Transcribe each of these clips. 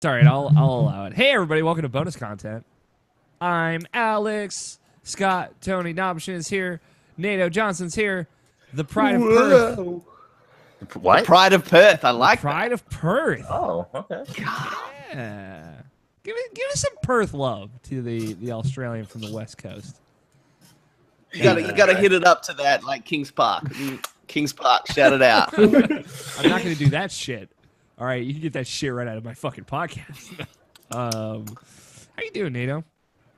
all right. I'll allow it. Hey, everybody. Welcome to bonus content. I'm Alex. Scott, Tony Dobson is here. Nato Johnston's here. The Pride of Perth. What? The Pride of Perth. I like Pride of Perth. Oh, okay. Yeah. Give us some Perth love to the Australian from the West Coast. You gotta hit it up to that, like Kings Park. Kings Park, shout it out. I'm not gonna do that shit. All right, you can get that shit right out of my fucking podcast. How you doing, Nato?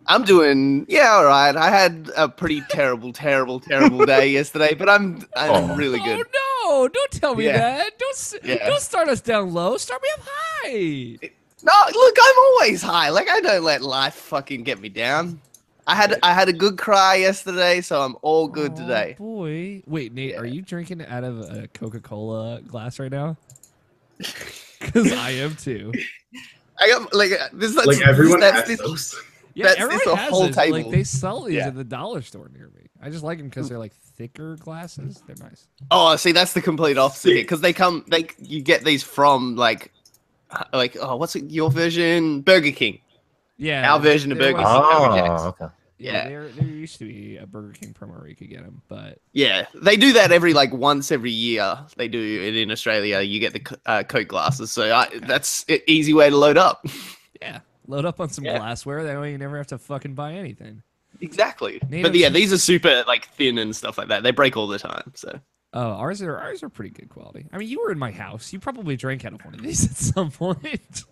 I'm doing all right. I had a pretty terrible day yesterday, but I'm really good. Oh no! Don't tell me that. Don't start us down low. Start me up high. No, look, I'm always high. Like, I don't let life fucking get me down. I had a good cry yesterday, so I'm all good today. Boy, wait, Nate, are you drinking out of a Coca-Cola glass right now? Because I am too. I got everyone has those. Yeah, everyone has whole this. table. Like, they sell these at the dollar store near me. I just like them because they're like thicker glasses. They're nice. Oh, see, that's the complete opposite. Because you get these from like what's it? Your version, Burger King. Yeah, our version of Burger King. Okay. Yeah, there used to be a Burger King promo where you could get them, but yeah, they do that once every year. They do it in Australia. You get the Coke glasses, so that's an easy way to load up. Yeah, load up on some glassware. That way you never have to fucking buy anything. Exactly. Nato, but yeah, these are super thin and stuff like that. They break all the time. So ours are pretty good quality. I mean, you were in my house. You probably drank out of one of these at some point.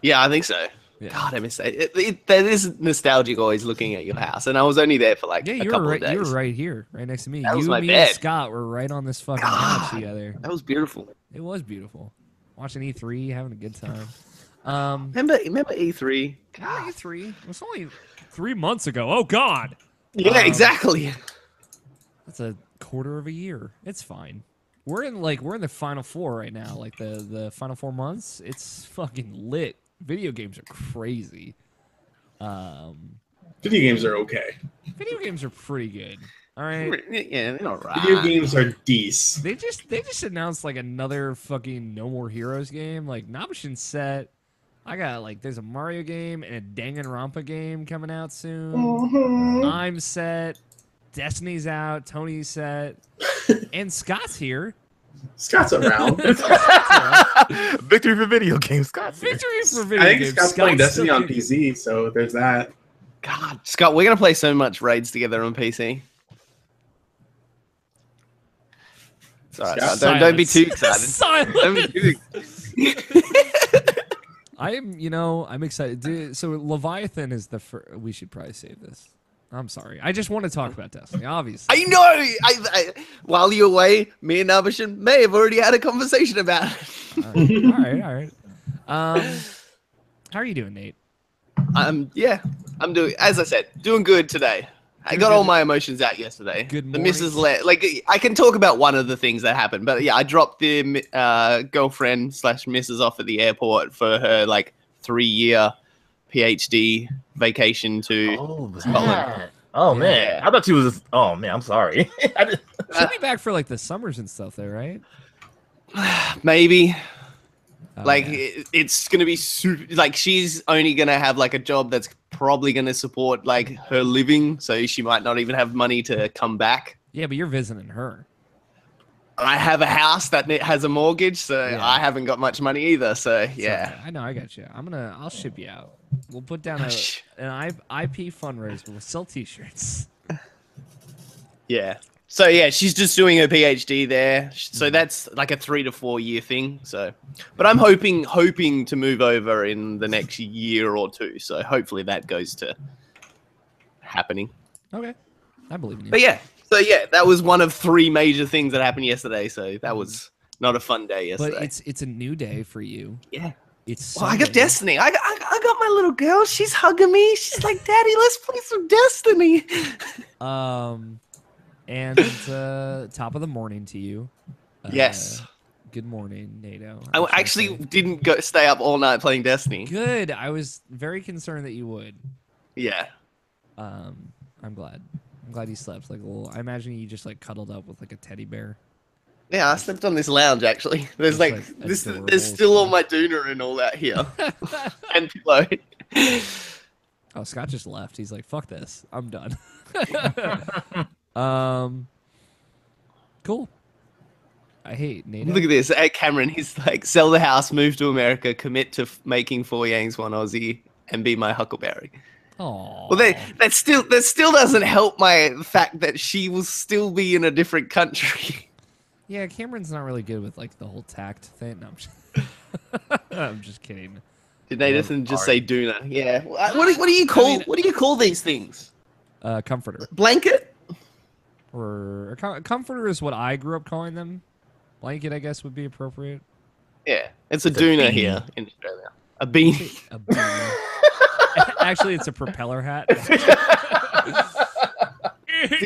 Yeah, I think so. Yeah. God, I miss that. That is nostalgic always looking at your house. And I was only there for a couple of days. You were right here, right next to me. That was my me, bed. And Scott were right on this fucking couch together. That was beautiful. It was beautiful. Watching E3, having a good time. Remember E3? God. E3? It was only 3 months ago. Oh, God. Yeah, exactly. That's a quarter of a year. It's fine. We're in the final four right now. Like the final 4 months. It's fucking lit. Video games are crazy. Video games are okay. Video games are pretty good. All right. Yeah, they're all right. Video games are decent. They just announced another fucking No More Heroes game. Like Nabashin's set. I got there's a Mario game and a Danganronpa game coming out soon. Mm-hmm. I'm set. Destiny's out. Tony's set. And Scott's here. Scott's around. Victory for video games, Scott. Victory for video I think games. Scott's playing Destiny on PC, so there's that. God, Scott, we're gonna play so much raids together on PC. It's all right, Scott. Don't be too excited. Silence. I'm excited. So Leviathan is the first. We should probably save this. I'm sorry. I just want to talk about Destiny, obviously. I know. I while you're away, me and Nabashin may have already had a conversation about it. All right. How are you doing, Nate? I'm doing, as I said, doing good today. I got all my emotions out yesterday. Good morning. The missus I can talk about one of the things that happened, but yeah, I dropped the girlfriend/missus off at the airport for her 3-year PhD vacation to Scotland. Oh man, I thought she was. Oh man, I'm sorry. She'll be back for the summers and stuff, there, right? Maybe. Oh, it's gonna be super. She's only gonna have a job that's probably gonna support her living, so she might not even have money to come back. Yeah, but you're visiting her. I have a house that has a mortgage, so I haven't got much money either. So yeah, I know. I got you. I'll ship you out. We'll put down an IP fundraiser. We'll sell T-shirts. Yeah. So yeah, she's just doing her PhD there. So that's a 3 to 4 year thing. So, but I'm hoping to move over in the next year or two. So hopefully that goes to happening. Okay, I believe in you. But yeah. So yeah, that was one of 3 major things that happened yesterday. So that was not a fun day yesterday. But it's a new day for you. Yeah. It's I got Destiny. I got my little girl. She's hugging me. She's like, "Daddy, let's play some Destiny." And top of the morning to you. Yes. Good morning, Nato. I actually didn't stay up all night playing Destiny. Good. I was very concerned that you would. Yeah. I'm glad. I'm glad you slept I imagine you just cuddled up with a teddy bear. Yeah, I slept on this lounge actually. There's It's, like like, this. adorable There's still all stuff. my doona and all that here, and pillow. Oh, Scott just left. He's like, "Fuck this, I'm done." um, cool. I hate NATO. Look at this. Hey, Cameron, he's like, sell the house, move to America, commit to making 4 Yanks, 1 Aussie, and be my Huckleberry. Oh, Well, that still doesn't help my fact that she will still be in a different country. yeah. Cameron's not really good with like the whole tact thing. No, I'm just kidding. Did Nathan just art. say doona? Yeah. What do you call I mean- what do you call these things? Comforter Blanket? or a comforter is what I grew up calling them. Blanket, I guess, would be appropriate. Yeah, it's a It's a doona beanie. here in Australia. A beanie. A beanie. Actually, it's a propeller hat. See,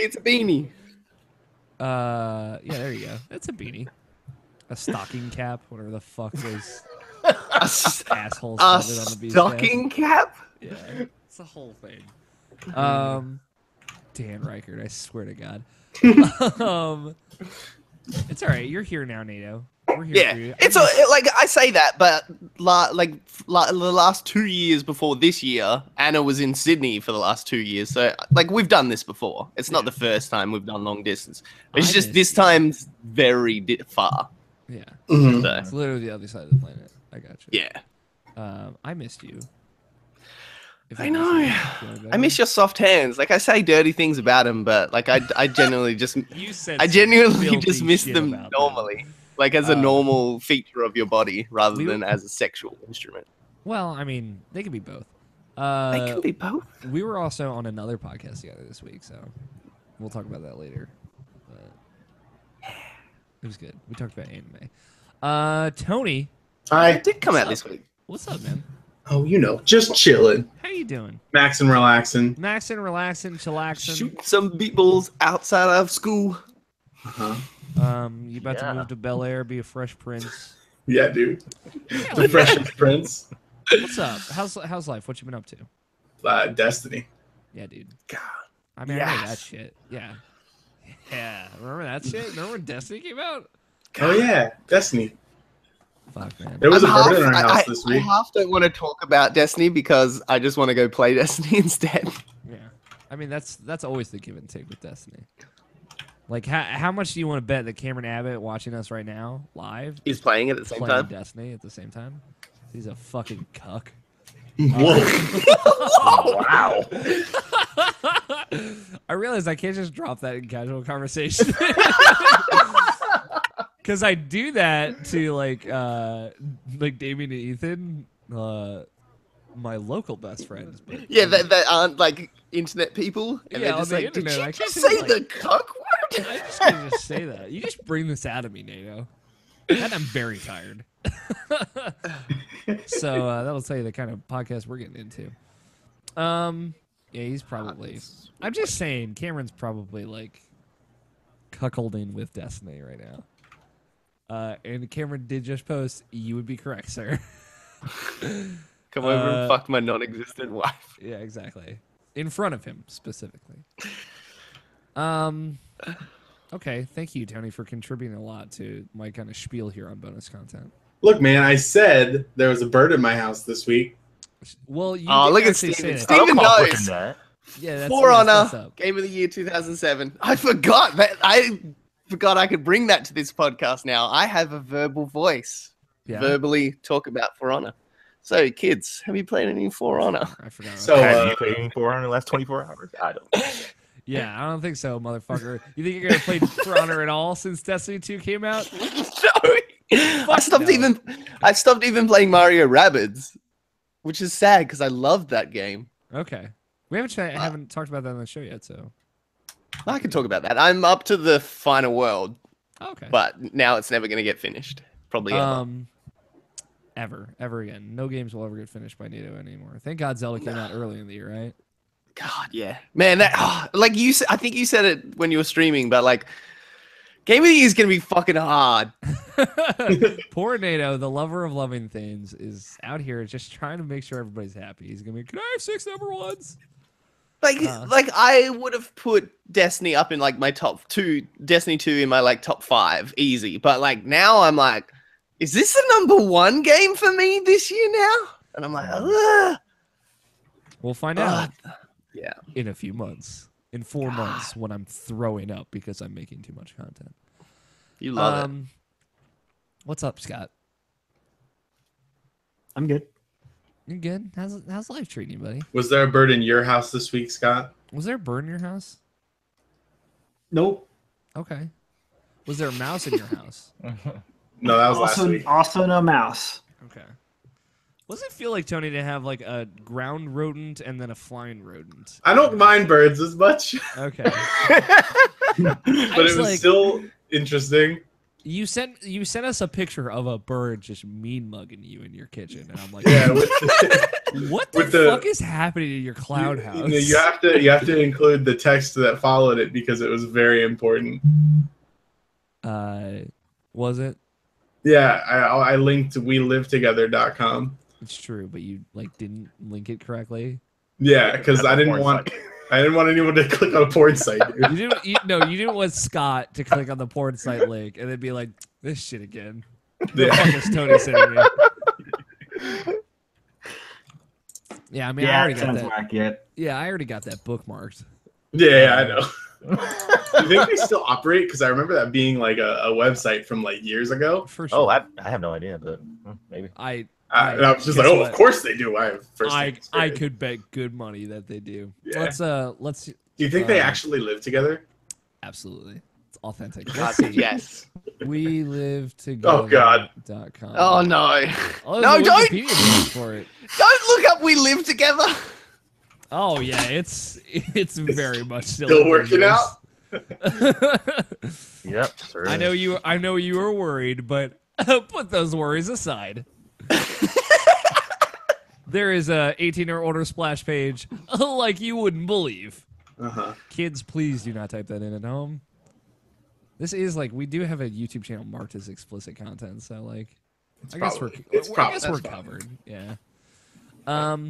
it's a beanie. Yeah, there you go. That's a beanie. A stocking cap, whatever the fuck those A, s- assholes a said it on the beach. stocking cap? Yeah, it's the whole thing. Dan Reichert, I swear to God. It's all right. You're here now, NATO. We're here Yeah, for you. it's like I say that, but the last 2 years before this year, Anna was in Sydney for the last 2 years. So like we've done this before. It's not the first time we've done long distance. It's I just miss this you. time's very far. Yeah, Mhm. So, it's literally the other side of the planet. I got you. yeah, I missed you. If I miss know. you, feeling I miss better. your soft hands. Like I say dirty things about him, but like I genuinely just You said I some genuinely filthy just miss shit them about normally, like as a normal feature of your body rather we- than as a sexual instrument. Well, I mean, they can be both. They can be both. We were also on another podcast together this week, so we'll talk about that later. But it was good. We talked about anime. Tony, Hi. It did come out this week. what's up, man? Oh, you know, just chilling, How you doing? maxing, relaxing. Maxing, relaxing, chillaxing. Shooting some meatballs outside of school. Uh-huh. You about to Yeah. move to Bel Air, be a fresh prince. Yeah, dude. Hell The yeah. freshest prince. What's up? How's life? What you been up to? Destiny. Yeah, dude. God. I mean, I know that Yes. shit. Yeah. Yeah. Remember that shit? Remember when Destiny came out? Oh yeah, Destiny. Fuck, man. There was I'm a bird in our half- house this I week. half don't want to talk about Destiny because I just want to go play Destiny instead. Yeah. I mean, that's always the give and take with Destiny. Like, how much do you want to bet that Cameron Abbott watching us right now live He's playing it at the same playing time. Destiny at the same time? He's a fucking cuck. Whoa. Wow. I realized I can't just drop that in casual conversation. Because I do that to like Damien and Ethan, my local best friends. But Yeah, that aren't like internet people, and Yeah, they're on just the like, did internet, you I just can't say say, the like- cuck word? I just can't just say that. You just bring this out of me, NATO. And I'm very tired. So that'll tell you the kind of podcast we're getting into. Yeah, he's probably. I'm just saying, Cameron's probably like cuckolding with Destiny right now. And Cameron did just post. You would be correct, sir. Come over and fuck my non-existent wife. Yeah, exactly. In front of him specifically. Okay, thank you, Tony, for contributing a lot to my kind of spiel here on bonus content. Look, man, I said there was a bird in my house this week. Well, you Oh, did look at actually Steven. say that. Steven I'm accomplishing knows. that. Yeah, that's For that's what's Honor, up. Game of the Year 2007. I forgot that. I forgot I could bring that to this podcast now. I have a verbal voice. Yeah, Verbally talk about For Honor. So, kids, have you played any For Honor? I forgot. So, Have you played any 400 in the last 24 hours? I don't. Yeah, I don't think so, motherfucker. You think you're gonna play For Honor at all since Destiny 2 came out? No. I stopped no. even playing Mario Rabbids, which is sad because I loved that game. Okay, we haven't talked about that on the show yet, so I can talk about that. I'm up to the final world, okay. but now it's never going to get finished. Probably ever. Ever again. No games will ever get finished by NATO anymore. Thank God Zelda came out early in the year, right? God, yeah, man. That like you, I think you said it when you were streaming, but like, Game of the Year is gonna be fucking hard. Poor NATO, the lover of loving things, is out here just trying to make sure everybody's happy. He's gonna be, can I have 6 number ones? Like I would have put Destiny up in like my top 2, Destiny 2 in my like top 5, easy. But like now I'm like, is this the #1 game for me this year now? And I'm like, ugh. We'll find out. Yeah. In a few months. In 4 months when I'm throwing up because I'm making too much content. You love it. What's up, Scott? I'm good. You good? How's life treating you, buddy? Was there a bird in your house this week, Scott? Was there a bird in your house? Nope. Okay. Was there a mouse in your house? No, that was last week. Also no mouse. Okay. What does it feel like, Tony, to have like a ground rodent and then a flying rodent? I don't mind birds as much, Okay. but it was still interesting. You sent us a picture of a bird just mean mugging you in your kitchen, and I'm like, Yeah, what the fuck is happening in your cloud house? You have to include the text that followed it because it was very important. Was it? Yeah, I linked welivetogether.com. It's true, but you like didn't link it correctly. Yeah, because I didn't want anyone to click on a porn site. Dude. You didn't want Scott to click on the porn site link and then be like, this shit again. The fuck is Tony sending me? Yeah, I mean, I already got that. Yeah, I already got that bookmarked. Yeah, I know. You think they still operate? Because I remember that being like a website from like years ago. For sure. Oh, I have no idea, but maybe. I was just like, oh, of course they do. I could bet good money that they do. Yeah. Let's. Do you think they actually live together? Absolutely, it's authentic. Yes. We live together. Oh God. .com. Oh no. No, don't. For it. Don't look up We Live Together. Oh yeah, it's very much still working out. Yep. Sure I know you were worried, but put those worries aside. There is a 18 or older splash page like you wouldn't believe. Kids, please do not type that in at home. This is like, we do have a YouTube channel marked as explicit content, so like, I guess we're covered. Yeah. How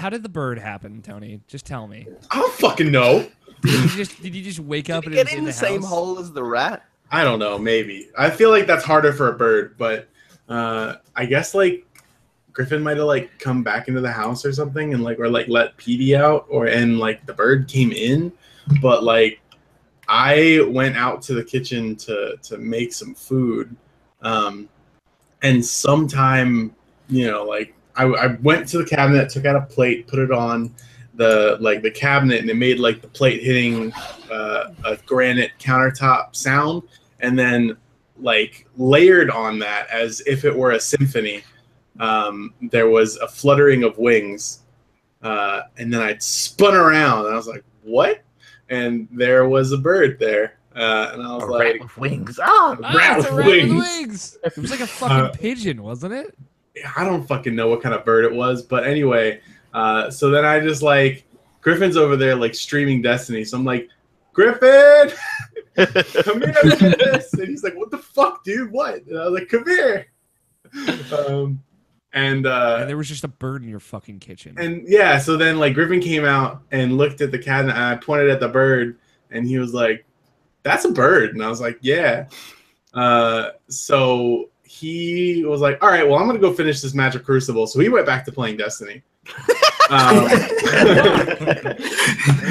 did the bird happen, Tony? Just tell me. I don't fucking know. Did you just wake up and get in the same house? hole as the rat? I don't know. Maybe. I feel like that's harder for a bird, but I guess like Griffin might have like come back into the house or something, and like let Petey out, and like the bird came in, but like I went out to the kitchen to make some food, and sometime like I went to the cabinet, took out a plate, put it on the cabinet, and it made like the plate hitting a granite countertop sound, and then like layered on that as if it were a symphony. There was a fluttering of wings, and then I spun around and I was like, what? And there was a bird there. And I was like, rat with wings. Oh, rat with wings. It was like a fucking pigeon, wasn't it? I don't fucking know what kind of bird it was, but anyway, so then I just like, Griffin's over there like streaming Destiny, so I'm like, Griffin, come here, do this. And he's like, what the fuck, dude? What? And I was like, come here. And there was just a bird in your fucking kitchen. And yeah, so then like Griffin came out and looked at the cabinet, and I pointed at the bird, and he was like, that's a bird. And I was like, yeah. So he was like, all right, well, I'm going to go finish this match of Crucible. So he went back to playing Destiny. And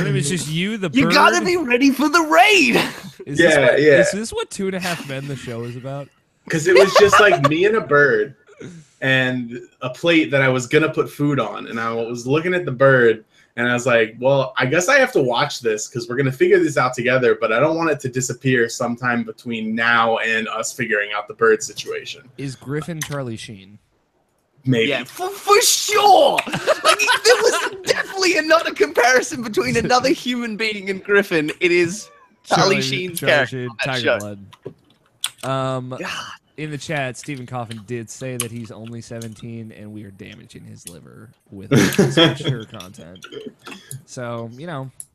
it was just you, the bird. You got to be ready for the raid. Is this what 2.5 Men the show is about? Because it was just like me and a bird and a plate that I was going to put food on. And I was looking at the bird, and I was like, well, I guess I have to watch this because we're going to figure this out together, but I don't want it to disappear sometime between now and us figuring out the bird situation. Is Griffin Charlie Sheen? Maybe. Yeah, for sure. Like, there was definitely not a comparison between another human being and Griffin. It is Charlie Sheen's character. Tiger Blood. In the chat, Stephen Coffin did say that he's only 17 and we are damaging his liver with mature content. So,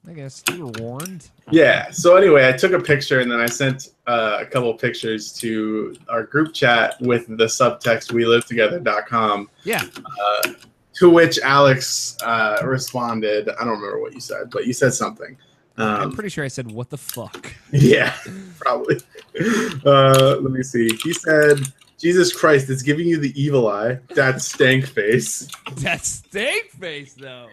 I guess you were warned. Yeah. So anyway, I took a picture and then I sent a couple pictures to our group chat with the subtext welivetogether.com. Yeah. To which Alex responded, I don't remember what you said, but you said something. I'm pretty sure I said, "What the fuck?" Yeah, probably. Let me see. He said, "Jesus Christ, it's giving you the evil eye." That stank face. That stank face, though.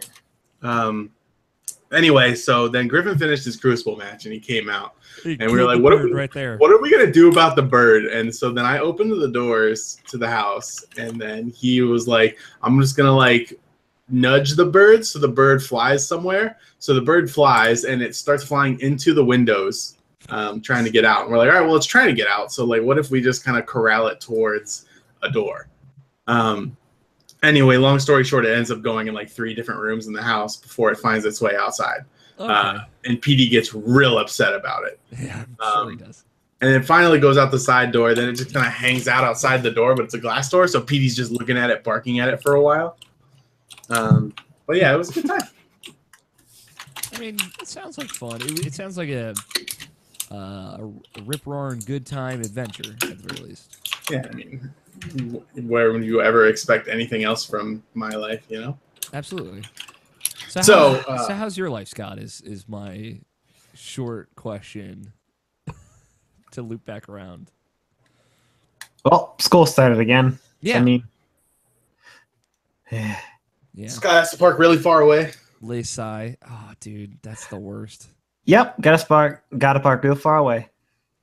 Anyway, so then Griffin finished his Crucible match and he came out, He and we were killed like, the "What are bird we? right there?" What are we gonna do about the bird?" And so then I opened the doors to the house, and then he was like, "I'm just gonna like nudge the bird so the bird flies somewhere." So the bird flies and it starts flying into the windows, trying to get out. And we're like, all right, well, it's trying to get out. So like, what if we just kind of corral it towards a door? Anyway, long story short, it ends up going in like 3 different rooms in the house before it finds its way outside. Okay. And PD gets real upset about it. Yeah, I'm sure he does. And it finally goes out the side door. Then it just kind of hangs out outside the door, but it's a glass door. So PD's just looking at it, barking at it for a while. But yeah, it was a good time. I mean, it sounds like fun. It sounds like a rip-roaring good time adventure, at the very least. Yeah, I mean, where would you ever expect anything else from my life, you know? Absolutely. So How's your life, Scott? Is my short question to loop back around. Well, school started again. Yeah. I mean, Yeah. Scott has to park really far away. Laysai. Oh, dude, that's the worst. yep, gotta park real far away.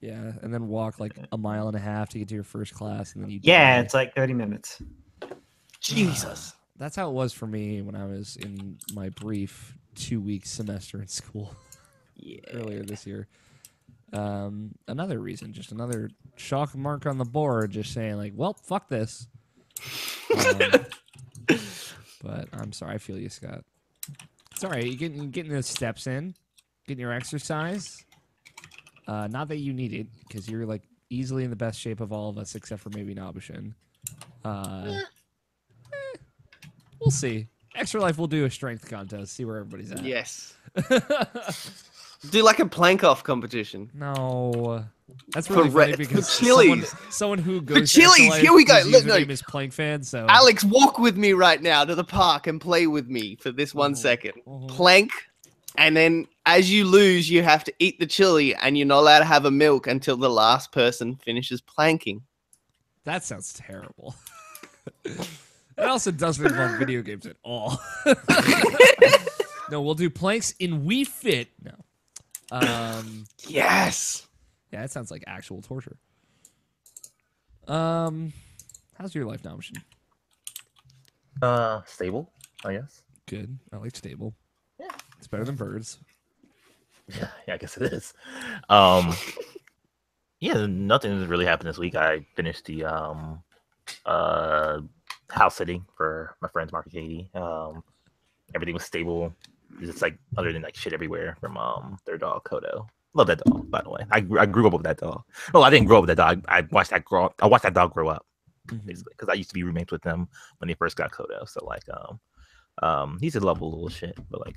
Yeah, and then walk like a mile and a half to get to your first class, and then you. Yeah, die. it's like 30 minutes. Jesus. That's how it was for me when I was in my brief 2-week semester in school earlier this year. Another reason, just another chalk mark on the board, just saying like, well, fuck this. But I'm sorry, I feel you, Scott. It's all right. You're getting the steps in, getting your exercise. Not that you need it, because you're like easily in the best shape of all of us, except for maybe Nabushin. We'll see. Extra Life will do a strength contest, see where everybody's at. Yes. Do like a plank off competition. No, that's really funny because someone who goes for Chili's. Here we go. Look, no. Name is Plank Fan. So Alex, walk with me right now to the park and play with me for this 1 second. Plank, and then as you lose, you have to eat the chili, and you're not allowed to have a milk until the last person finishes planking. That sounds terrible. It also doesn't involve video games at all. No, we'll do planks in Wii Fit. No. Yes. Yeah, that sounds like actual torture. How's your life now, Machine? Stable, I guess. Good. I like stable. Yeah. It's better than birds. Yeah, I guess it is. Yeah, nothing has really happened this week. I finished the house sitting for my friend's Mark and Katie. Everything was stable. Just like other than like shit everywhere from their dog Kodo. Love that dog, by the way. I grew up with that dog. Well, I didn't grow up with that dog. I watched that dog grow up, basically, because I used to be roommates with them when they first got Kodo. So like he's a lovable little shit, but like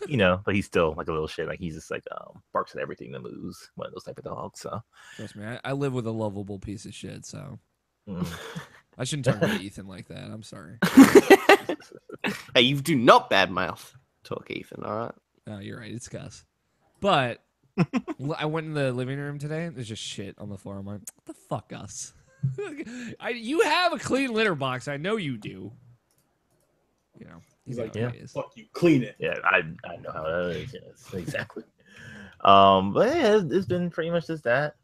you know, but he's still like a little shit. Like he's just like barks at everything that moves. One of those type of dogs. So Trust me, I live with a lovable piece of shit, so I shouldn't talk about Ethan like that. I'm sorry. Hey, you do not badmouth talk, Ethan. All right. No, you're right. It's Gus. But I went in the living room today, and there's just shit on the floor. I'm like, what the fuck, Gus? You have a clean litter box. I know you do. You know, He's like, yeah. fuck you, clean it. yeah, I know how it is. Yes, exactly. But yeah, it's been pretty much just that.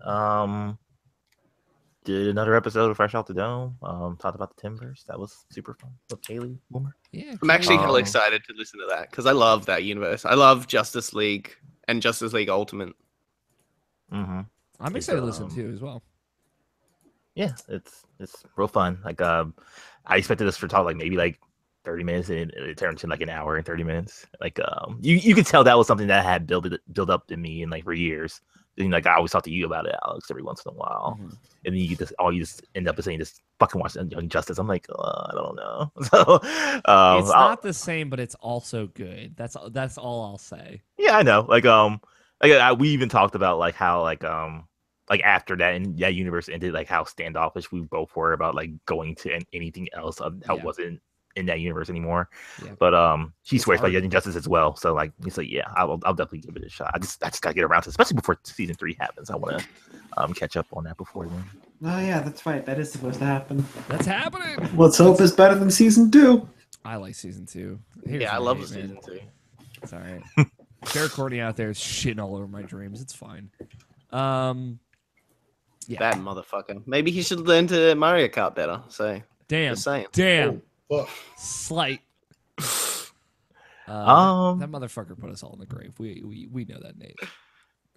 Did another episode of Fresh Out the Dome. Talked about the Timbers. That was super fun with Kaylee Boomer. Yeah, I'm actually hella excited to listen to that because I love that universe. I love Justice League and Justice League Ultimate. Mm-hmm. I'm excited to listen to as well. Yeah, it's real fun. Like I expected this for talk like maybe like 30 minutes, and it turned to like an hour and 30 minutes. Like you could tell that was something that had built up in me and like for years. And like I always talk to you about it, Alex, every once in a while, and then you just end up saying just fucking watch Young Justice. I'm like, I don't know. So It's not the same, but it's also good. That's all I'll say. Yeah, I know. Like we even talked about like how like after that and that universe ended, like how standoffish we both were about like going to anything else that wasn't in that universe anymore. Yeah. But he It's swears by hard. Young Justice as well. So like he's like, yeah, I'll definitely give it a shot. I just gotta get around to it, especially before season 3 happens. I want to catch up on that before then. Oh yeah, that's right. That is supposed to happen. That's happening. Let's hope it's better than season 2. I like season 2. Haters Yeah, I gonna love hate, season man. 2. It's all right. Sarah Courtney out there is shitting all over my dreams. It's fine. Yeah. Bad motherfucker. Maybe he should learn to Mario Kart better. So Damn. just saying. Damn. Fuck. Slight. That motherfucker put us all in the grave. We know that, Nate.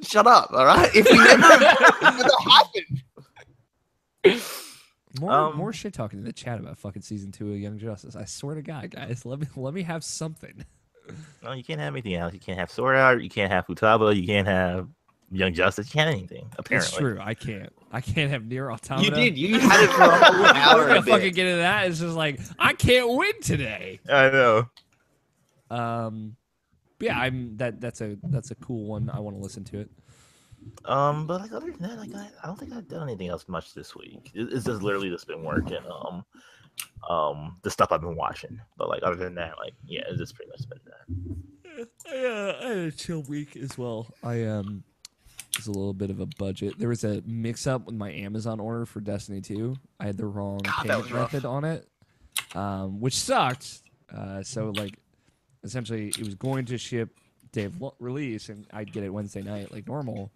Shut up, all right? If we never happened. More shit talking in the chat about fucking season 2 of Young Justice. I swear to God, guys, let me have something. No, you can't have anything else. You can't have Sword Art. You can't have Futaba. You can't have Young Justice. You can't have anything. Apparently, It's true. I can't have Near Automata. You did. You had it for a whole hour. We're gonna a bit. fucking get into that. It's just like I can't win today. I know. Yeah, that's a cool one. I want to listen to it. But like other than that, like I don't think I've done anything else much this week. It's just literally just been work and the stuff I've been watching. But like other than that, like yeah, it's just pretty much been that. I had a chill week as well. It was a little bit of a budget. There was a mix-up with my Amazon order for Destiny 2. I had the wrong God, that payment was rough. method on it, which sucked. So like, essentially, it was going to ship day of release, and I'd get it Wednesday night like normal.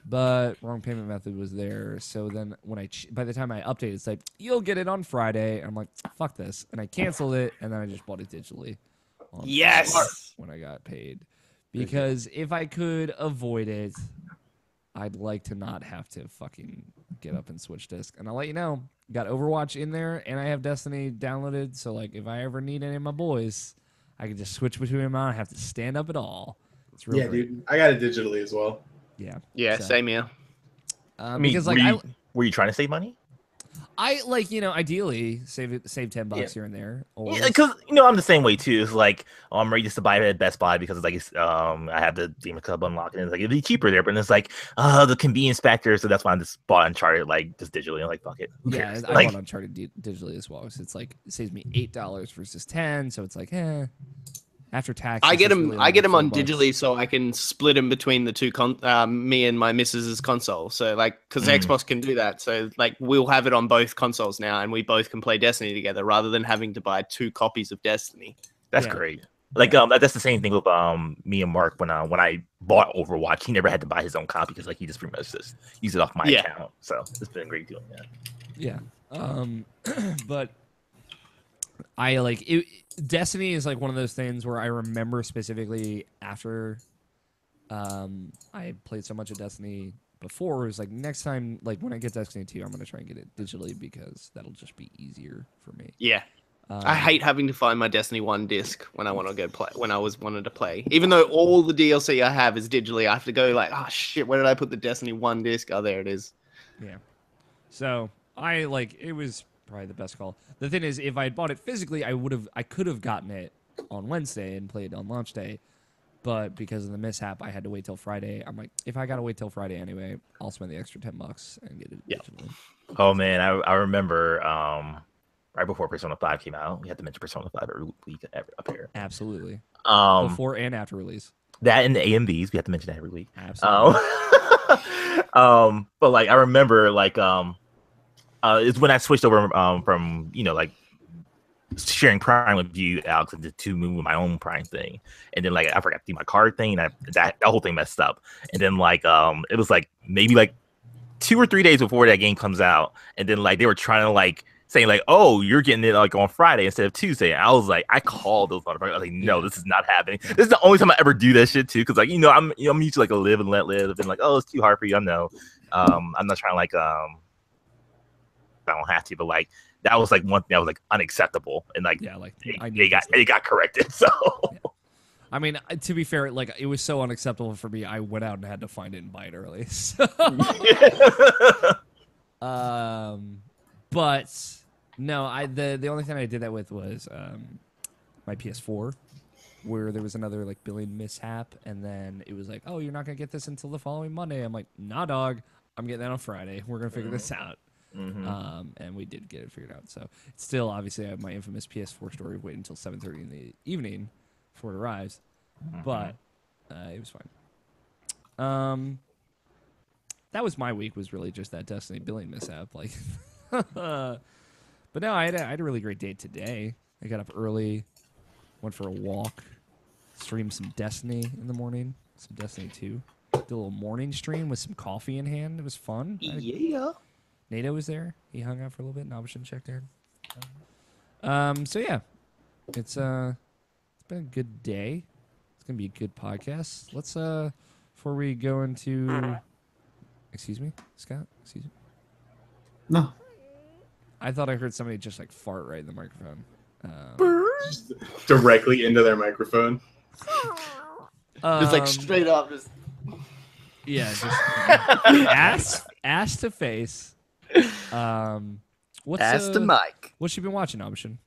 But wrong payment method was there. So then when by the time I updated, it's like, you'll get it on Friday. And I'm like, fuck this. And I canceled it, and then I just bought it digitally. On Yes. Friday when I got paid. Because if I could avoid it, I'd like to not have to fucking get up and switch disc. And I'll let you know, got Overwatch in there, and I have Destiny downloaded. So like, if I ever need any of my boys, I can just switch between them. I don't have to stand up at all. It's real Yeah, great. dude. I got it digitally as well. Yeah. Yeah, So, same here. I mean, because like were you trying to save money? I like, ideally save $10 Yeah. here and there. Yeah, because I'm the same way too. It's like I'm ready just to buy it at Best Buy because it's like I have the Demon Club unlocked and it's like it'd be cheaper there, but it's like the convenience factor. So that's why I just bought Uncharted like just digitally. I'm like, fuck it. Who yeah, cares? I Like, bought Uncharted digitally as well. So it's like it saves me $8 versus 10. So it's like, after tax. I get it's them. really I only get them on $4. digitally, so I can split them between the two. Me and my missus's console. So like, because Xbox can do that. So like, we'll have it on both consoles now, and we both can play Destiny together, rather than having to buy 2 copies of Destiny. that's Yeah. great. Like that's the same thing with me and Mark when I bought Overwatch. He never had to buy his own copy because like he just pretty much just used it off my account. So it's been great doing that. Yeah. But I like it. Destiny is like one of those things where I remember specifically after I had played so much of Destiny before. It was like next time, like when I get Destiny 2, I'm gonna try and get it digitally because that'll just be easier for me. Yeah. I hate having to find my Destiny 1 disc when I want to go play. When I wanted to play, even though all the DLC I have is digitally, I have to go like, oh shit, where did I put the Destiny 1 disc? Oh, there it is. Yeah. So I like it was probably the best call. The thing is, if I had bought it physically, I could have gotten it on Wednesday and played on launch day. But because of the mishap, I had to wait till Friday. I'm like, if I gotta wait till Friday anyway, I'll spend the extra $10 and get it digitally. Oh man, I remember right before Persona 5 came out, we had to mention Persona 5 every week up here. Absolutely. Um, Before and after release. that and the AMVs, we have to mention that every week. Absolutely. But like I remember like it's when I switched over from like sharing Prime with you, Alex, and to move my own Prime thing, and then like I forgot to do my card thing, and that whole thing messed up. And then like it was like maybe like 2 or 3 days before that game comes out, and then like they were trying to like saying like, oh, you're getting it like on Friday instead of Tuesday. And I was like, I called those motherfuckers. I was like, no, this is not happening. This is the only time I ever do that shit too, because like I'm used to like a live and let live, and like, oh, it's too hard for you. I know. I'm not trying to like I don't have to, but like that was like one thing that was like unacceptable, and like Yeah, like they got corrected. So Yeah. I mean, to be fair, like it was so unacceptable for me. I went out and had to find it and buy it early. So, but no, the only thing I did that with was my PS4, where there was another like billing mishap, and then it was like, oh, you're not gonna get this until the following Monday. I'm like, nah, dog, I'm getting that on Friday. We're gonna figure this out. And we did get it figured out. So it's still, obviously, I have my infamous PS4 story of waiting until 7:30 in the evening before it arrives. But it was fine. That was my week, was really just that Destiny billing mishap. Like, but no, I had a really great day today. I got up early, went for a walk, streamed some Destiny in the morning, some Destiny 2. Did a little morning stream with some coffee in hand. It was fun. Yeah. Nato was there. He hung out for a little bit. Nobishin checked in. So yeah, it's been a good day. It's gonna be a good podcast. Let's before we go into, excuse me, Scott. Excuse me. No. I thought I heard somebody just like fart right in the microphone. Just directly into their microphone. Just like straight up. Just... Yeah, just ass to face. What's Ass to mic. What's you been watching, Nobishin?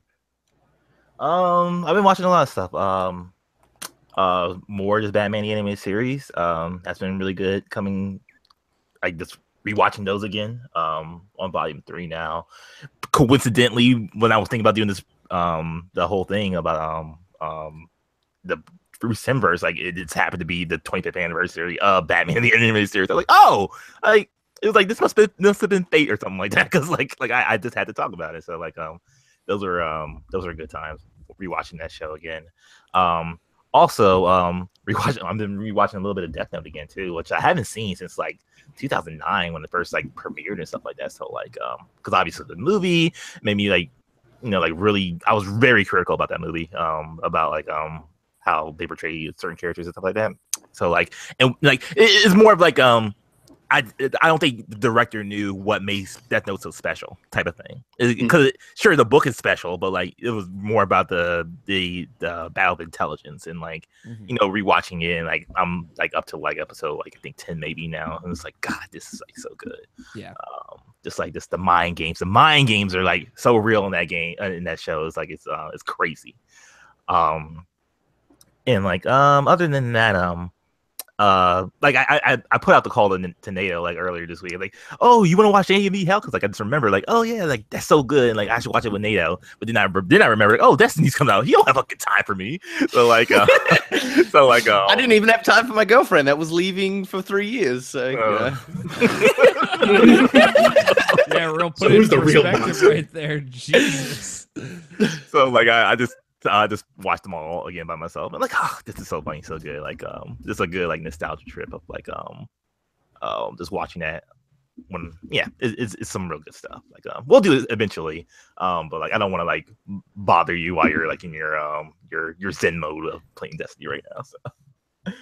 I've been watching a lot of stuff. More just Batman the animated series. That's been really good. Coming, I just rewatching those again. On volume 3 now. Coincidentally, when I was thinking about doing this, the whole thing about the Bruce Timm verse, like it just happened to be the 25th anniversary of Batman the animated series. I was like, oh, like it was like this must have been fate or something like that, because like I just had to talk about it. So like those are good times rewatching that show again. Also I've been rewatching a little bit of Death Note again too, which I haven't seen since like 2009 when it first like premiered and stuff like that. So like because obviously the movie made me like, you know, like really, I was very critical about that movie, about like how they portray certain characters and stuff like that. So like, and like it's more of like I don't think the director knew what made Death Note so special, type of thing. Because sure, the book is special, but like it was more about the battle of intelligence, and like you know, rewatching it, and like I'm like up to like episode like I think 10 maybe now, and it's like, God, this is like so good. Yeah. Just like the mind games. The mind games are like so real in that game, in that show. It's like it's crazy. And like other than that, like I put out the call to Nato like earlier this week, like, oh, you want to watch A&E Hell? Because like I just remember like, oh yeah, like that's so good, and like I should watch it with Nato. But then I remember, oh, Destiny's coming out. He don't have a good time for me. So like I didn't even have time for my girlfriend that was leaving for 3 years. So yeah, real put So it who's in the real perspective monster? right there. Jesus. So like I just watched them all again by myself. I'm like, oh, this is so funny, so good. Like just a good like nostalgia trip of like just watching that. When it's some real good stuff. Like we'll do it eventually. But like I don't want to like bother you while you're like in your zen mode of playing Destiny right now. So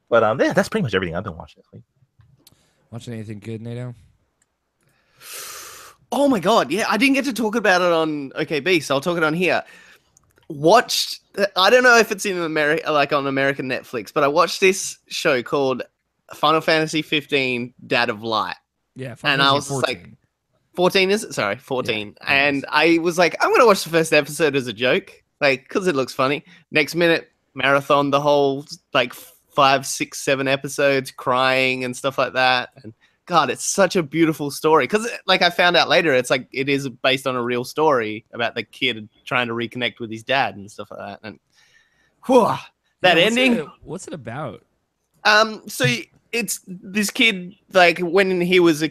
but yeah, that's pretty much everything I've been watching this week. Watching anything good, Nato? Oh my god, yeah, I didn't get to talk about it on OKB, so I'll talk it on here. Watched, I don't know if it's in America, like on American Netflix, but I watched this show called Final Fantasy 15 Dad of Light. Yeah, and I was 14. Like, 14 is it? Sorry, 14. Yeah, and I was like, I'm gonna watch the first episode as a joke, like, because it looks funny. Next minute, marathon the whole like 5, 6, 7 episodes, crying and stuff like that, and God, it's such a beautiful story. Because, like, I found out later, it's like it is based on a real story about the kid trying to reconnect with his dad and stuff like that. And whew, that ending. What's it about? So it's this kid, like when he was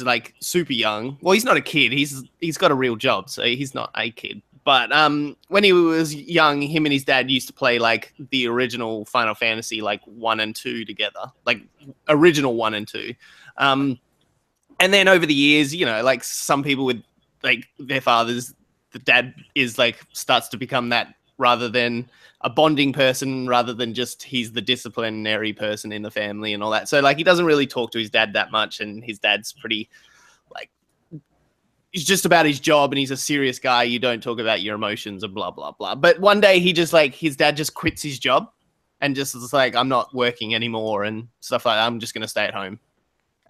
like super young. Well, he's not a kid. He's got a real job, so he's not a kid. But when he was young, him and his dad used to play like the original Final Fantasy, like 1 and 2 together, like original 1 and 2. And then over the years, you know, like some people with like their fathers, the dad is like starts to become that rather than a bonding person, rather than just he's the disciplinary person in the family and all that. So like he doesn't really talk to his dad that much, and his dad's pretty like, he's just about his job, and he's a serious guy. You don't talk about your emotions and blah, blah, blah. But one day he just like, his dad just quits his job and just is like, I'm not working anymore and stuff like that. I'm just going to stay at home.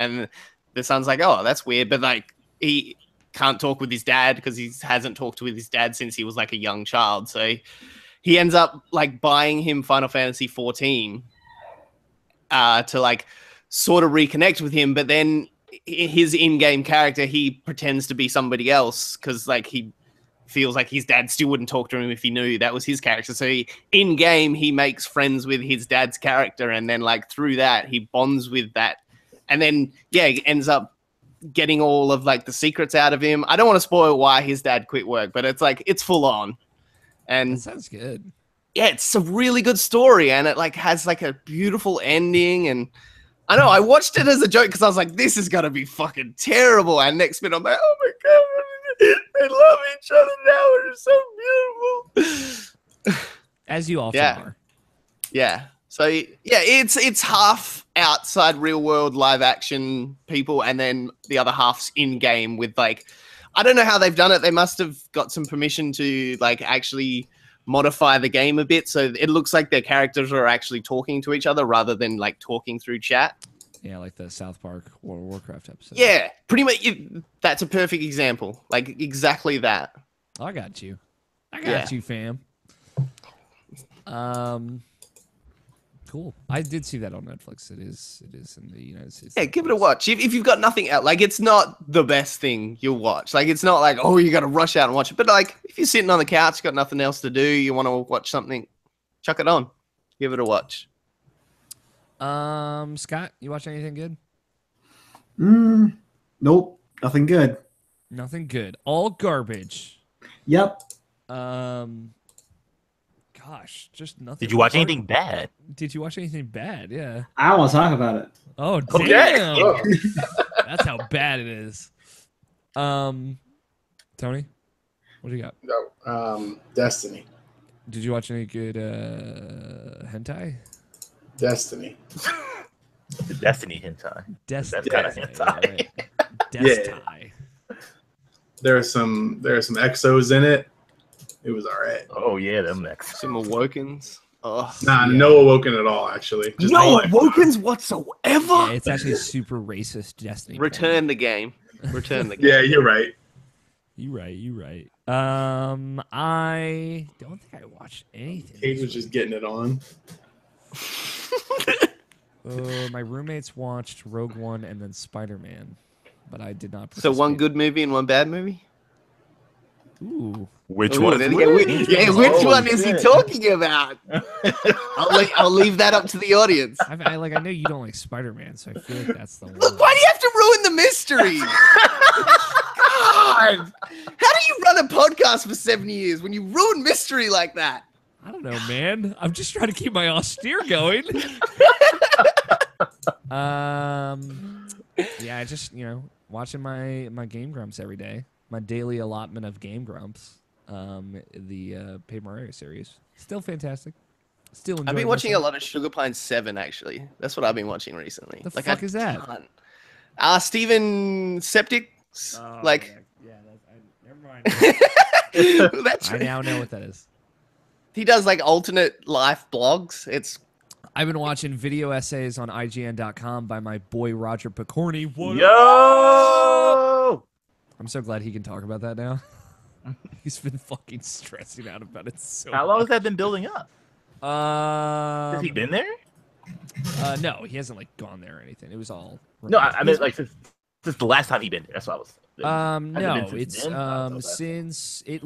And the son's like, oh, that's weird. But like, he can't talk with his dad because he hasn't talked with his dad since he was like a young child. So he ends up like buying him Final Fantasy 14 to like sort of reconnect with him. But then his in-game character, he pretends to be somebody else because like he feels like his dad still wouldn't talk to him if he knew that was his character. So in game, he makes friends with his dad's character, and then like through that, he bonds with that, and then he ends up getting all of like the secrets out of him. I don't want to spoil why his dad quit work, but it's like it's full on, and That sounds good. yeah, it's a really good story, and it like has like a beautiful ending. And I know I watched it as a joke because I was like, this is gonna be fucking terrible. And next minute I'm like, oh my god, they love each other now. It's so beautiful. As you often are. Yeah. So yeah, it's half outside real world live action people, and then the other half's in game with like, I don't know how they've done it. They must have got some permission to like actually modify the game a bit, so it looks like their characters are actually talking to each other rather than like talking through chat. Yeah, like the South Park World of Warcraft episode. Yeah, pretty much. That's a perfect example. Like exactly that. I got you. I got you, fam. Cool. I did see that on Netflix. It is in the United States. Yeah, give it a watch. If you've got nothing else, like it's not the best thing you'll watch. Like it's not like, oh, you got to rush out and watch it. But like if you're sitting on the couch, got nothing else to do, you want to watch something, chuck it on. Give it a watch. Scott, you watch anything good? Nope. Nothing good. Nothing good. All garbage. Yep. Gosh, just nothing. Did you watch anything bad? Did you watch anything bad? Yeah. I don't want to talk about it. Oh, Okay. damn. That's how bad it is. Tony, what do you got? No, Destiny. Did you watch any good hentai? Destiny. The Destiny hentai. Destiny. That kind of hentai. Destiny. There are some exos in it. It was all right. Oh yeah, them next. Some Awokens. Oh, Nah, no Awoken at all, actually. Just no like- Awokens whatsoever. Yeah, it's actually super racist Destiny. Return the game. Return the game. Yeah, you're right. You right. I don't think I watched anything. Kate was just getting it on. My roommates watched Rogue One and then Spider-Man, but I did not. So one participate. good movie and one bad movie? Ooh. Which Ooh, one? then again, which Oh, one is he shit. talking about? I'll leave that up to the audience. I know you don't like Spider-Man, so I feel like that's the one. Look, why do you have to ruin the mystery? God, how do you run a podcast for 7 years when you ruin mystery like that? I don't know, man. I'm just trying to keep my austere going. Yeah, I just watching my Game Grumps every day. My daily allotment of Game Grumps. The Paper Mario series. Still fantastic. Still enjoying I've been watching a myself. lot of Sugar Pine 7, actually. That's what I've been watching recently. The fuck is that? Steven Septic. Oh, Like, yeah, never mind. that's I now know what that is. he does like alternate life blogs. It's I've been watching video essays on IGN.com by my boy Roger Picorni. What up? Yo! I'm so glad he can talk about that now. He's been fucking stressing out about it so How long has that been building up? much. Has he been there? No, he hasn't like gone there or anything. It was all No, I mean like since the last time he been there. That's what I was. Has it no, been since it's then? I thought since it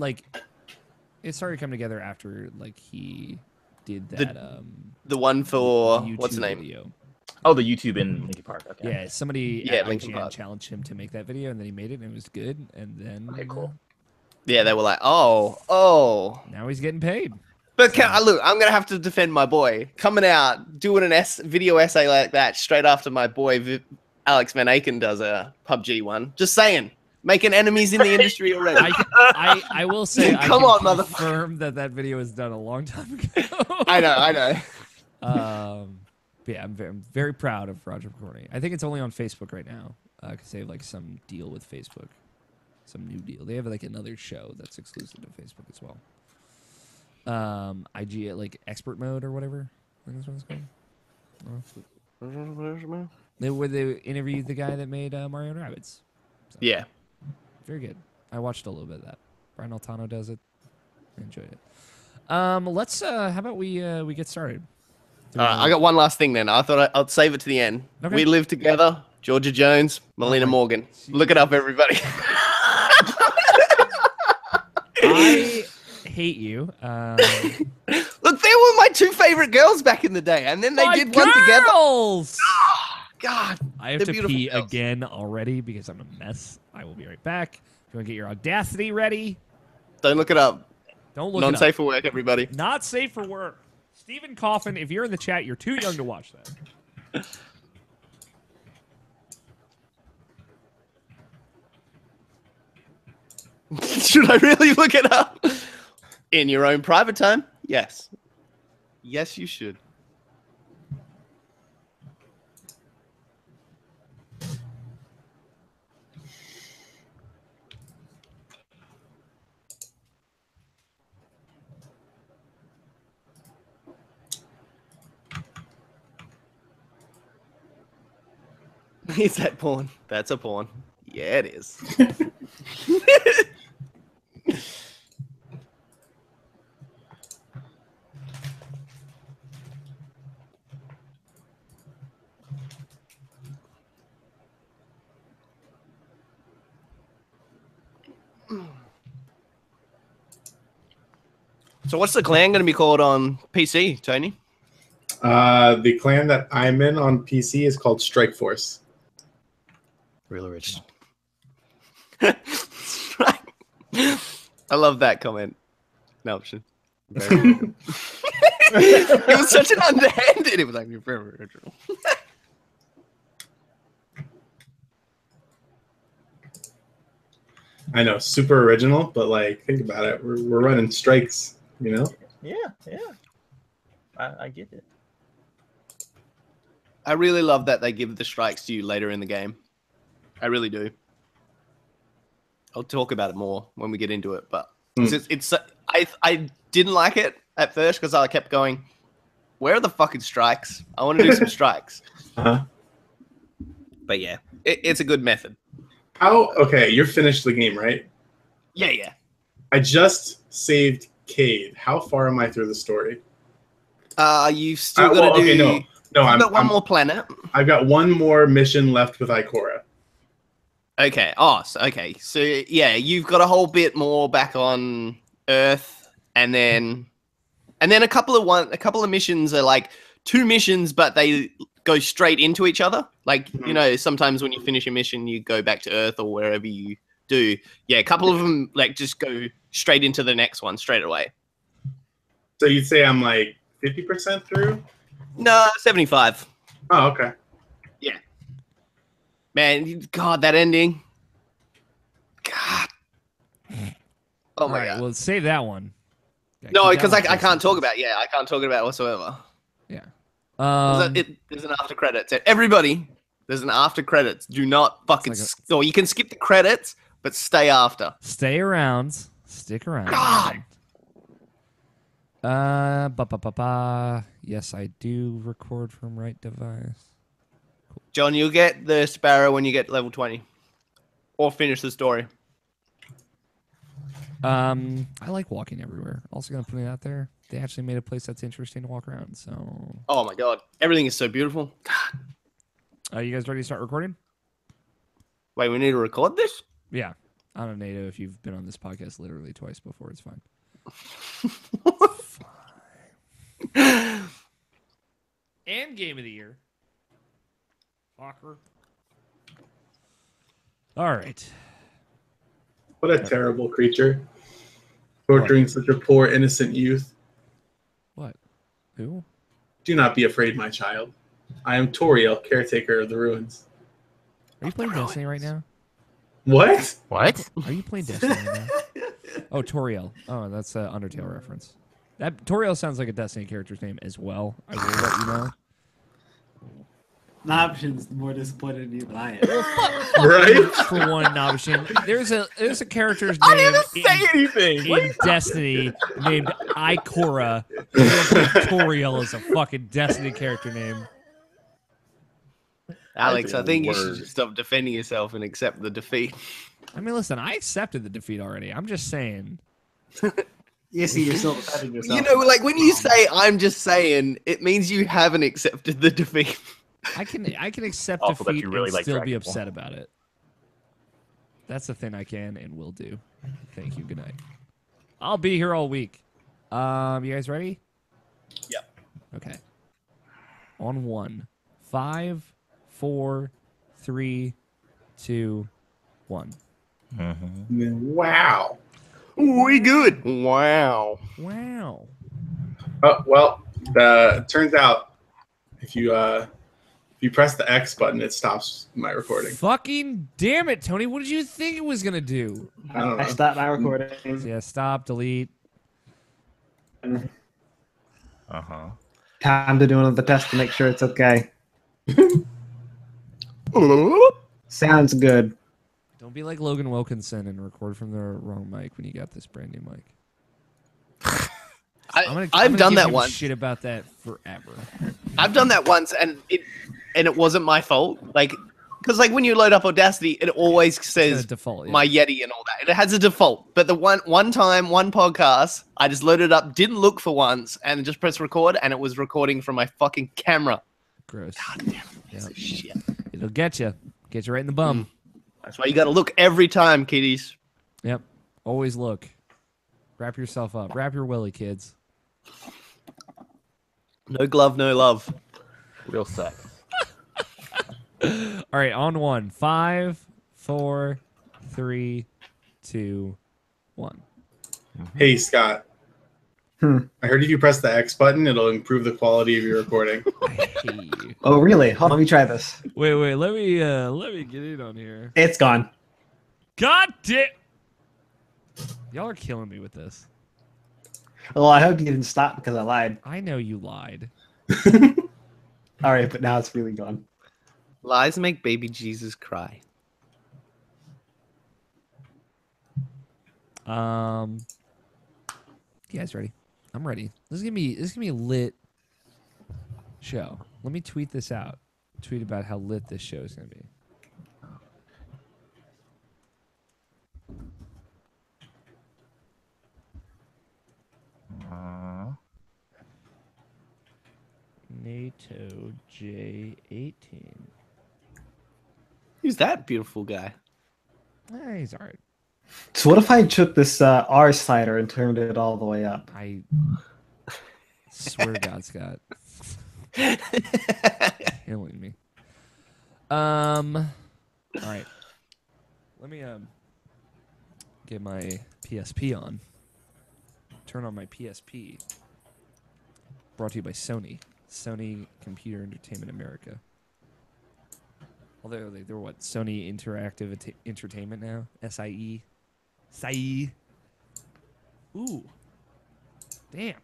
started coming together after like he did The- that the one for YouTube what's the name? video. Oh, the YouTube in Linkin Park. Okay. Yeah, somebody Yeah, at Linkin IGN Park. challenged him to make that video, and then he made it, and it was good. And then Okay, cool. Yeah, they were like, oh. now he's getting paid. But look, I'm gonna have to defend my boy coming out doing an video essay like that straight after my boy Alex Van Aken does a PUBG one. Just saying, making enemies in the industry already. I will say, I Come can on, motherfucker. confirm that video was done a long time ago. I know. But yeah, I'm very proud of Roger Picorni. I think it's only on Facebook right now because they have like some deal with Facebook, some new deal. They have like another show that's exclusive to Facebook as well. IG like expert mode or whatever. I think that's what it's called. Where they interviewed the guy that made Mario and Rabbids. So, Yeah. very good. I watched a little bit of that. Brian Altano does it. I enjoyed it. Let's. How about we get started? All right, I got one last thing then. I thought I'd save it to the end. Okay. We live together. Georgia Jones, Melina my- Morgan. Look it up, everybody. I hate you. Look, they were my two favorite girls back in the day, and then they my did one together. girls! God, I have they're to beautiful pee girls. again already because I'm a mess. I will be right back. If you want to get your Audacity ready, Don't look it up. don't look it Non-safe up. for work, everybody. Not safe for work. Stephen Coffin, if you're in the chat, you're too young to watch that. Should I really look it up? In your own private time? Yes. Yes, you should. Is that porn? That's a porn. Yeah, it is. So what's the clan going to be called on PC, Tony? The clan that I'm in on PC is called Strike Force. Real original. I love that comment. No option. It was such an underhanded. It was like very original. I know, super original, but like, think about it. We're running strikes, you know? Yeah, yeah. I get it. I really love that they give the strikes to you later in the game. I really do. I'll talk about it more when we get into it, but I didn't like it at first because I kept going, where are the fucking strikes? I want to do some strikes. Uh-huh. But yeah, it's a good method. Okay, you're finished the game, right? Yeah. I just saved Cade. How far am I through the story? You've still got to do... Okay, no, I've got one more planet. I've got one more mission left with Ikora. Okay. Oh, okay. So yeah, you've got a whole bit more back on Earth, and then a couple of missions are like 2 missions, but they go straight into each other. Like you know, sometimes when you finish a mission, you go back to Earth or wherever you do. Yeah, a couple of them like just go straight into the next one straight away. So you'd say I'm like 50% through? No, 75. Oh, okay. Yeah. Man, God, that ending. God. Oh my God. Well, save that one. No, because I can't talk about it. Yeah, I can't talk about it whatsoever. Yeah. There's an after credits. Everybody, there's an after credits. Do not fucking... or you can skip the credits, but stay after. Stay around. Stick around. God. Yes, I do record from right device. John, you'll get the Sparrow when you get level 20. Or finish the story. I like walking everywhere. Also gonna put it out there. They actually made a place that's interesting to walk around. So. Oh my God, everything is so beautiful. God. You guys ready to start recording? Wait, we need to record this? Yeah. I don't know, Nato, if you've been on this podcast literally twice before, it's fine. And game of the year. Fucker. All right. What a terrible creature. Torturing such a poor, innocent youth. What? Who? Do not be afraid, my child. I am Toriel, caretaker of the ruins. Are you playing Destiny right now? What? What? Are you playing Destiny right now? Oh, Toriel. Oh, that's an Undertale reference. That Toriel sounds like a Destiny character's name as well. I will let you know. Option's more disappointed in you than I am. Right? For one option, there's a character's I name didn't say anything. in Destiny named Ikora. Toriel is a fucking Destiny character name. Alex, I think you should Word. just stop defending yourself and accept the defeat. I mean, listen, I accepted the defeat already. I'm just saying. You see, you're still defending yourself. You know, like when you say "I'm just saying," it means you haven't accepted the defeat. I can accept Also that defeat you really and like still be Dragon Ball. upset about it. That's the thing I can and will do. Thank you. Good night. I'll be here all week. You guys ready? Yep. Okay. On 1. 5, 4, 3, 2, 1. Wow. We good. Wow. Wow. Oh well. Turns out if you press the X button, it stops my recording. Fucking damn it, Tony. What did you think it was going to do? I don't I know. stopped my recording. Yeah, stop, delete. Uh-huh. Time to do another test to make sure it's okay. Sounds good. Don't be like Logan Wilkinson and record from the wrong mic when you got this brand new mic. I've done give that him once. shit about that forever. I've done that once, and it wasn't my fault. Like, because like when you load up Audacity, it always It's says gonna default. Yeah. my Yeti and all that. It has a default. But the one time, one podcast, I just loaded it up, didn't look for once, and just pressed record, and it was recording from my fucking camera. Gross. God damn it, piece of shit. It'll get you right in the bum. That's why you got to look every time, kiddies. Yep. Always look. Wrap yourself up. Wrap your willy, kids. No glove, no love. Real sex. All right, on 1. 5, 4, 3, 2, 1. Hey Scott. I heard if you press the X button, it'll improve the quality of your recording. I hate you. Oh, really? Hold on, let me try this. Wait. Let me get in on here. It's gone. God damn. Y'all are killing me with this. Well, I hope you didn't stop because I lied. I know you lied. All right, but now it's really gone. Lies make baby Jesus cry. You guys ready? I'm ready. This is gonna be a lit show. Let me tweet this out. Tweet about how lit this show is gonna be. NATO J18. Who's that beautiful guy? He's all right. So what if I took this R slider and turned it all the way up? I swear to God, Scott. Killing me. All right. Let me get my PSP on. Turn on my PSP. Brought to you by Sony. Sony Computer Entertainment America. Although they're what? Sony Interactive Entertainment now? SIE. SIE. Ooh. Damn.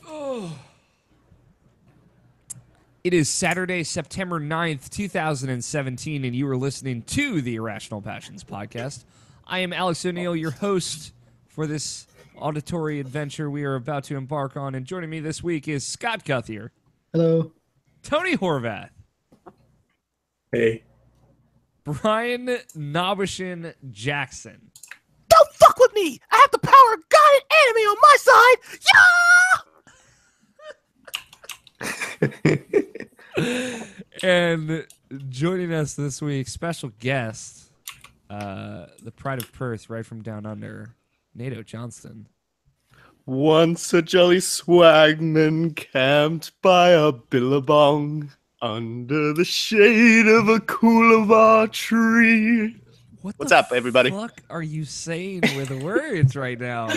Oh. It is Saturday, September 9th, 2017, and you are listening to the Irrational Passions podcast. I am Alex O'Neill, your host for this auditory adventure we are about to embark on, and joining me this week is Scott Guthier. Hello. Tony Horvath. Hey. Brian Nobishin Jackson. Don't fuck with me! I have the power of God and enemy on my side! Yeah! And joining us this week, special guest, the pride of Perth, right from down under, Nato Johnston. Once a jolly swagman camped by a billabong under the shade of a coolabah tree. What's up, everybody? What the fuck are you saying with the words right now?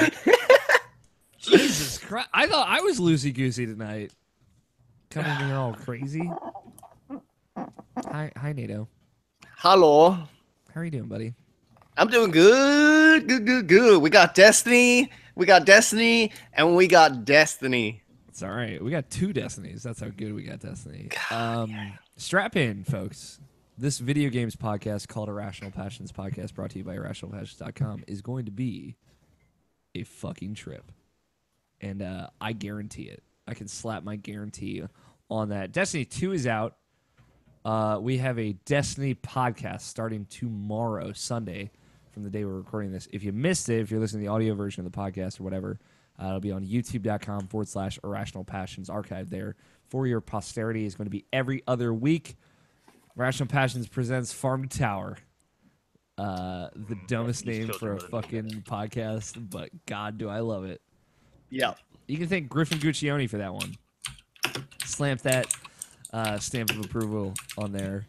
Jesus Christ. I thought I was loosey-goosey tonight. Coming in here all crazy. Hi, Nato. Hello. How are you doing, buddy? I'm doing good. We got Destiny, and we got Destiny. It's all right. We got 2 Destinies. That's how good we got Destiny. Strap in, folks. This video games podcast called Irrational Passions Podcast, brought to you by IrrationalPassions.com, is going to be a fucking trip. And I guarantee it. I can slap my guarantee on that. Destiny 2 is out. We have a Destiny podcast starting tomorrow, Sunday, from the day we're recording this. If you missed it, if you're listening to the audio version of the podcast or whatever, it'll be on youtube.com/irrationalpassions archive there for your posterity. It's going to be every other week. Irrational Passions presents Farm to Tower. The dumbest name for a fucking podcast, but God, do I love it. Yeah. You can thank Griffin Guccione for that one. Slamp that stamp of approval on there.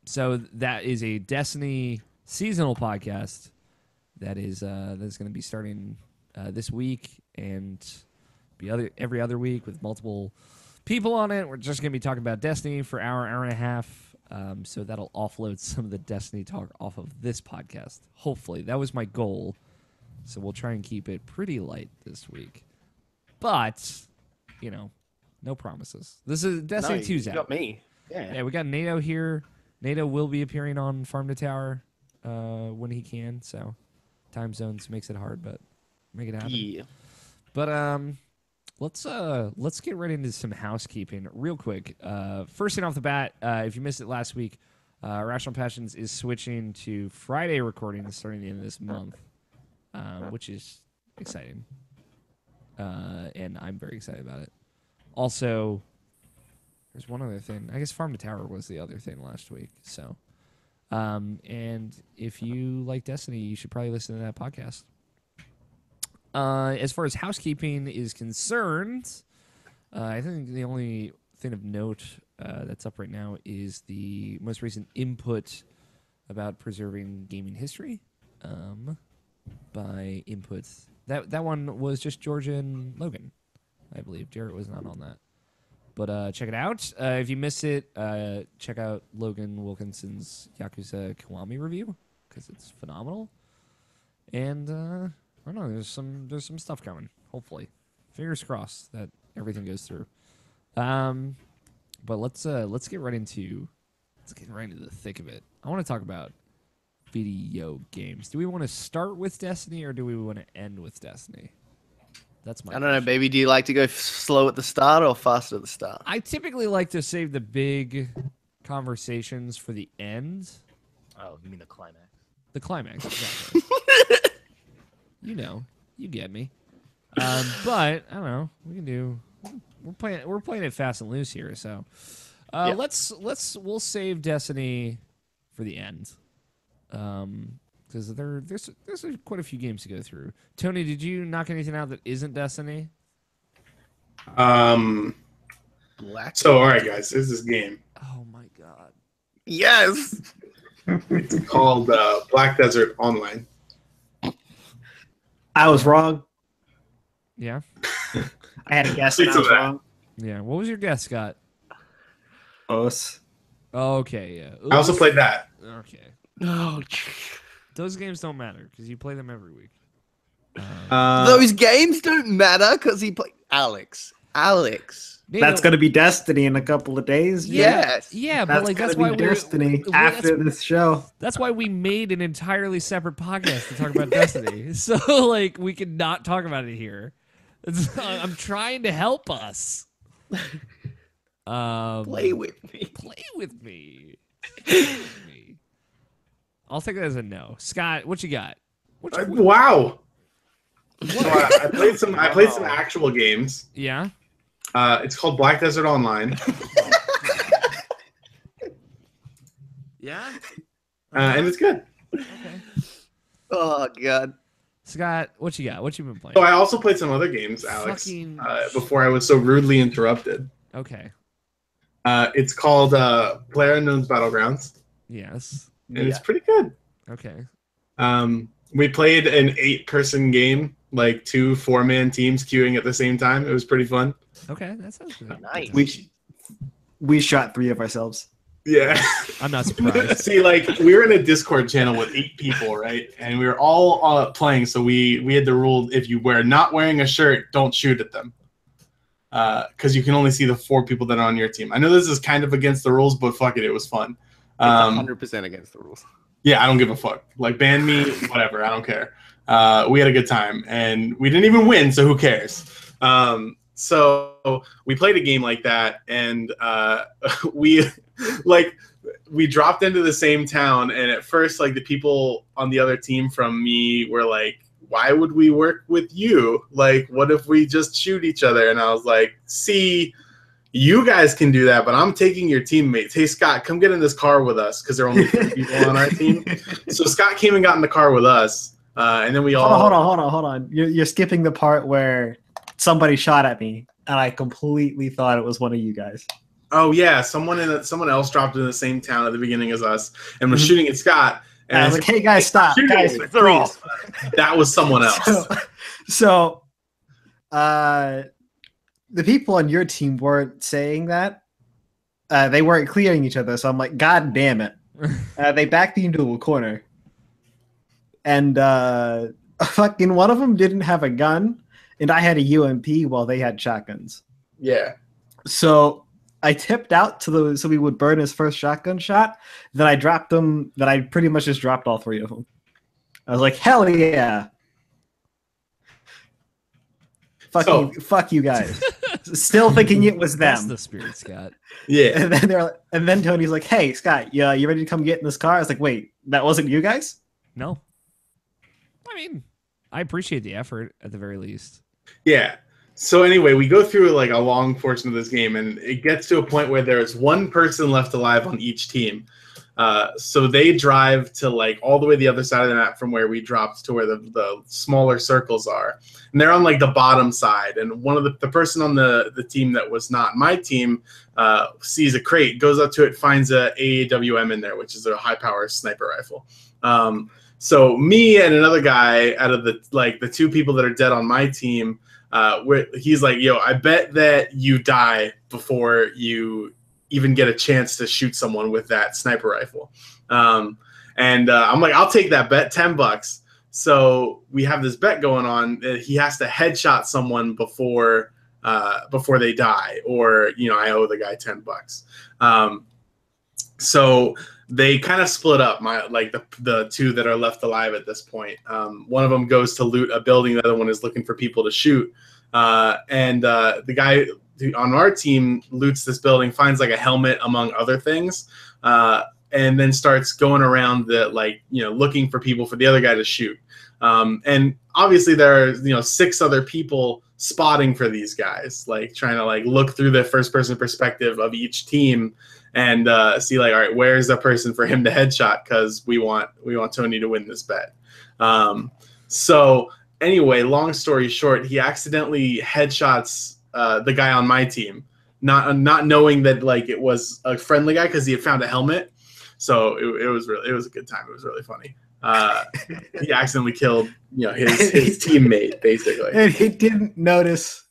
So that is a Destiny seasonal podcast that is that's going to be starting this week and be every other week with multiple people on it. We're just going to be talking about Destiny for an hour and a half. So that'll offload some of the Destiny talk off of this podcast. Hopefully. That was my goal. So we'll try and keep it pretty light this week. But, you know, no promises. This is Destiny 2's out. You got me. Yeah, we got Nato here. Nato will be appearing on Farm to Tower when he can. So time zones makes it hard, but make it happen. Yeah. But let's get right into some housekeeping real quick. First thing off the bat, if you missed it last week, Irrational Passions is switching to Friday recording starting the end of this month, which is exciting. And I'm very excited about it. Also, there's one other thing. I guess Farm to Tower was the other thing last week. So, and if you like Destiny, you should probably listen to that podcast. As far as housekeeping is concerned, I think the only thing of note that's up right now is the most recent input about preserving gaming history by inputs. That one was just Georgia and Logan, I believe. Jarrett was not on that. But check it out. If you missed it, check out Logan Wilkinson's Yakuza Kiwami review because it's phenomenal. And I don't know. There's some stuff coming. Hopefully, fingers crossed that everything goes through. But let's get right into the thick of it. I want to talk about video games. Do we want to start with Destiny or do we want to end with Destiny? That's my. I don't know, baby. Do you like to go slow at the start or fast at the start? I typically like to save the big conversations for the end. Oh, you mean the climax? The climax, exactly. You get me. But I don't know. We can do. We're playing it fast and loose here. So we'll save Destiny for the end. Because there's quite a few games to go through. Tony, did you knock anything out that isn't Destiny? So all right, guys, there's this game. Oh my god. Yes. It's called Black Desert Online. I was wrong. Yeah. I had a guess and I was wrong. Yeah. What was your guess, Scott? Us. Okay. Yeah. I also played that. Okay. Oh, Those games don't matter because you play them every week. those games don't matter because he played Alex. That's gonna be Destiny in a couple of days. Yes. Yeah, but like that's gonna why be Destiny after this show. That's why we made an entirely separate podcast to talk about Destiny. So like we can not talk about it here. I'm trying to help us. Play with me. Play with me. I'll take that as a no. Scott, what you got? Wow. So I played some actual games. Yeah. It's called Black Desert Online. Yeah. And it's good. Okay. Oh god. Scott, what you got? What you been playing? So I also played some other games, Alex, before I was so rudely interrupted. Okay. It's called PlayerUnknown's Battlegrounds. Yes. And it's pretty good. Okay. We played an 8-person game, like 2 4-man teams queuing at the same time. It was pretty fun. Okay, that sounds good. Nice. We shot 3 of ourselves. Yeah. I'm not surprised. See, like, we were in a Discord channel with 8 people, right? And we were all playing, so we had the rule, if you were not wearing a shirt, don't shoot at them. Because you can only see the 4 people that are on your team. I know this is kind of against the rules, but fuck it, it was fun. It's 100% against the rules. Yeah, I don't give a fuck. Like, ban me, whatever, I don't care. We had a good time, and we didn't even win, so who cares? So we played a game like that, and we, like, we dropped into the same town, and at first, like, the people on the other team from me were like, why would we work with you? Like, what if we just shoot each other? And I was like, see, you guys can do that, but I'm taking your teammates. Hey, Scott, come get in this car with us, because there are only 3 people on our team. So Scott came and got in the car with us, and then we all... Hold on. You're skipping the part where somebody shot at me, and I completely thought it was one of you guys. Oh, yeah, someone else dropped in the same town at the beginning as us and was shooting at Scott. And I was like, hey, guys, stop. Guys, please. That was someone else. So, the people on your team weren't saying that. They weren't clearing each other. So I'm like, God damn it. They backed me into a corner. And fucking one of them didn't have a gun. And I had a UMP while they had shotguns. Yeah. So I tipped out so we would burn his first shotgun shot. Then I dropped them. Then I pretty much just dropped all 3 of them. I was like, hell yeah. Fuck you guys. Still thinking it was them. That's the spirit, Scott. Yeah. And then Tony's like, hey, Scott, you ready to come get in this car? I was like, wait, that wasn't you guys? No. I mean, I appreciate the effort at the very least. Yeah. So anyway, we go through like a long portion of this game, and it gets to a point where there is 1 person left alive on each team. So they drive to like all the way the other side of the map from where we dropped to where the smaller circles are, and they're on like the bottom side. And one of the person on the team that was not my team sees a crate, goes up to it, finds a AAWM in there, which is a high power sniper rifle. So me and another guy out of the 2 people that are dead on my team. He's like, yo, I bet that you die before you even get a chance to shoot someone with that sniper rifle. I'm like, I'll take that bet, $10. So we have this bet going on that he has to headshot someone before they die, or, I owe the guy $10. So they kind of split up. The 2 that are left alive at this point. One of them goes to loot a building. The other one is looking for people to shoot. The guy on our team loots this building, finds like a helmet among other things, and then starts going around looking for people for the other guy to shoot. And obviously there are 6 other people spotting for these guys, like trying to look through the first person perspective of each team and see all right, where's the person for him to headshot, because we want Tony to win this bet. So anyway, long story short, he accidentally headshots the guy on my team, not knowing that it was a friendly guy, because he had found a helmet. So it was a good time. It was really funny. He accidentally killed his teammate, basically. And he didn't notice.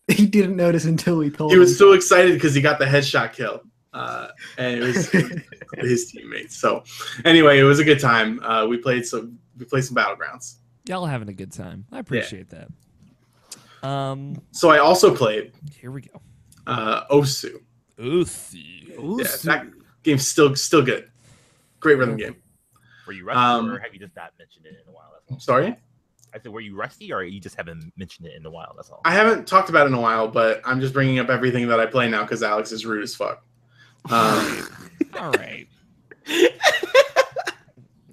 He didn't notice until we told him. He was so excited because he got the headshot kill. And it was his teammates. So anyway, it was a good time. We played some Battlegrounds. Y'all having a good time. I appreciate that. So I also played. Here we go. Osu. Osu. Yeah, that game's still good. Great rhythm game. Were you rusty, or have you just not mentioned it in a while? That's all. Sorry? I said, were you rusty, or you just haven't mentioned it in a while? That's all. I haven't talked about it in a while, but I'm just bringing up everything that I play now because Alex is rude as fuck. All right.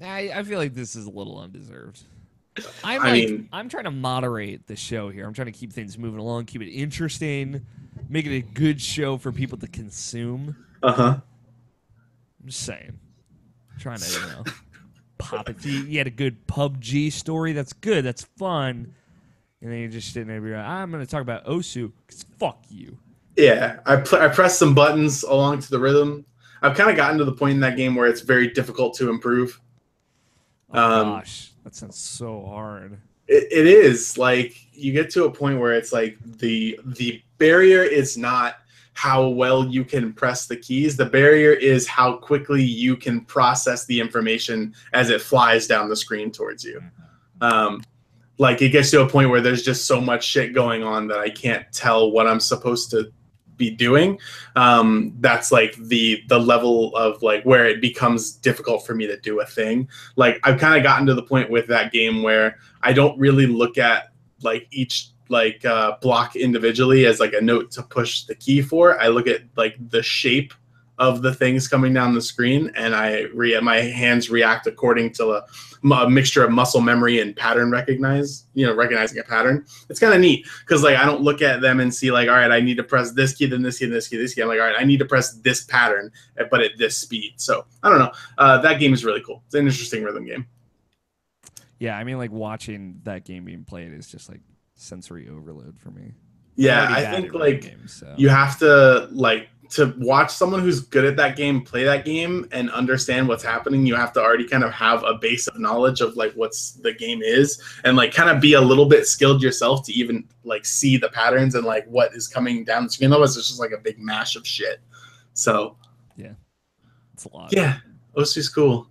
I feel like this is a little undeserved. I'm trying to moderate the show here. I'm trying to keep things moving along, keep it interesting, make it a good show for people to consume. Uh-huh. I'm just saying. I'm trying to, pop it. You had a good PUBG story. That's good. That's fun. And then you're just sitting there and be like, I'm going to talk about Osu because fuck you. Yeah, I pressed some buttons along to the rhythm. I've kind of gotten to the point in that game where it's very difficult to improve. Oh, gosh, that sounds so hard. It is. You get to a point where it's the barrier is not how well you can press the keys. The barrier is how quickly you can process the information as it flies down the screen towards you. It gets to a point where there's just so much shit going on that I can't tell what I'm supposed to be doing. That's the level of where it becomes difficult for me to do a thing. I've kind of gotten to the point with that game where I don't really look at each block individually as a note to push the key for. I look at the shape of the things coming down the screen, and my hands react according to a mixture of muscle memory and pattern recognizing a pattern. It's kind of neat because like I don't look at them and see like, all right, I need to press this key, then this key, this key, this key. I'm like, all right, I need to press this pattern, but at this speed. So I don't know. That game is really cool. It's an interesting rhythm game. Yeah, I mean, like watching that game being played is just like sensory overload for me. Yeah, I think like you have to to watch someone who's good at that game play that game and understand what's happening. You have to already kind of have a base of knowledge of like what's the game is, and like kind of be a little bit skilled yourself to even like see the patterns and like what is coming down the screen. Otherwise, it's just like a big mash of shit. So yeah, it's a lot. Yeah, OSU's cool.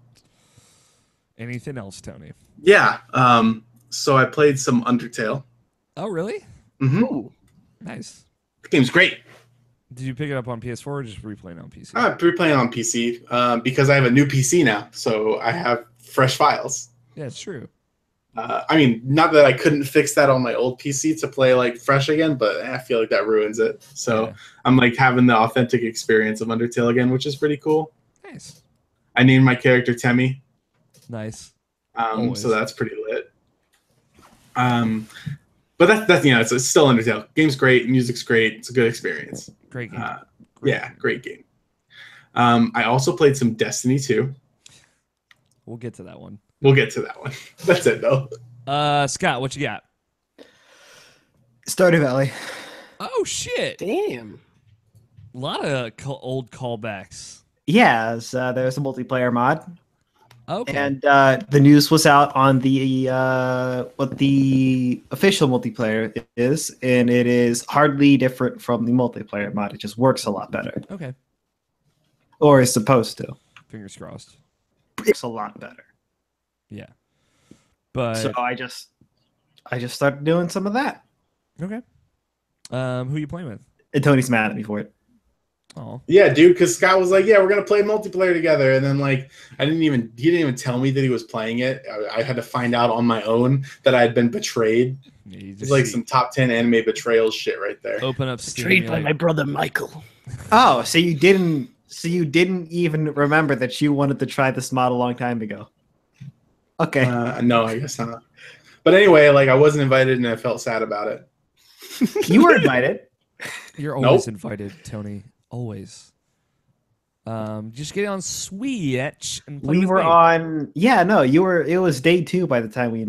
Anything else, Tony? Yeah. So I played some Undertale. Oh, really? Mm-hmm. Ooh. Nice. The game's great. Did you pick it up on PS4 or just replaying on PC? I'm replaying on PC because I have a new PC now, so I have fresh files. Yeah, it's true. I mean, not that I couldn't fix that on my old PC to play like fresh again, but I feel like that ruins it. So yeah. I'm like having the authentic experience of Undertale again, which is pretty cool. Nice. I named my character Temmie. Nice. So that's pretty lit. But that's it's still Undertale. Game's great, music's great. It's a good experience. Great game. Great game. I also played some Destiny 2. We'll get to that one. That's it though. Scott, what you got? Stardew Valley. Oh shit! Damn. A lot of old callbacks. Yeah, there's a multiplayer mod. Okay. And the news was out on the what the official multiplayer is, and it is hardly different from the multiplayer mod. It just works a lot better. Okay. Or is supposed to. Fingers crossed. It's a lot better. Yeah. But so I just started doing some of that. Okay. Who you playing with? And Tony's mad at me for it. Oh. Yeah, dude, because Scott was like, yeah, we're gonna play multiplayer together, and then like he didn't even tell me that he was playing it. I had to find out on my own that I had been betrayed. It's like some top 10 anime betrayal shit right there. Open up Steam. Betrayed by my brother Michael. Oh, so you didn't even remember that you wanted to try this mod a long time ago. Okay. No, I guess not. But anyway, like I wasn't invited and I felt sad about it. You were invited. You're always invited, Tony. Always. Just get on Switch and play we were on. Yeah, no, you were. It was day 2 by the time we.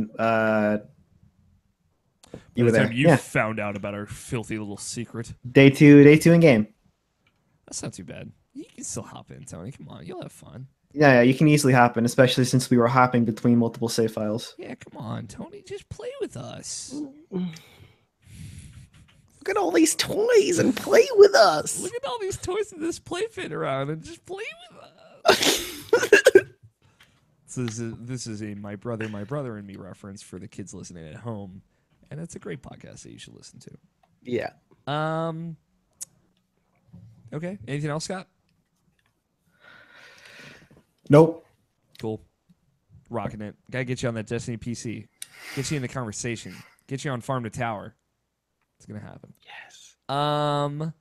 You were there. You found out about our filthy little secret. Day two in game. That's not too bad. You can still hop in, Tony. Come on, you'll have fun. Yeah, you can easily hop in, especially since we were hopping between multiple save files. Yeah, come on, Tony. Just play with us. Look at all these toys and play with us. Look at all these toys in this play fit around and just play with us. This is a my brother and me reference for the kids listening at home, and it's a great podcast that you should listen to. Yeah. Okay. Anything else, Scott? Nope. Cool. Rocking it. Gotta get you on that Destiny PC. Get you in the conversation. Get you on Farm to Tower. It's gonna happen. Yes. Nah.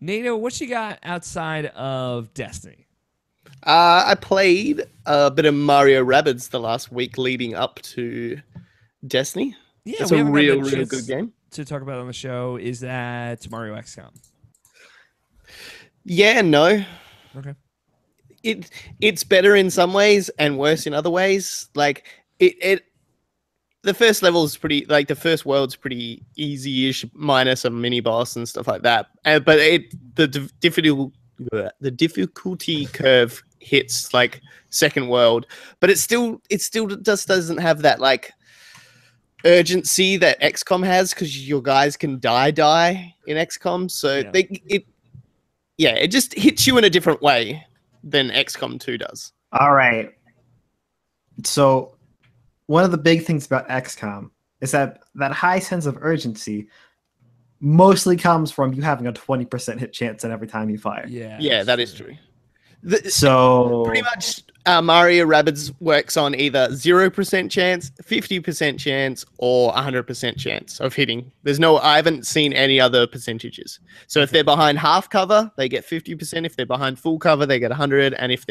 Nato, what you got outside of Destiny? I played a bit of Mario Rabbids the last week leading up to Destiny. Yeah, it's we a haven't real had a chance good game to talk about on the show. Is that Mario XCOM? Yeah and no. Okay. It's better in some ways and worse in other ways. Like the first level is pretty, like the first world's pretty easy-ish, minus a mini boss and stuff like that. But the difficulty curve hits like second world, but it still just doesn't have that like urgency that XCOM has, because your guys can die in XCOM. So it just hits you in a different way than XCOM 2 does. All right. So one of the big things about XCOM is that high sense of urgency mostly comes from you having a 20% hit chance in every time you fire. Yeah, that is true. So Pretty much Mario Rabbids works on either 0% chance, 50% chance, or 100% chance of hitting. I haven't seen any other percentages. So if they're behind half cover, they get 50%. If they're behind full cover, they get 100. And if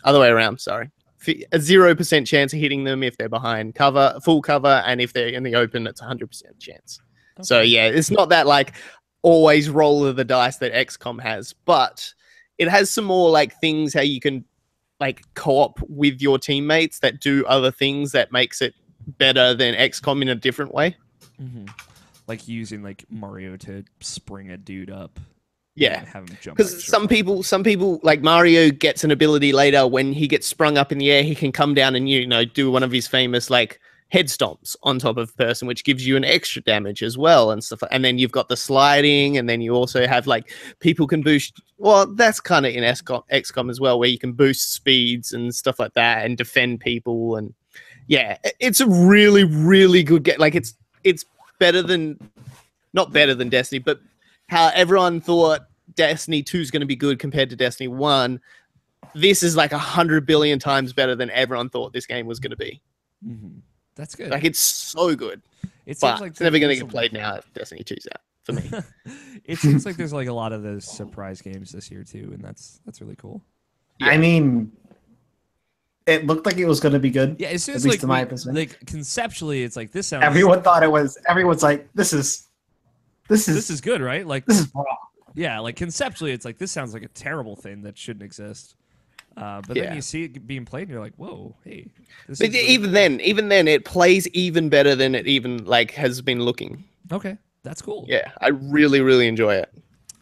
other way around, sorry. A 0% chance of hitting them if they're behind cover, full cover, and if they're in the open, it's 100% chance. Okay. So yeah, it's not that like always roll of the dice that XCOM has, but it has some more like things how you can like co-op with your teammates that do other things that makes it better than XCOM in a different way. Mm-hmm. Like using like Mario to spring a dude up. Yeah, have him jump. Because some people like Mario gets an ability later when he gets sprung up in the air, he can come down and do one of his famous like head stomps on top of a person, which gives you an extra damage as well and stuff. And then you've got the sliding, and then you also have like people can boost. Well, that's kind of in XCOM as well, where you can boost speeds and stuff like that and defend people. And yeah, it's a really, really good game. Like it's better than, not better than Destiny, but how everyone thought Destiny 2 is going to be good compared to Destiny 1. This is like 100 billion times better than everyone thought this game was going to be. Mm-hmm. That's good. Like it's so good. It but seems like it's never going to get played now if Destiny 2's out for me. It seems like there's like a lot of those surprise games this year too, and that's really cool. Yeah. I mean, it looked like it was going to be good. Yeah, as soon as at least to my perspective. like conceptually, it's like this sounds. Everyone thought it was. Everyone's like, this is good, right? Like this is wrong. Yeah, like conceptually, it's like this sounds like a terrible thing that shouldn't exist. But then you see it being played, and you're like, "Whoa, hey!" But even then, it plays even better than it even like has been looking. Okay, that's cool. Yeah, I really, really enjoy it.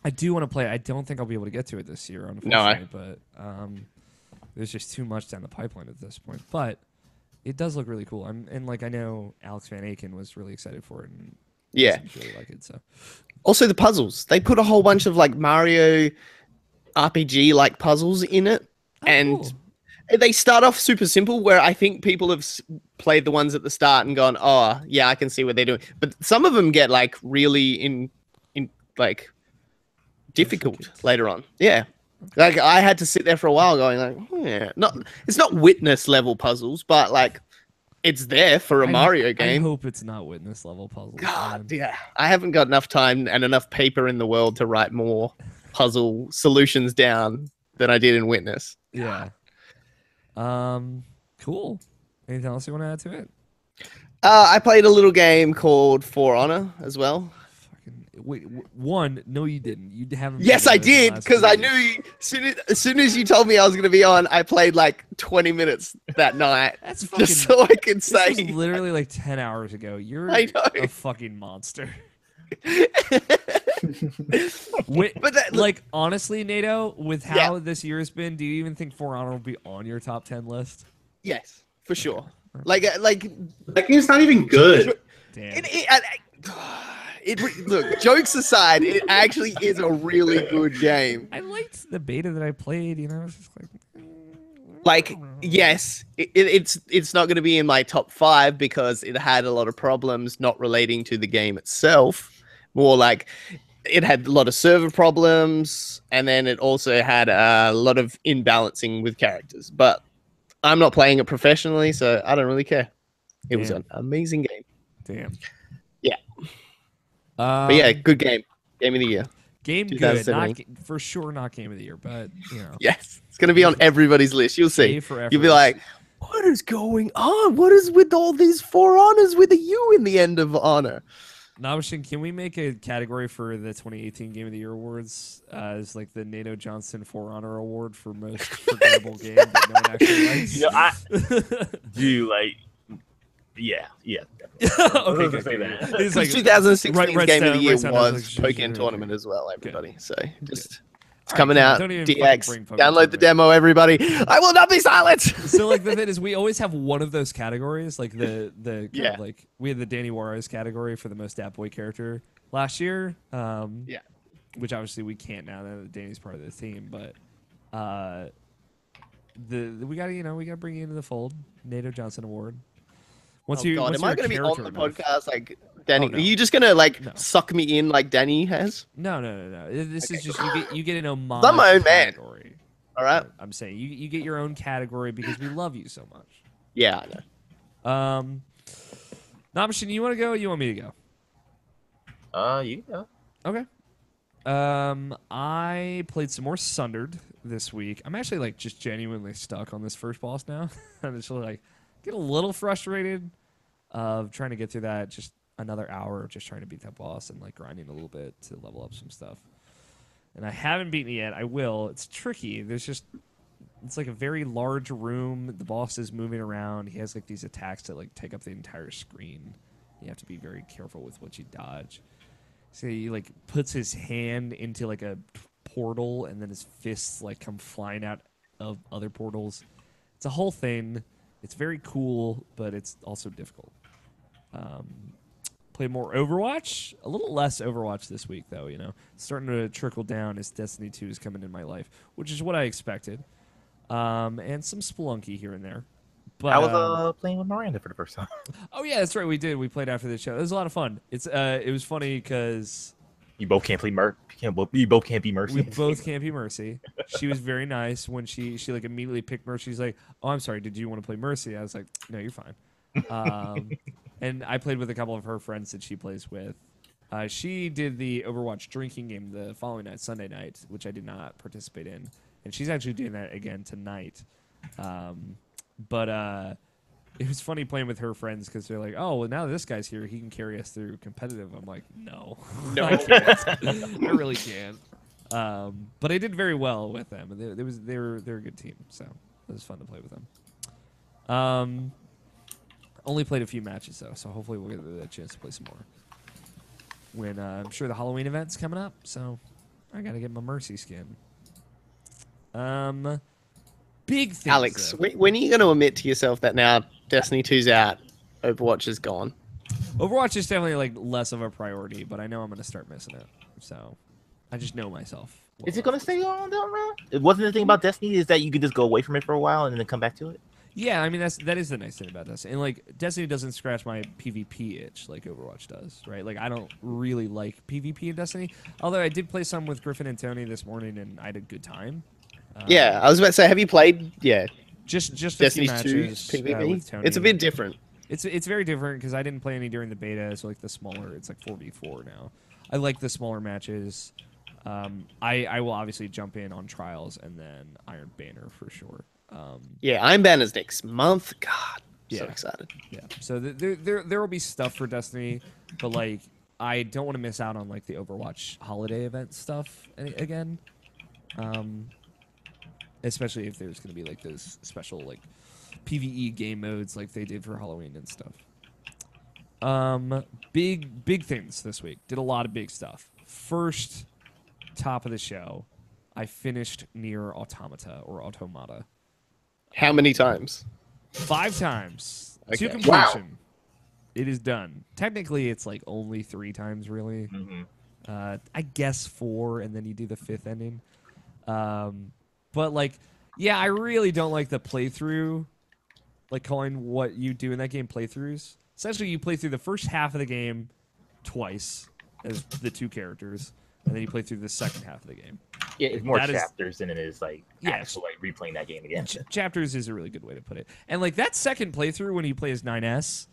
I do want to play. I don't think I'll be able to get to it this year, unfortunately. But there's just too much down the pipeline at this point. But it does look really cool. And like I know Alex Van Aken was really excited for it. And yeah, really like it. So also the puzzles. They put a whole bunch of like Mario RPG like puzzles in it. And they start off super simple, where I think people have played the ones at the start and gone, "Oh, yeah, I can see what they're doing." But some of them get like really in like difficult later on. Yeah, like I had to sit there for a while, going like, it's not Witness level puzzles, but like it's there for a Mario game. I hope it's not Witness level puzzles. God, yeah, I haven't got enough time and enough paper in the world to write more puzzle solutions down than I did in Witness. Yeah. Cool. Anything else you want to add to it? I played a little game called For Honor as well. Wait, no, you didn't. You haven't. Yes, I did, because I knew as soon as you told me I was going to be on, I played like 20 minutes that night. That's fucking, just so I could say. This was literally like 10 hours ago. You're a fucking monster. Like honestly, Nato, with how this year has been, do you even think For Honor will be on your top 10 list? Yes, for sure. Like that game's not even good. Damn. Look, jokes aside, it actually is a really good game. I liked the beta that I played. It's just like yes, it's not going to be in my top 5 because it had a lot of problems not relating to the game itself. More like it had a lot of server problems, and then it also had a lot of imbalancing with characters. But I'm not playing it professionally, so I don't really care. It was an amazing game. Damn. Yeah. But yeah, good game. Game of the year. Game good. For sure not game of the year, but Yes. It's going to be on everybody's list. You'll see. You'll be like, what is going on? What is with all these For Honors with a U in the end of Honor? Nabashin, can we make a category for the 2018 Game of the Year awards as like the Nato Johnston For Honor Award for most forgettable game that no one actually likes? I do like. Yeah. Okay, good. Say that. It's like 2016 Game of the Year was like, Pokken Tournament as well, everybody. Good. So just it's coming out. DX. Download Download the demo, everybody. I will not be silent. So like the thing is, we always have one of those categories, like the kind of like we had the Danny Juarez category for the most Dat Boy character last year. Which obviously we can't now that Danny's part of the team, but we gotta bring you into the fold. Nato Johnston Award. Am I going to be on the podcast like Danny? Are you just going to suck me in like Danny has? No. This is just you get an homage I'm my own category. All right. I'm saying you get your own category because we love you so much. Yeah, I know. Namashin, you want to go? Or you want me to go? You know. Okay. I played some more Sundered this week. I'm actually like just genuinely stuck on this first boss now. I'm just like get a little frustrated of trying to get through that. Just another hour of just trying to beat that boss and like grinding a little bit to level up some stuff. And I haven't beaten it yet. I will. It's tricky. It's like a very large room. The boss is moving around. He has like these attacks that like take up the entire screen. You have to be very careful with what you dodge. So he like puts his hand into like a portal, and then his fists like come flying out of other portals. It's a whole thing. It's very cool, but it's also difficult. Play more Overwatch. A little less Overwatch this week, though. You know, it's starting to trickle down as Destiny 2 is coming in my life, which is what I expected. And some Spelunky here and there. But I was playing with Miranda for the first time. oh yeah, that's right. We did. We played after the show. It was a lot of fun. It was funny because You both can't play You both can't be Mercy. we both can't be Mercy. She was very nice when she like immediately picked Mercy. She's like, "Oh, I'm sorry. Did you want to play Mercy?" I was like, "No, you're fine." And I played with a couple of her friends that she plays with. She did the Overwatch drinking game the following night, Sunday night, which I did not participate in, and she's actually doing that again tonight. But it was funny playing with her friends because they're like, "Oh, well, now this guy's here, he can carry us through competitive." I'm like, "No, No. I can't. I really can't." But I did very well with them. They're a good team, so it was fun to play with them. Only played a few matches though, so hopefully we'll get a chance to play some more. When I'm sure the Halloween event's coming up, so I gotta get my Mercy skin. Big things, Alex, though. when are you going to admit to yourself that now Destiny 2's out, Overwatch is gone? Overwatch is definitely like less of a priority, but I know I'm gonna start missing it. So I just know myself. Is it gonna stay on down around? It wasn't the thing about Destiny is that you could just go away from it for a while and then come back to it. Yeah, I mean that is the nice thing about Destiny. And like Destiny doesn't scratch my PvP itch like Overwatch does, right? Like I don't really like PvP in Destiny. Although I did play some with Griffin and Tony this morning, and I had a good time. Yeah, I was about to say, have you played? Yeah, just a Destiny few 2 matches PvP. with Tony. It's a bit different. It's very different because I didn't play any during the beta, so like the smaller, it's like 4v4 now. I like the smaller matches. I will obviously jump in on Trials and then Iron Banner for sure. Yeah, Iron Banner's next month. God, so Yeah. excited. Yeah. So there will be stuff for Destiny, but like I don't want to miss out on like the Overwatch holiday event stuff again. Especially if there's going to be like those special like PvE game modes like they did for Halloween and stuff. Big things this week. Did a lot of big stuff. First, top of the show, I finished Nier Automata. How many times? 5 times to Okay. completion. Wow. It is done. Technically, it's like only 3 times, really. Mm-hmm. I guess 4, and then you do the 5th ending. But like, yeah, I really don't like the playthrough, like calling what you do in that game playthroughs. Essentially, you play through the first half of the game twice as the 2 characters, and then you play through the second half of the game. Yeah, it's more That is- chapters than it is like Yes. actual like replaying that game again. Chapters is a really good way to put it. And like that second playthrough when you play as 9S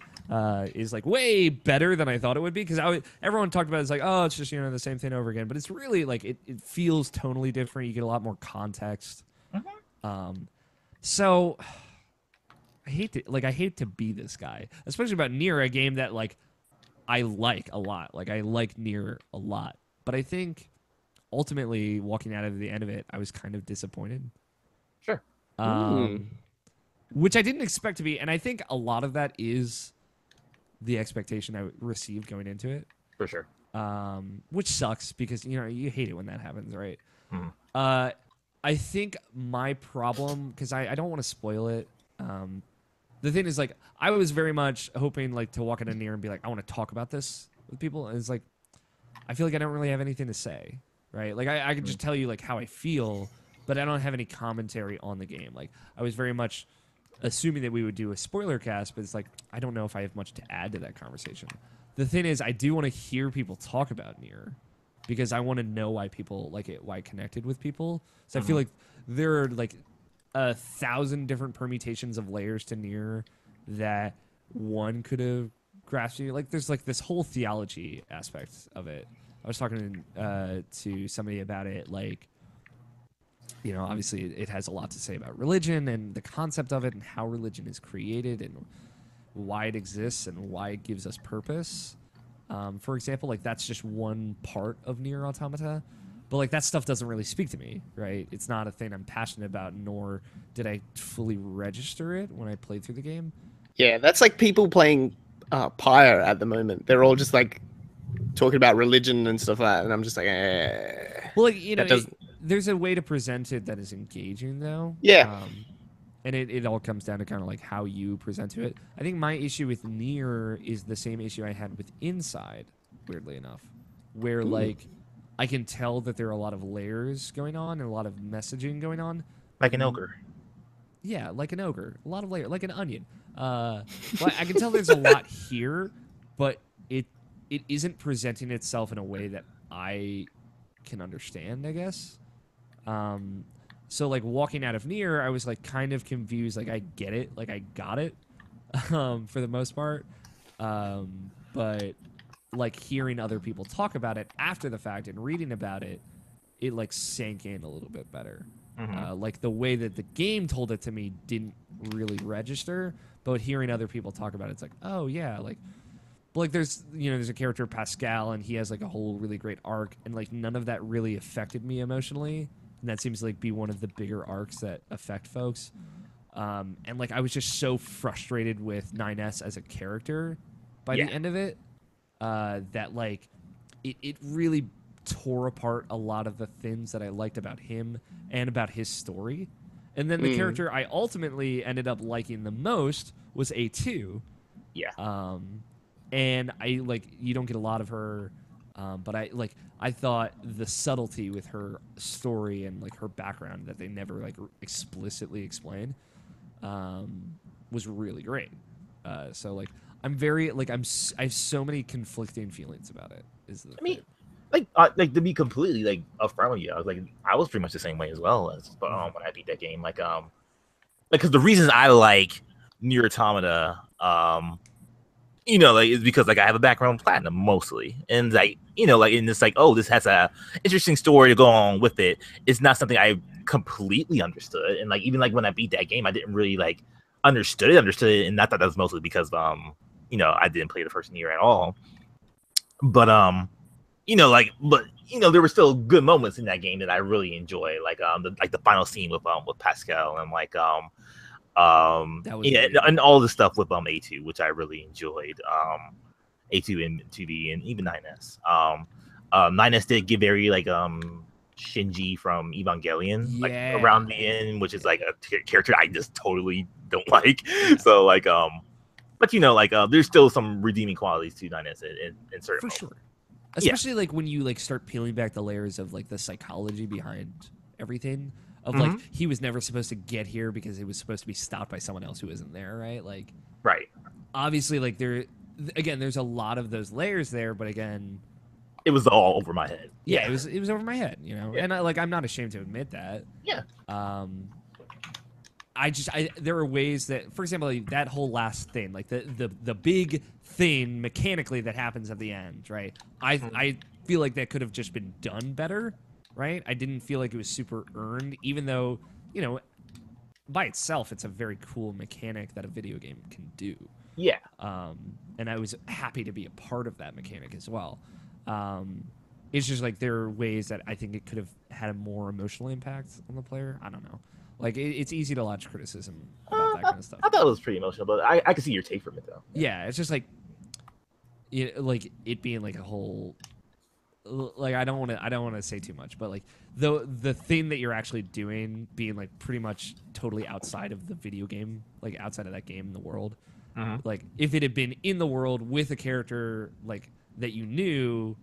is like way better than I thought it would be because everyone talked about it as like, oh, it's just the same thing over again, but it's really like it feels tonally different. You get a lot more context. So I hate to be this guy, especially about Nier, a game that like I like a lot. Like I like Nier a lot, but I think ultimately walking out of the end of it, I was kind of disappointed. Sure. Which I didn't expect to be, and I think a lot of that is the expectation I received going into it. For sure. Which sucks because you hate it when that happens, right? Mhm. I think my problem, because I don't want to spoil it. The thing is, like, I was very much hoping like to walk into Nier and be like, I want to talk about this with people, and it's like I feel like I don't really have anything to say, right? Like I could just tell you like how I feel, but I don't have any commentary on the game. Like I was very much assuming that we would do a spoiler cast, but it's like I don't know if I have much to add to that conversation. The thing is, I do want to hear people talk about Nier, because I want to know why people like it, why I connected with people. So I feel like there are like 1,000 different permutations of layers to Nier that one could have grasped you. Like there's like this whole theology aspect of it. I was talking to somebody about it, like, you know, obviously it has a lot to say about religion and the concept of it and how religion is created and why it exists and why it gives us purpose. For example, like that's just one part of Nier Automata, but like that stuff doesn't really speak to me, right? It's not a thing I'm passionate about, nor did I fully register it when I played through the game. Yeah, that's like people playing Pyre at the moment. They're all just like talking about religion and stuff like that, and I'm just like, Well, like, you know, that doesn't. there's a way to present it that is engaging, though. Yeah. And it all comes down to kind of like how you present to it. I think my issue with Nier is the same issue I had with Inside, weirdly enough, where like I can tell that there are a lot of layers going on and a lot of messaging going on. Like an ogre. Yeah, like an ogre. A lot of layers, like an onion. But I can tell there's a lot here, but it isn't presenting itself in a way that I can understand, I guess. So like walking out of Nier, I was like kind of confused. Like I get it, like I got it, for the most part. But like hearing other people talk about it after the fact and reading about it, it like sank in a little bit better. Like the way that the game told it to me didn't really register, but hearing other people talk about it, it's like, oh yeah, like there's, you know, there's a character Pascal and he has like a whole really great arc, and like none of that really affected me emotionally. And that seems to like be one of the bigger arcs that affect folks. And like I was just so frustrated with 9S as a character by the end of it, that like it really tore apart a lot of the things that I liked about him and about his story. And then the character I ultimately ended up liking the most was A2. Yeah. And I like, you don't get a lot of her, but I thought the subtlety with her story and like her background that they never like explicitly explain, was really great. So like I'm very like I have so many conflicting feelings about it. I mean, like to be completely like upfront with you, I was pretty much the same way as well as when I beat that game. Like because the reasons I like Nier Automata, you know, like it's because like I have a background in platinum mostly, and like, you know, like, and it's like, oh, this has a interesting story to go on with it. It's not something I completely understood, and like even like when I beat that game, I didn't really like understood it, and I thought that was mostly because you know, I didn't play the first Nier at all. But you know, like, but you know, there were still good moments in that game that I really enjoy, like the final scene with Pascal and like yeah, and all the stuff with A2, which I really enjoyed. A2 and 2B and even 9S. 9S did get very like Shinji from Evangelion, like around the end, which is like a character I just totally don't like. So like but you know, like there's still some redeeming qualities to 9S in certain moments. Sure. Especially like when you like start peeling back the layers of like the psychology behind everything. Of like, he was never supposed to get here because he was supposed to be stopped by someone else who isn't there, right? Like, right. Obviously, like there's a lot of those layers there, but again, it was all over my head. Yeah, it was over my head, you know. Yeah. And I'm not ashamed to admit that. Yeah. There are ways that, for example, like that whole last thing, like the big thing mechanically that happens at the end, right? I feel like that could have just been done better. Right? I didn't feel like it was super earned, even though, you know, by itself, it's a very cool mechanic that a video game can do. Yeah. And I was happy to be a part of that mechanic as well. It's just like there are ways that I think it could have had a more emotional impact on the player. I don't know. Like it's easy to lodge criticism about that kind of stuff. I thought it was pretty emotional, but I can see your take from it though. Yeah, it's just like, you know, like it being like a whole. Like I don't want to say too much, but like the thing that you're actually doing being like pretty much totally outside of the video game, like outside of that game in the world. Like if it had been in the world with a character like that you knew,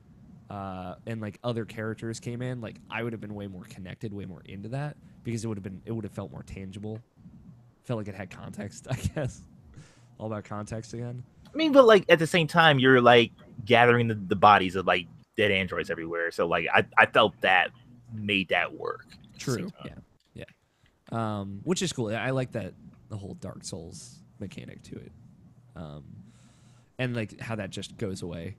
and like other characters came in, like I would have been way more connected, way more into that because it would have felt more tangible. Felt like it had context, I guess. All about context again. I mean, but like at the same time, you're like gathering the bodies of like dead androids everywhere. So like I felt that made that work. True. Yeah. Which is cool. I like that the whole Dark Souls mechanic to it, and like how that just goes away,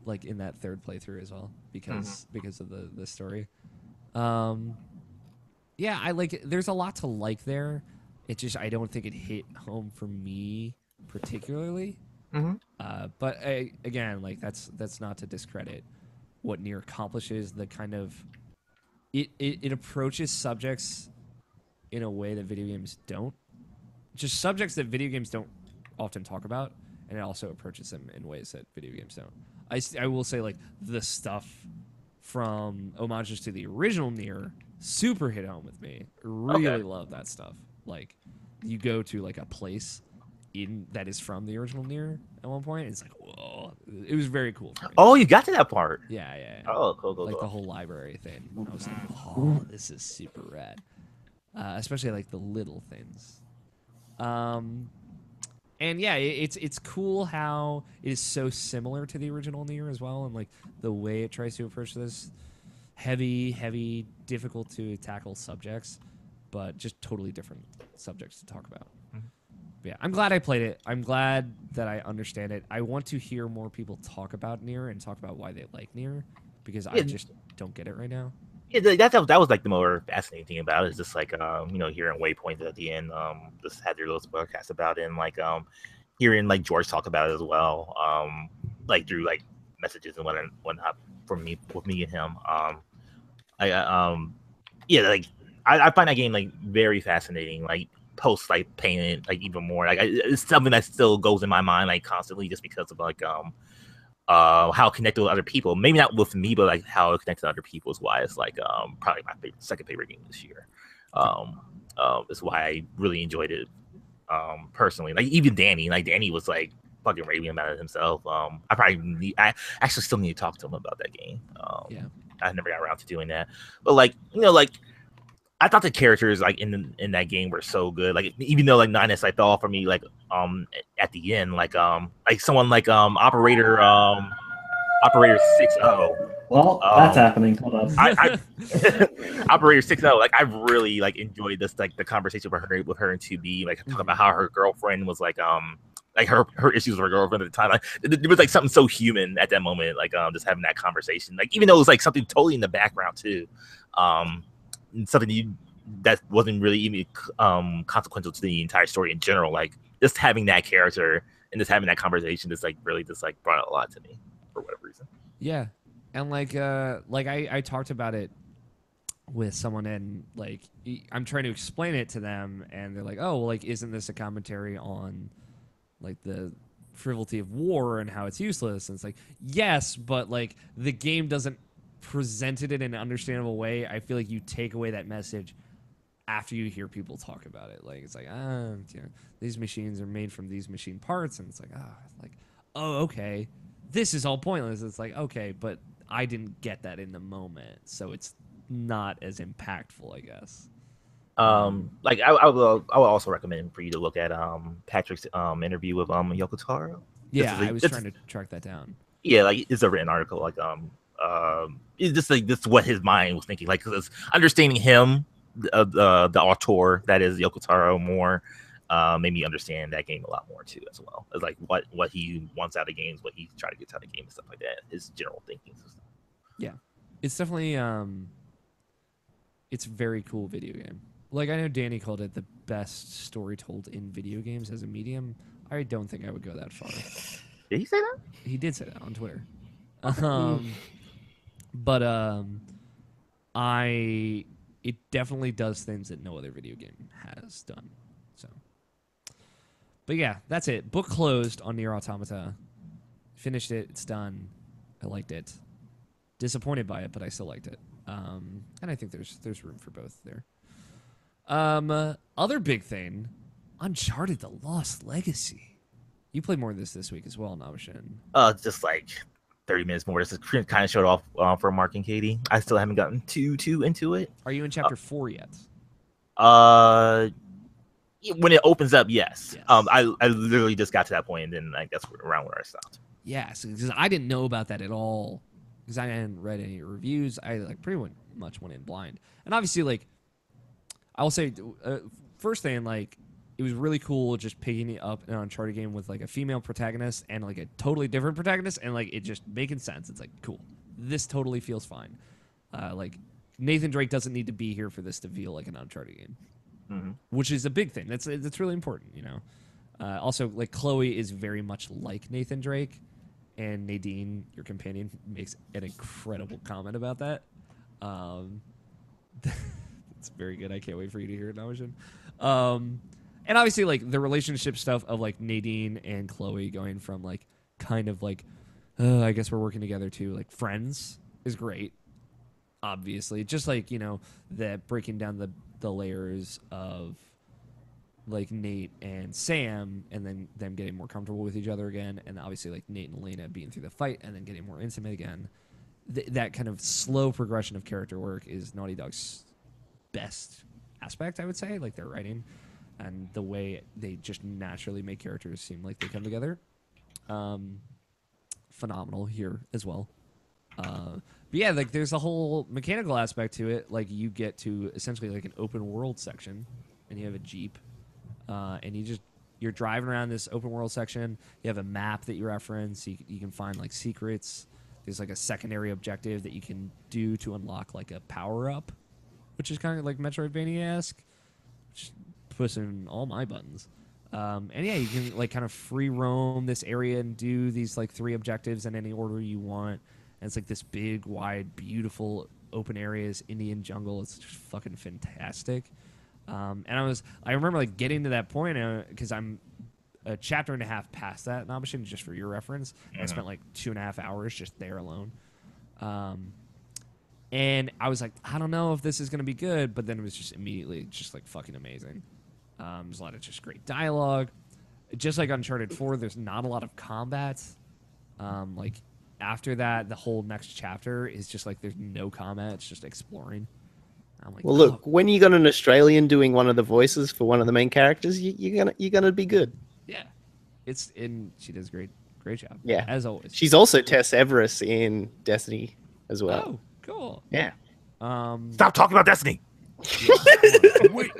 like in that third playthrough as well because of the story. Yeah, I like it. There's a lot to like there. It just I don't think it hit home for me particularly. But again, like that's not to discredit what Nier accomplishes. The kind of it approaches subjects in a way that video games don't. Just subjects that video games don't often talk about, and it also approaches them in ways that video games don't. I will say like the stuff from homages to the original Nier super hit home with me. Really love that stuff. Like you go to like a place that is from the original Nier at one point. It's like, whoa. It was very cool for me. Oh, you got to that part. Yeah. Oh, cool. Like the whole library thing. I was like, oh, this is super rad. Especially like the little things. And yeah, it's cool how it is so similar to the original Nier as well, and like the way it tries to approach this heavy, difficult to tackle subjects, but just totally different subjects to talk about. Yeah, I'm glad I played it. I'm glad that I understand it. I want to hear more people talk about Nier and talk about why they like Nier, because I just don't get it right now. Yeah, that was like the more fascinating thing about it. Is just like hearing Waypoint at the end, just had their little podcast about it, and like hearing like George talk about it as well, like through like messages and whatnot from me with me and him. I find that game like very fascinating. Like post like playing it like even more. Like it's something that still goes in my mind like constantly just because of like how connected with other people. Maybe not with me, but like how it connects to other people is why it's like probably my second favorite game this year. Is why I really enjoyed it personally. Like even Danny was like fucking raving about it himself. I actually still need to talk to him about that game. I never got around to doing that. But like I thought the characters like in that game were so good. Like even though like Ninus I fell off for me like at the end like someone like Operator 6-0. Well, that's happening. Hold on. Operator 6-0. Like I really like enjoyed this like the conversation with her and 2B like talking about how her girlfriend was like her issues with her girlfriend at the time. Like there was like something so human at that moment. Like just having that conversation. Like even though it was like something totally in the background too. Something that wasn't really even consequential to the entire story in general. Like just having that character and just having that conversation just like really just like brought a lot to me for whatever reason. Yeah, and like I talked about it with someone and like I'm trying to explain it to them and they're like, oh, well, like isn't this a commentary on like the frivolity of war and how it's useless? And it's like yes, but like the game doesn't presented it in an understandable way. I feel like you take away that message after you hear people talk about it. Like it's like these machines are made from these machine parts, and it's like okay, this is all pointless. It's like okay, but I didn't get that in the moment, so it's not as impactful, I guess. Like I would also recommend for you to look at Patrick's interview with Yoko Taro. Yeah, I was trying to track that down. Yeah, like it's a written article. Like it's just like this is what his mind was thinking. Like because understanding him, the auteur that is Yoko Taro more, made me understand that game a lot more too as well. It's like what he wants out of games, what he's trying to get out of games, and stuff like that. His general thinking. Yeah, it's definitely it's a very cool video game. Like I know Danny called it the best story told in video games as a medium. I don't think I would go that far. Did he say that? He did say that on Twitter. But it definitely does things that no other video game has done. So, but yeah, that's it. Book closed on Nier Automata. Finished it. It's done. I liked it. Disappointed by it, but I still liked it. And I think there's room for both there. Other big thing, Uncharted: The Lost Legacy. You played more of this week as well, Navishin. Just like 30 minutes more. This is kind of showed off for Mark and Katie. I still haven't gotten too into it. Are you in chapter 4 yet? When it opens up, yes. I literally just got to that point, and then like that's around where I stopped. Yeah, because I didn't know about that at all because I hadn't read any reviews. I like pretty much went in blind, and obviously, like, I will say, first thing, like, it was really cool just picking up an Uncharted game with like a female protagonist and like a totally different protagonist, and like it just making sense. It's like cool. This totally feels fine. Like Nathan Drake doesn't need to be here for this to feel like an Uncharted game, which is a big thing. That's really important, you know. Also, like Chloe is very much like Nathan Drake, and Nadine, your companion, makes an incredible comment about that. It's very good. I can't wait for you to hear it, Naomishin. And obviously, like, the relationship stuff of, like, Nadine and Chloe going from, like, kind of, like, I guess we're working together too, like, friends is great, obviously. Just, like, you know, that breaking down the layers of, like, Nate and Sam, and then them getting more comfortable with each other again, and obviously, like, Nate and Elena being through the fight and then getting more intimate again. That kind of slow progression of character work is Naughty Dog's best aspect, I would say, like, their writing. And the way they just naturally make characters seem like they come together. Phenomenal here as well. But yeah, like there's a whole mechanical aspect to it. Like you get to essentially like an open world section and you have a Jeep. And you're driving around this open world section. You have a map that you reference. You can find like secrets. There's like a secondary objective that you can do to unlock like a power up, which is kind of like Metroidvania-esque. Pushing all my buttons. And yeah, you can like kind of free roam this area and do these like 3 objectives in any order you want. And it's like this big, wide, beautiful open areas, Indian jungle. It's just fucking fantastic. And I remember like getting to that point because I'm a chapter and a half past that Nabashin, just for your reference. I spent like 2.5 hours just there alone. And I was like, I don't know if this is going to be good, but then it was just immediately just like fucking amazing. There's a lot of just great dialogue. Just like Uncharted 4, there's not a lot of combat. Like after that, the whole next chapter is just like there's no combat. It's just exploring. I'm like, well, look, when you got an Australian doing one of the voices for one of the main characters, you're gonna be good. Yeah, she does great job. Yeah, as always. She's also Tess Everest in Destiny as well. Oh, cool. Yeah. Stop talking about Destiny. Wait.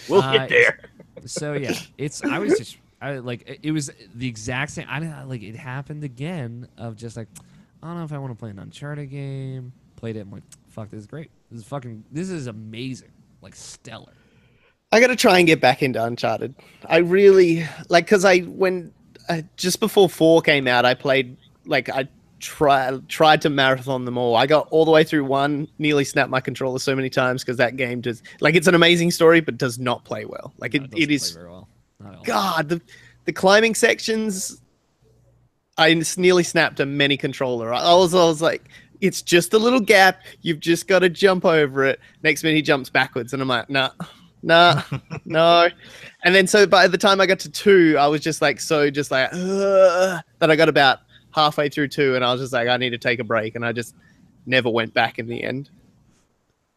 We'll get there. So yeah, it was the exact same. It happened again of just like, I don't know if I want to play an Uncharted game. Played it. I'm like, fuck, this is great. This is amazing. Like stellar. I got to try and get back into Uncharted. I really because just before 4 came out, I played I tried to marathon them all. I got all the way through 1, nearly snapped my controller so many times because that game does it's an amazing story but does not play well. It is play very well. Not at all. God, the climbing sections, I nearly snapped a mini controller. I was like, it's just a little gap. You've just got to jump over it. Next minute he jumps backwards and I'm like, nah, no. And then so by the time I got to 2, I was just like that I got about halfway through 2 and I was just like, I need to take a break, and I just never went back in the end.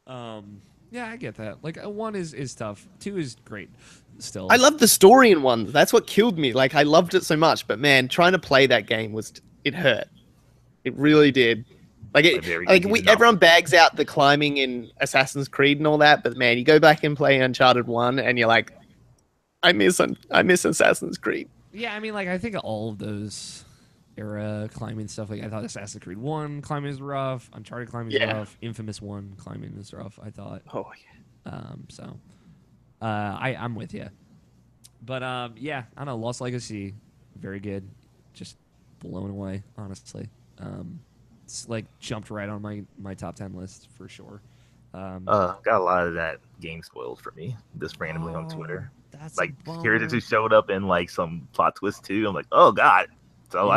Yeah, I get that. Like 1 is tough. 2 is great still. I loved the story in 1. That's what killed me. Like I loved it so much, but man, trying to play that game it hurt. It really did. Everyone bags out the climbing in Assassin's Creed and all that, but man, you go back and play Uncharted 1 and you're like, I miss Assassin's Creed. Yeah, I mean, like I think all of those era climbing stuff. Like I thought Assassin's Creed 1 climbing is rough, Uncharted climbing is rough, Infamous 1 climbing is rough, I thought. Oh yeah. I'm with you. But yeah, I don't know, Lost Legacy, very good. Just blown away, honestly. It's like jumped right on my top 10 list for sure. Got a lot of that game spoiled for me just randomly on Twitter. That's like characters who showed up in like some plot twist too. I'm like, oh god. So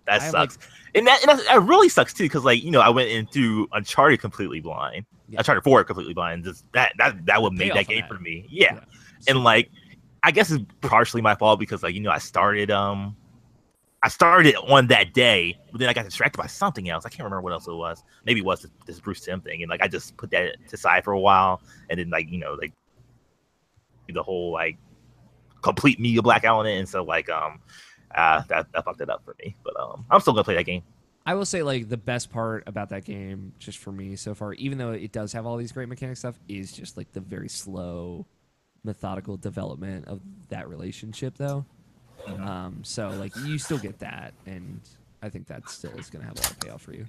that sucks. And that really sucks too, because I went into Uncharted completely blind. Yeah. Uncharted 4 completely blind. Just that would make that game for me. Yeah. And like I guess it's partially my fault because I started on that day, but then I got distracted by something else. I can't remember what else it was. Maybe it was this Bruce Timm thing, and I just put that to side for a while, and then the whole complete media blackout on it, and so that fucked it up for me. But I'm still gonna play that game. I will say, like, the best part about that game, just for me so far, even though it does have all these great mechanic stuff, is just like the very slow, methodical development of that relationship, though. So like you still get that, and I think that still is going to have a lot of payoff for you.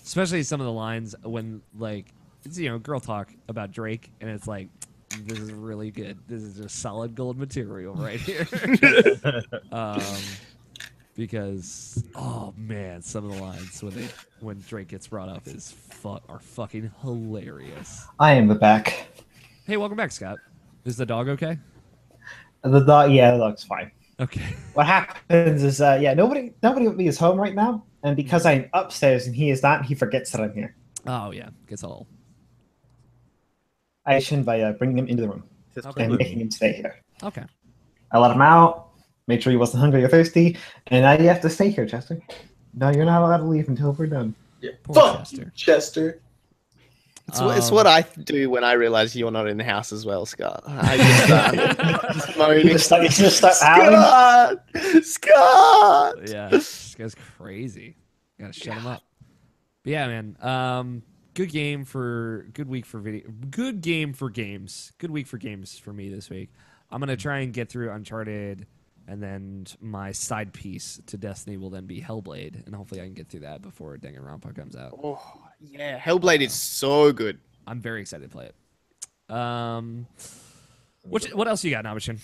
Especially some of the lines when like it's girl talk about Drake, and it's like, this is really good. This is just solid gold material right here. Because oh man, some of the lines when Drake gets brought up are fucking hilarious. I am back. Hey, welcome back, Scott. Is the dog okay? The dog's fine. Okay. What happens is, nobody with me is home right now, and because I'm upstairs and he is not, he forgets that I'm here. Oh yeah, gets all. I should by bringing him into the room and making him stay here. Okay. I let him out, made sure he wasn't hungry or thirsty, and now you have to stay here, Chester. No, you're not allowed to leave until we're done. Yeah. Poor Fuck Chester. you, Chester. It's what I do when I realize you're not in the house as well, Scott. I just moaning. You just start howling. Scott! Yeah, this guy's crazy. Gotta shut him up. But yeah, man. Good week for games. Good week for games for me this week. I'm gonna try and get through Uncharted, and then my side piece to Destiny will then be Hellblade, and hopefully I can get through that before Danganronpa comes out. Oh, yeah. Hellblade is so good. I'm very excited to play it. What else you got, Nabishin?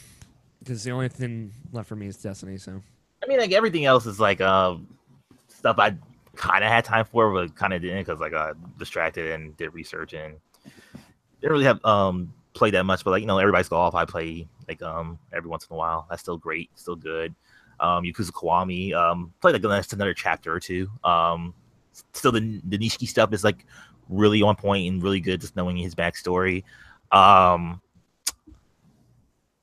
Because the only thing left for me is Destiny. So I mean, like everything else is like stuff I kind of had time for, but kind of didn't because like I distracted and did research and didn't really have played that much. But like everybody's golf. I play like every once in a while. That's still great, still good. Yakuza Kiwami. Played like that's another chapter or two. Still the Nishiki stuff is like really on point and really good. Just knowing his backstory.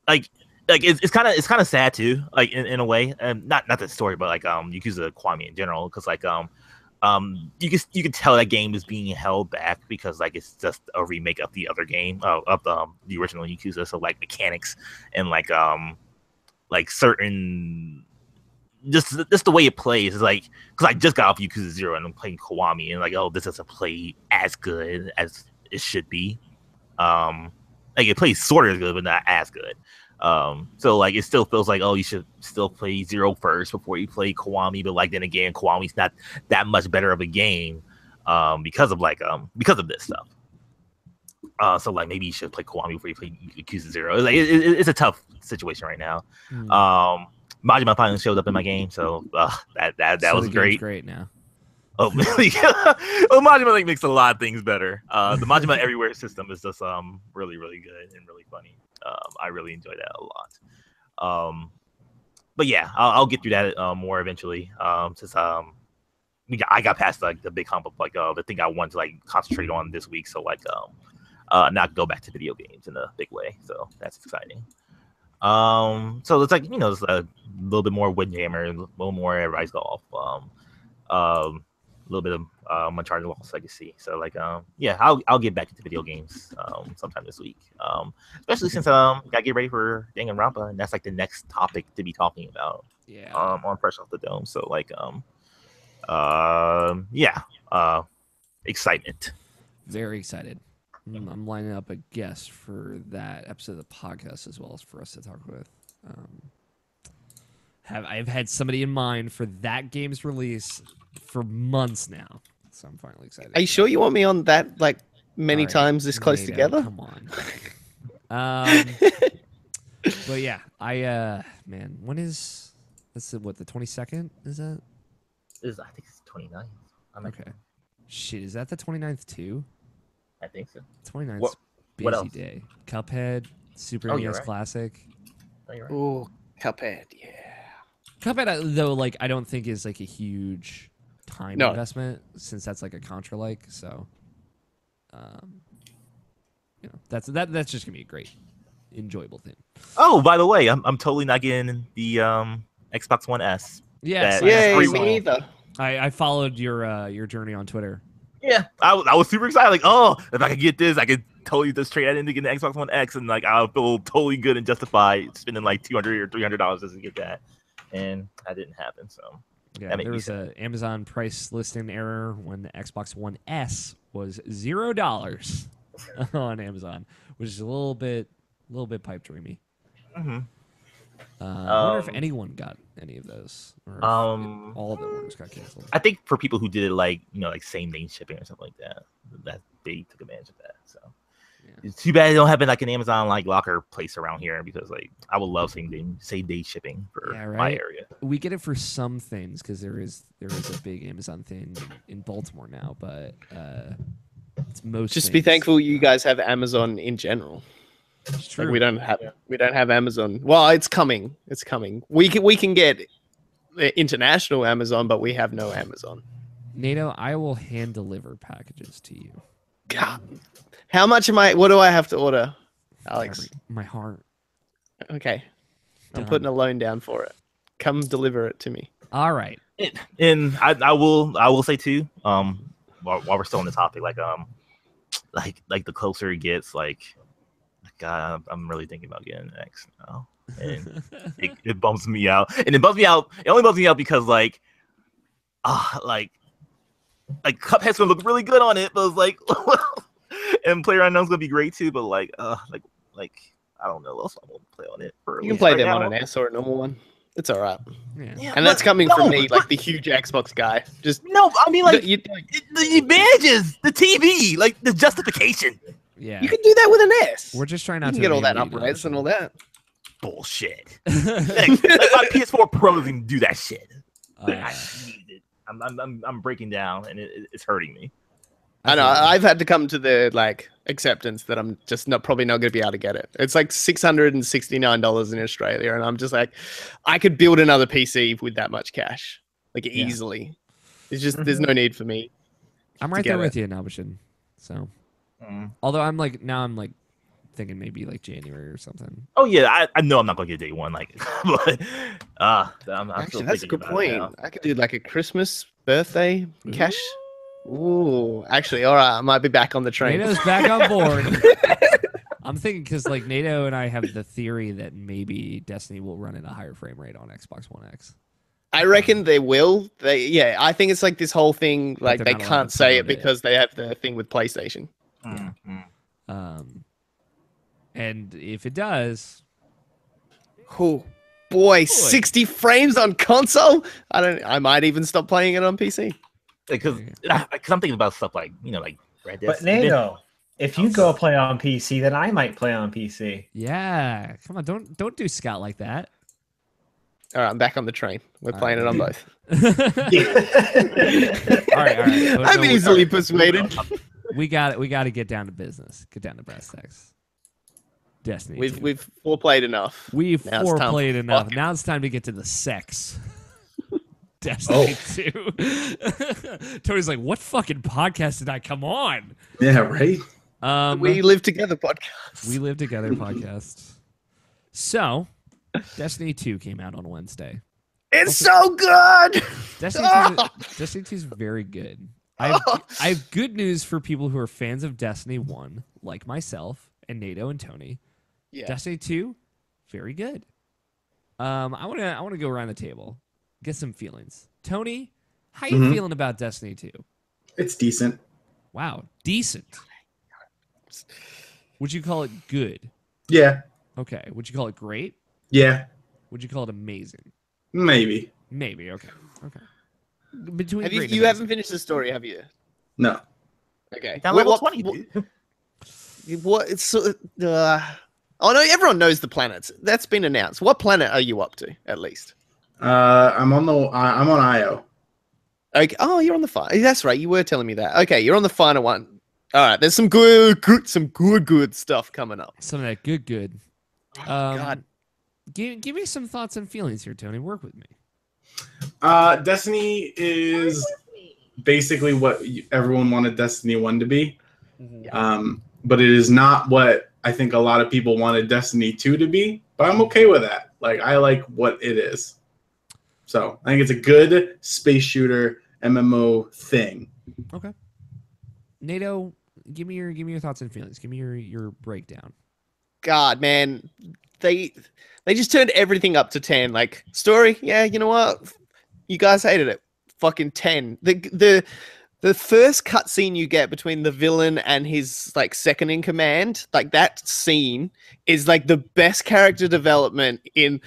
Like it's kind of sad too, like in a way, and not the story, but like Yakuza Kiwami in general, because like you can tell that game is being held back because like it's just a remake of the other game of the original Yakuza, so like mechanics and like certain just the way it plays is like, because I just got off Yakuza 0 and I'm playing Kiwami and like, oh, this doesn't play as good as it should be. Like it plays sort of good, but not as good. So like it still feels like, oh, you should still play 0 first before you play Kiwami, but like then again, Kiwami's not that much better of a game because of this stuff. So like maybe you should play Kiwami before you play Yakuza 0. Like it's a tough situation right now. Majima finally showed up in my game, so that was great. Great now. Oh, yeah. Well, Majima like makes a lot of things better. The Majima Everywhere system is just really really good and really funny. I really enjoy that a lot. But yeah, I'll get through that more eventually. Since I got past like the big hump of like the thing I want to like concentrate on this week, so like not go back to video games in a big way. So that's exciting. So it's like it's a little bit more Windjammer, a little more Rise Golf, a little bit of Uncharted Lost Legacy. So like yeah, I'll get back into video games sometime this week. Especially since gotta get ready for Danganronpa, and that's like the next topic to be talking about. Yeah. On Fresh Off the Dome. So like excitement. Very excited. I'm lining up a guest for that episode of the podcast as well as for us to talk with. I've had somebody in mind for that game's release for months now, so I'm finally excited. Are you sure you want me on that like many times this close Nato, together? Come on. But yeah, man, when is this? What, the 22nd? Is that? I think it's 29th. Okay. Shit, is that the 29th too? I think so. 29th's what busy else? day. Cuphead, Super Oh, NES you're right. Classic. Oh, you're right. Oh, Cuphead, yeah. Cuphead, though, like I don't think is like a huge time No. investment since that's like a Contra-like. So, that's just gonna be a great, enjoyable thing. Oh, by the way, I'm totally not getting the Xbox One S. Yes, That- Yeah, free me either. I followed your journey on Twitter. Yeah, I was super excited. Like, oh, if I could get this, I could totally just trade that in to get an Xbox One X, and like I'll feel totally good and justified spending like $200 or $300 just to get that. And that didn't happen. So Yeah, That made there me was sad. a Amazon price listing error when the Xbox One S was $0 on Amazon, which is a little bit pipe dreamy. Hmm. I wonder if anyone got any of those, or if all the orders got canceled. I think for people who did it like like same day shipping or something like that they took advantage of that. So it's too bad they don't have it like an Amazon like locker place around here, because like I would love same day shipping for my area. We get it for some things because there is a big Amazon thing in Baltimore now, but it's most. Just be thankful you guys have Amazon in general. It's true. Like we don't have Amazon. Well, it's coming. It's coming. We can get international Amazon, but we have no Amazon. Nato, I will hand deliver packages to you. God. How much what do I have to order, Alex? My heart. Okay. I'm Done. putting a loan down for it. Come deliver it to me. All right. And I will say too, while we're still on the topic, like the closer it gets, like God, I'm really thinking about getting an X now, and it bums me out. And it bums me out. It only bums me out because like Cuphead's gonna look really good on it, but it's like, and PlayerUnknown's gonna be great too. But like I don't know. Also, I won't play on it. You can play them on an S or a normal one. It's all right. Yeah. And that's coming from me, like the huge Xbox guy. Just no, I mean like the advantages, the TV, like the justification. Yeah. You can do that with an S. We're just trying not You to can get all that alienate up-res and all that. Bullshit. like my PS4 Pro doesn't do that shit. I need it. I'm breaking down, and it's hurting me. I know. I've had to come to the acceptance that I'm just probably not going to be able to get it. It's like $669 in Australia, and I'm just like, I could build another PC with that much cash, easily. It's just there's no need for me. I'm right there with you, Nabashin. So, although I'm thinking maybe January or something. Oh yeah, I know I'm not gonna get day one, but I'm Actually, still that's a thinking good about point. it now. I could do a Christmas birthday cash. Ooh, actually, all right, I might be back on the train. Nato's back on board. I'm thinking because Nato and I have the theory that maybe Destiny will run at a higher frame rate on Xbox One X. I reckon they will. I think it's this whole thing. But they're They not allowed can't to say it promote it. because they have the thing with PlayStation. And if it does, Oh boy, 60 frames on console. I might even stop playing it on PC. Because I'm thinking about stuff like Red Dead. But Nato, if you go play on PC, then I might play on PC. yeah, come on, don't do Scott like that. All right, I'm back on the train. We're playing it on both. All right. But I'm no, easily persuaded. We got to get down to business. Get down to brass tacks. Destiny. We've foreplayed enough. We've Now it's time foreplayed for enough. fuck. Now it's time to get to the sex. Destiny 2. Tony's like, what fucking podcast did I come on? Yeah, right. We live together podcast. We Live Together podcast. So, Destiny 2 came out on Wednesday. It's so good. Destiny 2 is very good. I have good news for people who are fans of Destiny 1, like myself and Nato and Tony. Yeah. Destiny 2, very good. I want to go around the table, get some feelings. Tony, how you feeling about Destiny 2? It's decent. Wow, decent. Would you call it good? Yeah. Okay. Would you call it great? Yeah. Would you call it amazing? Maybe. Maybe. Okay. Between Have great and you amazing. haven't finished the story, have you? No. Okay. Down level 20, dude. What? It's oh no! Everyone knows the planets. That's been announced. What planet are you up to, at least? I'm on IO. Okay. Oh, you're on the final. That's right. You were telling me that. Okay, you're on the final one. All right. There's some good stuff coming up. Some of that good. God. Give me some thoughts and feelings here, Tony. Work with me. Destiny is basically what everyone wanted Destiny 1 to be. But it is not what I think a lot of people wanted Destiny 2 to be. But I'm okay with that. I like what it is. So I think it's a good space shooter MMO thing. Okay. Nato, give me your thoughts and feelings. Give me your breakdown. God, man, they just turned everything up to 10. Story, yeah, you know what? You guys hated it. Fucking 10. The first cutscene you get between the villain and his like second in command, like that scene is like the best character development in.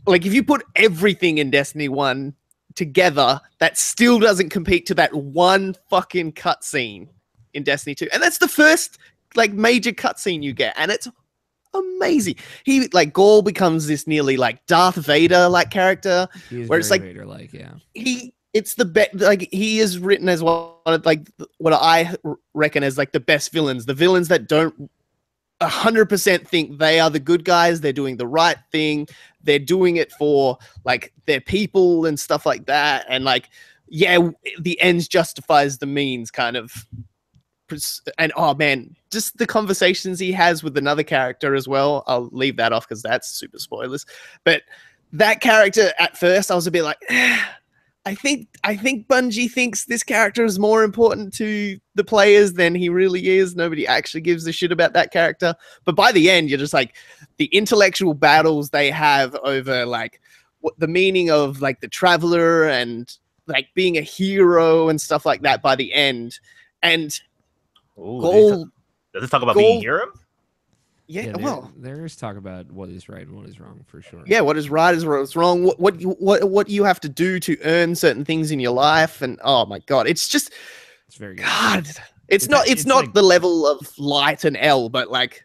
Like if you put everything in Destiny 1 together, that still doesn't compete to that one fucking cutscene in Destiny 2. And that's the first like major cutscene you get, and it's amazing. He like Gaul becomes this nearly like Darth Vader like character, where it's like Vader like, yeah. It's the best. Like he is written as one of like what I reckon as like the best villains. The villains that don't 100% think they are the good guys. They're doing the right thing. They're doing it for like their people and stuff like that. And like, yeah, the ends justifies the means kind of. And oh man, just the conversations he has with another character as well. I'll leave that off because that's super spoilers. But that character at first, I was a bit like, I think Bungie thinks this character is more important to the players than he really is. Nobody actually gives a shit about that character. But by the end, you're just like the intellectual battles they have over like what the meaning of like the Traveler and like being a hero and stuff like that by the end. And Ooh, does it talk about being hero? Yeah, well, there is talk about what is right and what is wrong for sure. Yeah, what is right is what's wrong. What you have to do to earn certain things in your life, and oh my god, it's just, it's very good. God. It's not like, the level of Light and L, but like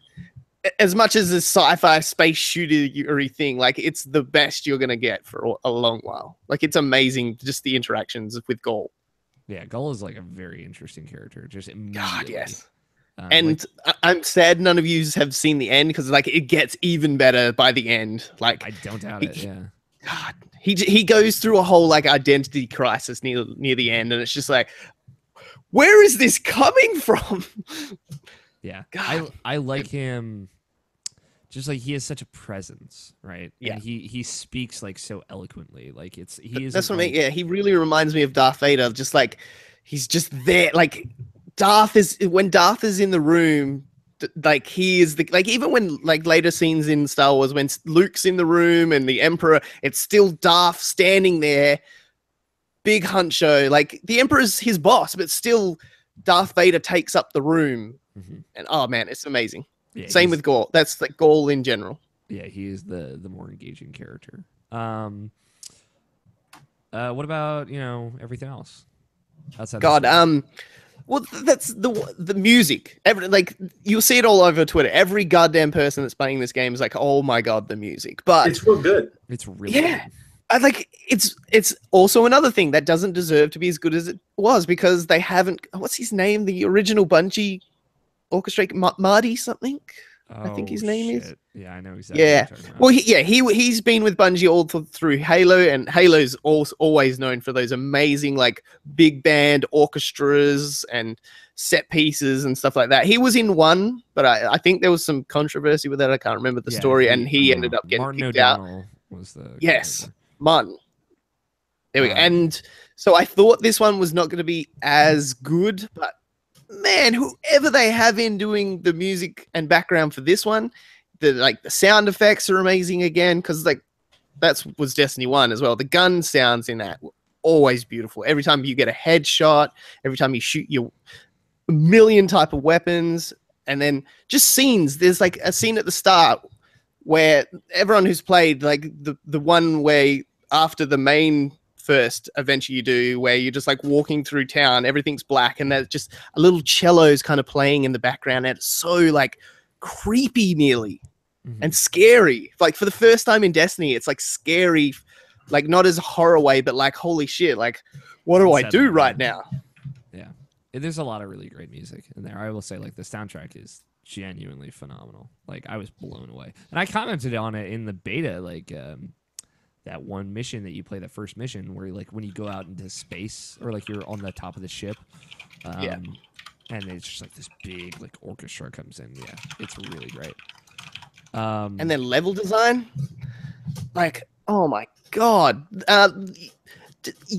as much as a sci-fi space shooter-y thing, like it's the best you're gonna get for a long while. Like it's amazing, just the interactions with Gaul. Yeah, Gull is like a very interesting character. Just immediately. God, yes. And like, I'm sad none of you have seen the end because like it gets even better by the end. Like I don't doubt it. Yeah. God, he goes through a whole like identity crisis near the end, and it's just like, where is this coming from? Yeah, God. I like him. Just like he has such a presence, right? Yeah, and he speaks like so eloquently. Like he is. That's what I mean. Yeah, he really reminds me of Darth Vader. Just like he's just there. Like when Darth is in the room, like he is the like even when like later scenes in Star Wars when Luke's in the room and the Emperor, it's still Darth standing there, big huncho. Like the Emperor's his boss, but still Darth Vader takes up the room. Mm-hmm. And oh man, it's amazing. Yeah, same with Gaul. That's like Gaul in general. Yeah, he is the more engaging character. What about everything else? Outside God, well, that's the music. Like you'll see it all over Twitter. Every goddamn person that's playing this game is like, "Oh my god, the music!" But it's real good. It's really good. I like it's also another thing that doesn't deserve to be as good as it was because they haven't. What's his name? The original Bungie orchestrate Marty something. I think his name is. Yeah, I know exactly. Yeah, well, he's been with Bungie all through Halo, and Halo's always known for those amazing like big band orchestras and set pieces and stuff like that. He was in one, but I think there was some controversy with that. I can't remember the story, and he ended up getting Martin kicked O'Donnell out. Was the yes, Martin. There we go. And so I thought this one was not going to be as good, but man, whoever they have in doing the music and background for this one, the sound effects are amazing again because like was Destiny 1 as well. The gun sounds in that were always beautiful. Every time you get a headshot, every time you shoot your a million type of weapons, and then just scenes. There's like a scene at the start where everyone who's played like the one where after the main first adventure you do where you're just like walking through town, everything's black, and there's just a little cello's kind of playing in the background, and it's so like creepy nearly and scary. Like for the first time in Destiny, it's like scary, like not as a horror way, but like holy shit, like what do I do right now? Yeah, there's a lot of really great music in there. I will say like the soundtrack is genuinely phenomenal. Like I was blown away, and I commented on it in the beta, like that one mission that you play, the first mission where like when you go out into space or like you're on the top of the ship, and it's just like this big like orchestra comes in. Yeah, it's really great. And then level design, like oh my god,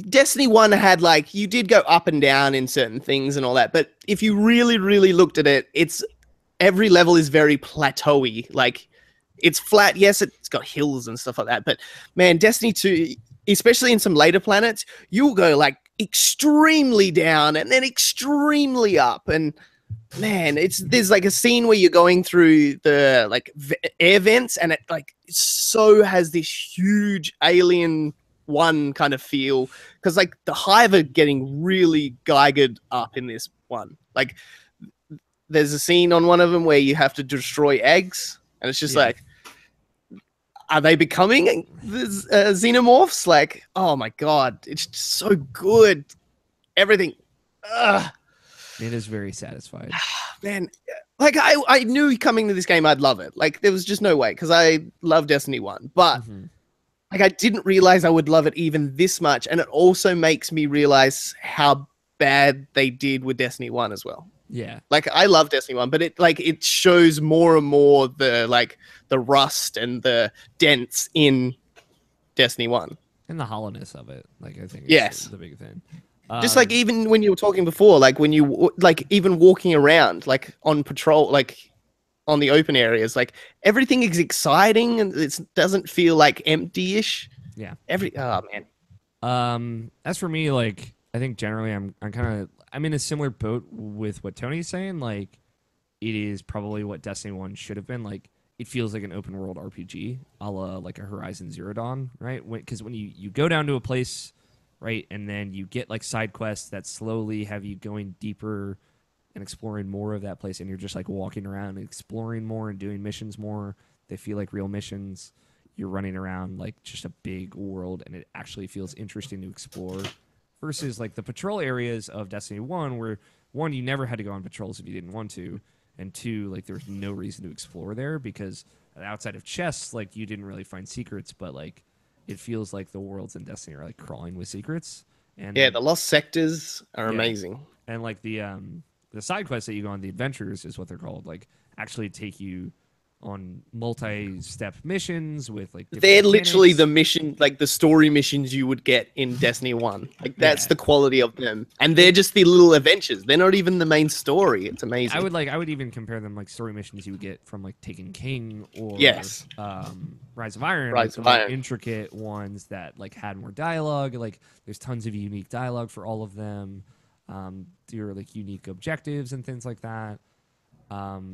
Destiny 1 had like you did go up and down in certain things and all that, but if you really looked at it, it's every level is very plateauy. Like it's flat, yes, it's got hills and stuff like that, but man, Destiny 2, especially in some later planets, you'll go like extremely down and then extremely up. And man, there's like a scene where you're going through the like air vents, and it like so has this huge Alien One kind of feel, because like the Hive are getting really geigered up in this one. Like there's a scene on one of them where you have to destroy eggs, and it's just like, are they becoming xenomorphs? Like, oh my god, it's just so good. Everything. It is very satisfying. Man, like I knew coming to this game I'd love it. Like there was just no way, because I love Destiny 1. But like I didn't realize I would love it even this much. And it also makes me realize how bad they did with Destiny 1 as well. Yeah. Like I love Destiny 1, but it shows more and more the rust and the dents in Destiny 1. And the hollowness of it. Like I think yes, the big thing. Just like even when you were talking before, like when you like even walking around like on patrol, like on the open areas, like everything is exciting and it doesn't feel like empty-ish. Yeah. Oh man. As for me, like I think generally I'm in a similar boat with what Tony's saying. Like it is probably what Destiny 1 should have been. Like it feels like an open world RPG, a la like a Horizon Zero Dawn, right? Because when you go down to a place, right, and then you get like side quests that slowly have you going deeper and exploring more of that place, and you're just like walking around and exploring more and doing missions more. They feel like real missions. You're running around like just a big world, and it actually feels interesting to explore. Versus like the patrol areas of Destiny 1, where one, you never had to go on patrols if you didn't want to, and two, like there was no reason to explore there because outside of chests, like you didn't really find secrets, but like it feels like the worlds in Destiny are like crawling with secrets. And yeah, the lost sectors are amazing. And like the side quests that you go on, the adventures is what they're called, like actually take you on multi-step missions with like they're literally the mission, like the story missions you would get in Destiny 1. Like that's the quality of them, and they're just the little adventures. They're not even the main story. It's amazing. I would even compare them like story missions you would get from like Taken King or Rise of Iron, more intricate ones that like had more dialogue. Like there's tons of unique dialogue for all of them. Your like unique objectives and things like that.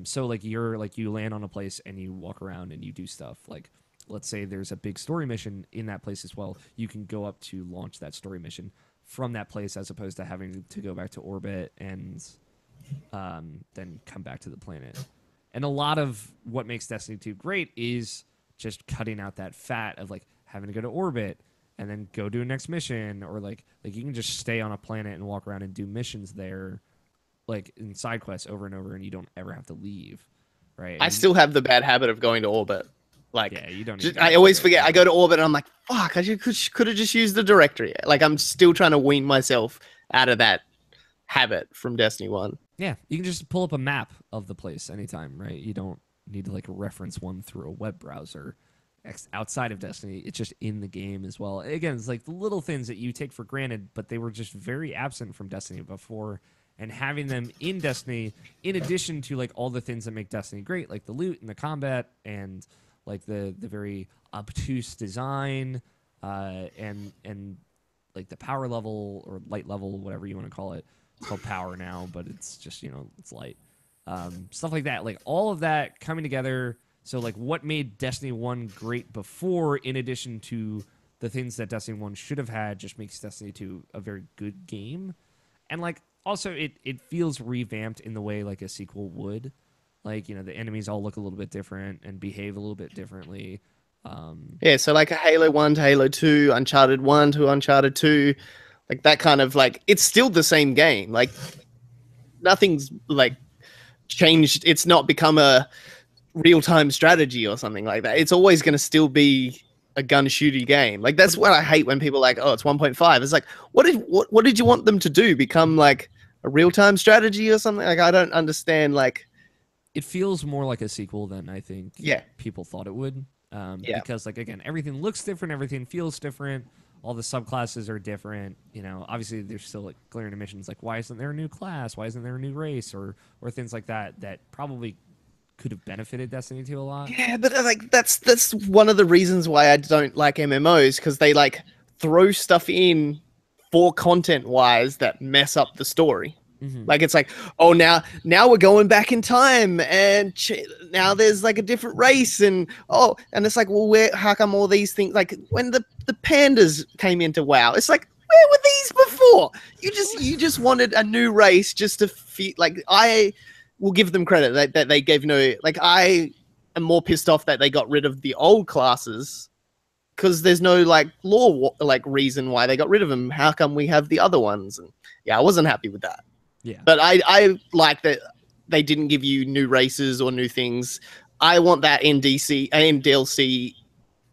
So like you land on a place and you walk around and you do stuff. Like let's say there's a big story mission in that place as well. You can go up to launch that story mission from that place as opposed to having to go back to orbit and then come back to the planet. And a lot of what makes Destiny 2 great is just cutting out that fat of like having to go to orbit and then go do a next mission, or like you can just stay on a planet and walk around and do missions there, like in side quests over and over, and you don't ever have to leave, right? I still have the bad habit of going to orbit. Like, yeah, you don't. I always forget. I go to orbit and I'm like, fuck, I could have just used the directory. Like, I'm still trying to wean myself out of that habit from Destiny 1. Yeah, you can just pull up a map of the place anytime, right? You don't need to like reference one through a web browser. Outside of Destiny, it's just in the game as well. Again, it's like the little things that you take for granted, but they were just very absent from Destiny before. And having them in Destiny, in addition to like all the things that make Destiny great, like the loot and the combat and like the very obtuse design, and like the power level or light level, whatever you want to call it. It's called power now, but it's just, it's light. Stuff like that. Like all of that coming together. So like what made Destiny 1 great before, in addition to the things that Destiny 1 should have had, just makes Destiny 2 a very good game. And like also it feels revamped in the way like a sequel would. Like, the enemies all look a little bit different and behave a little bit differently. Yeah, so like a Halo 1 to Halo 2, Uncharted 1 to Uncharted 2, like that kind of like, it's still the same game. Like nothing's like changed. It's not become a real-time strategy or something like that. It's always going to still be a gun shooty game. Like that's what I hate when people are like, oh, it's 1.5. It's like, what did you want them to do? Become like a real-time strategy or something? Like I don't understand. Like it feels more like a sequel than I think people thought it would. Because like again, everything looks different, everything feels different. All the subclasses are different. Obviously there's still like glaring omissions. Like why isn't there a new class? Why isn't there a new race or things like that probably could have benefited Destiny 2 a lot. Yeah, but like that's one of the reasons why I don't like MMOs, because they like throw stuff in for content wise that mess up the story. Like it's like, oh, now we're going back in time, and now there's like a different race, and it's like, well, how come all these things, like when the pandas came into WoW, it's like, where were these before? You just wanted a new race just to feel like. I will give them credit that they gave no, like, I am more pissed off that they got rid of the old classes because there's no like lore like reason why they got rid of them. How come we have the other ones? And yeah, I wasn't happy with that. Yeah. But I like that they didn't give you new races or new things. I want that in DLC,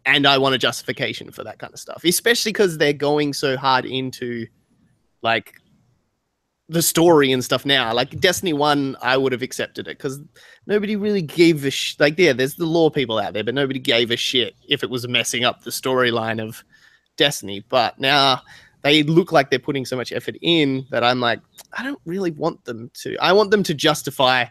and I want a justification for that kind of stuff, especially because they're going so hard into like the story and stuff now. Like Destiny 1, I would have accepted it because nobody really gave a like, yeah, there's the lore people out there, but nobody gave a shit if it was messing up the storyline of Destiny. But now they look like they're putting so much effort in that I'm like, I don't really want them to. I want them to justify,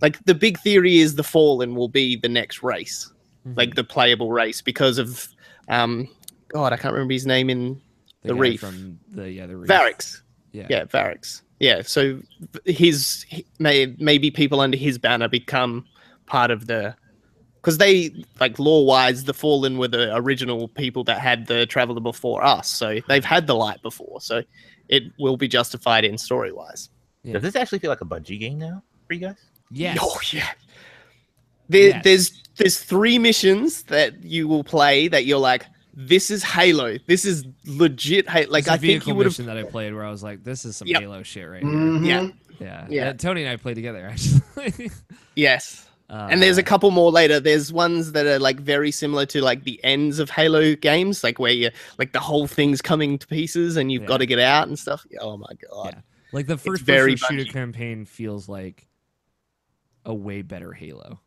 like, the big theory is the Fallen will be the next race, like the playable race, because of, God, I can't remember his name in the Reef. From the Reef. Varix. Yeah, Varix. Yeah, so maybe people under his banner become part of the, because they, like, lore-wise, the Fallen were the original people that had the Traveler before us, so they've had the Light before, so it will be justified in story-wise. Yeah. Does this actually feel like a Bungie game now for you guys? Yes. Oh yeah. Yes. There's 3 missions that you will play that you're like, this is Halo. This is legit Halo. Like, I think you would have. that I played where I was like, this is some Yep. Halo shit right here. Mhm. Yeah. Tony and I played together actually. Yes. And there's a couple more later. There's ones that are like very similar to like the ends of Halo games, like where you like the whole thing's coming to pieces and you've got to get out and stuff. Oh my god! Yeah. Like the first very person shooter Bungie. campaign feels like a way better Halo.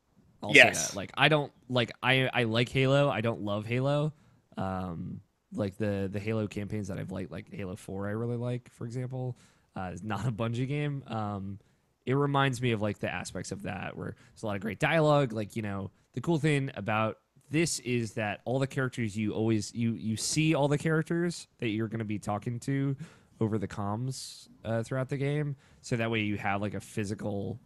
I'll Yes. say that. Like I don't like I like Halo. I don't love Halo. Like the Halo campaigns that I've liked, like Halo 4, I really like, for example, is not a Bungie game. It reminds me of like the aspects of that where there's a lot of great dialogue. Like, you know, the cool thing about this is that all the characters you see all the characters that you're going to be talking to over the comms throughout the game. So that way you have like a physical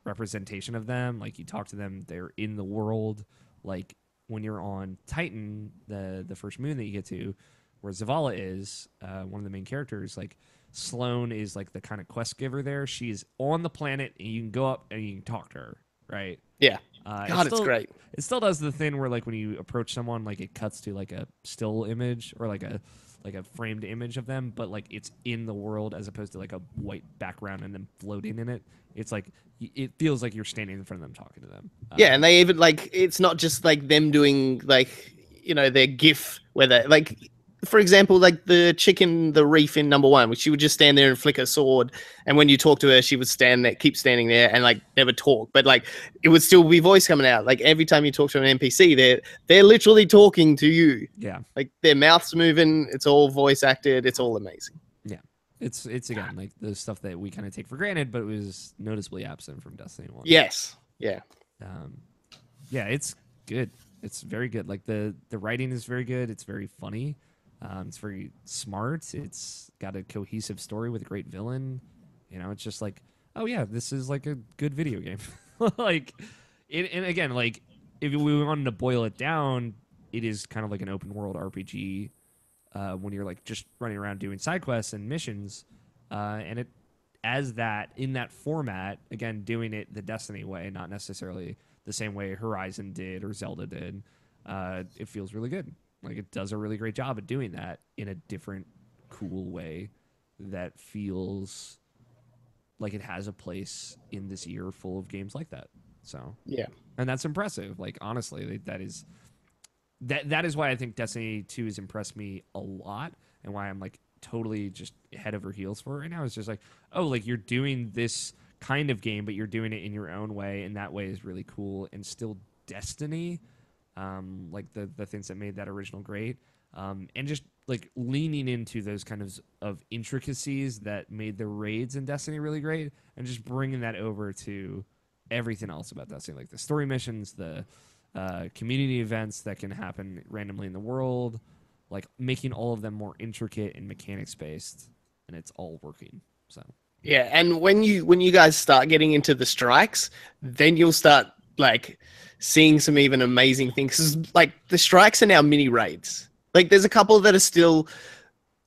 representation of them. Like you talk to them, they're in the world. Like when you're on Titan, the first moon that you get to, where Zavala is one of the main characters, like Sloane is like the kind of quest giver there. She's on the planet and you can go up and you can talk to her, right? Yeah. God, it's great. It still does the thing where like when you approach someone, like it cuts to like a still image or like a framed image of them, but like it's in the world as opposed to like a white background and then floating in it. It's like it feels like you're standing in front of them talking to them. Yeah, and they even like, it's not just like them doing like, you know, their GIF where they like, for example, like the chick in the Reef in number 1, which she would just stand there and flick her sword, and when you talk to her, she would stand there, keep standing there, and like never talk. But like it would still be voice coming out. Like every time you talk to an NPC, they're literally talking to you. Yeah, like their mouths moving. It's all voice acted. It's all amazing. Yeah, it's again like the stuff that we kind of take for granted, but it was noticeably absent from Destiny 1. Yes. Yeah. Yeah, it's good. It's very good. Like the writing is very good. It's very funny. It's very smart. It's got a cohesive story with a great villain. You know, it's just like, oh yeah, this is like a good video game. Like, and again, like if we wanted to boil it down, it is kind of like an open world RPG when you're like just running around doing side quests and missions, and it as that in that format, again, doing it the Destiny way, not necessarily the same way Horizon did or Zelda did. It feels really good. Like it does a really great job at doing that in a different, cool way that feels like it has a place in this year full of games like that. So yeah, and that's impressive. Like honestly, that is why I think Destiny 2 has impressed me a lot, and why I'm like totally just head over heels for it right now. It's just like, oh, like you're doing this kind of game, but you're doing it in your own way, and that way is really cool and still Destiny. Like the things that made that original great, and just like leaning into those kind of intricacies that made the raids in Destiny really great, and just bringing that over to everything else about Destiny, like the story missions, the community events that can happen randomly in the world, like making all of them more intricate and mechanics based, and it's all working. So Yeah, and when you guys start getting into the strikes, then you'll start like seeing some even amazing things. 'Cause, like the strikes are now mini raids. Like there's a couple that are still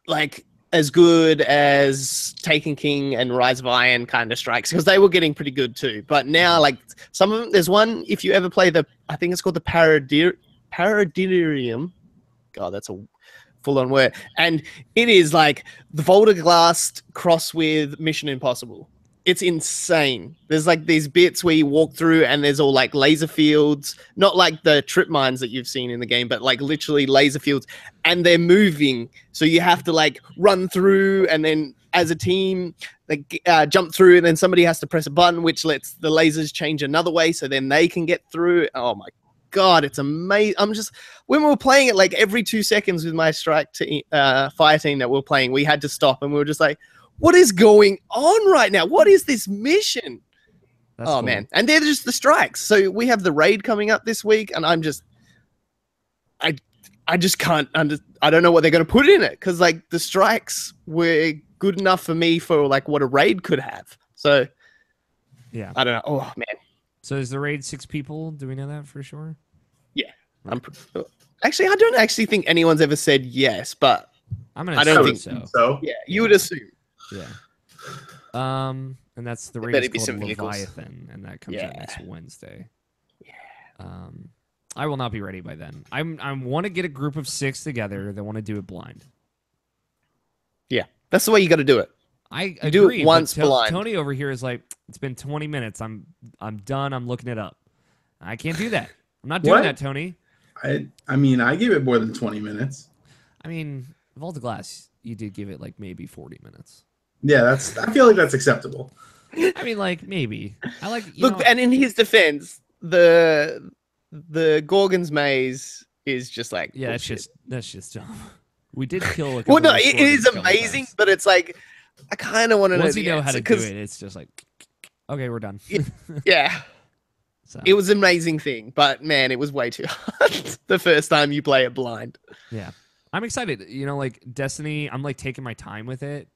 like as good as Taken King and Rise of Iron kind of strikes because they were getting pretty good too. But now like some of them, there's one if you ever play I think it's called the Paradirium. God, that's a full-on word. And it is like the Volta Glass cross with Mission Impossible. It's insane. There's like these bits where you walk through and there's all like laser fields, not like the trip mines that you've seen in the game, but like literally laser fields, and they're moving. So you have to like run through and then as a team, like jump through, and then somebody has to press a button which lets the lasers change another way so then they can get through. Oh my God, it's amazing. When we were playing it, like every 2 seconds with my fire team that we were playing, we had to stop and we were just like, what is going on right now? What is this mission? that's Oh cool. man. And they're just the strikes. So we have the raid coming up this week and I just can't I don't know what they're going to put in it because like the strikes were good enough for me for like what a raid could have. So Yeah. I don't know. Oh man. So is the raid 6 people? Do we know that for sure? Actually, I don't actually think anyone's ever said yes, but I'm gonna I don't assume think so. So yeah, you would assume. Yeah. And that's the There raid better is be called some vehicles. Leviathan, and that comes out Yeah. next Wednesday. I will not be ready by then. I want to get a group of 6 together that want to do it blind. Yeah, that's the way you got to do it. I You do it agree, but once blind. Tony over here is like, it's been 20 minutes. I'm done. I'm looking it up. I can't do that. I'm not doing What? that, Tony. I mean, I gave it more than 20 minutes. I mean, Vault of Glass, you did give it like maybe 40 minutes. Yeah, I feel like that's acceptable. I mean, like maybe. I like Look, and in his defense, the Gorgon's maze is just like yeah, bullshit. that's just dumb. We did kill a Well, couple no, of it is scorpions a couple amazing, times. but it's like I kind of want to know Once the you know how answer, to do 'cause- it, it's just like, okay, we're done. Yeah, So, it was an amazing thing, but man, it was way too hard the first time you play it blind. yeah, I'm excited. You know, like Destiny, I'm like taking my time with it.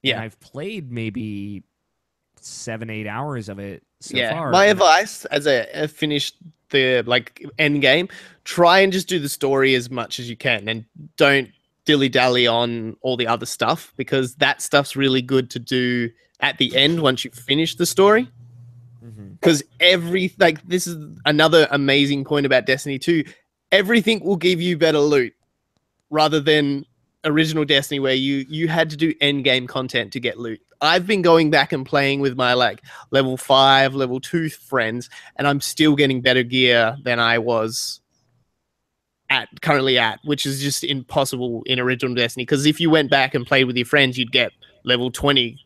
Yeah. and I've played maybe 7-8 hours of it so Yeah, far. my and advice as I finished the like end game, try and just do the story as much as you can, and don't dilly dally on all the other stuff because that stuff's really good to do at the end once you finish the story. Mhm. Because this is another amazing point about Destiny 2. Everything will give you better loot rather than original Destiny where you had to do end game content to get loot. I've been going back and playing with my like level 5, level 2 friends, and I'm still getting better gear than I was currently at, which is just impossible in original Destiny. Because if you went back and played with your friends, you'd get level 20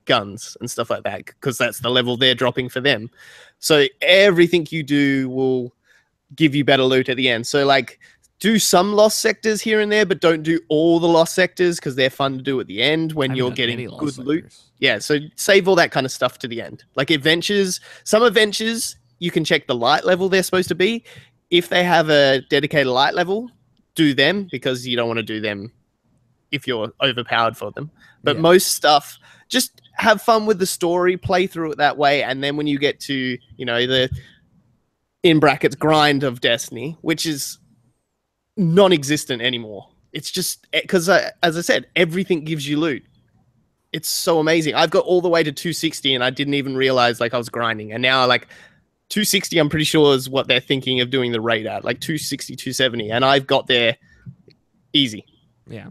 guns and stuff like that because that's the level they're dropping for them. So everything you do will give you better loot at the end. So like do some lost sectors here and there, but don't do all the lost sectors because they're fun to do at the end when I you're haven't done getting any lost good loot. sectors. Yeah, so save all that kind of stuff to the end. Like adventures, some adventures, you can check the light level they're supposed to be. If they have a dedicated light level, do them because you don't want to do them if you're overpowered for them. But Yeah. most stuff, just have fun with the story, play through it that way, and then when you get to, you know, the in brackets grind of Destiny, which is non-existent anymore. It's just because, as I said, everything gives you loot. It's so amazing. I've got all the way to 260, and I didn't even realize like I was grinding. And now like 260, I'm pretty sure is what they're thinking of doing the raid at, like 260, 270, and I've got there easy Yeah.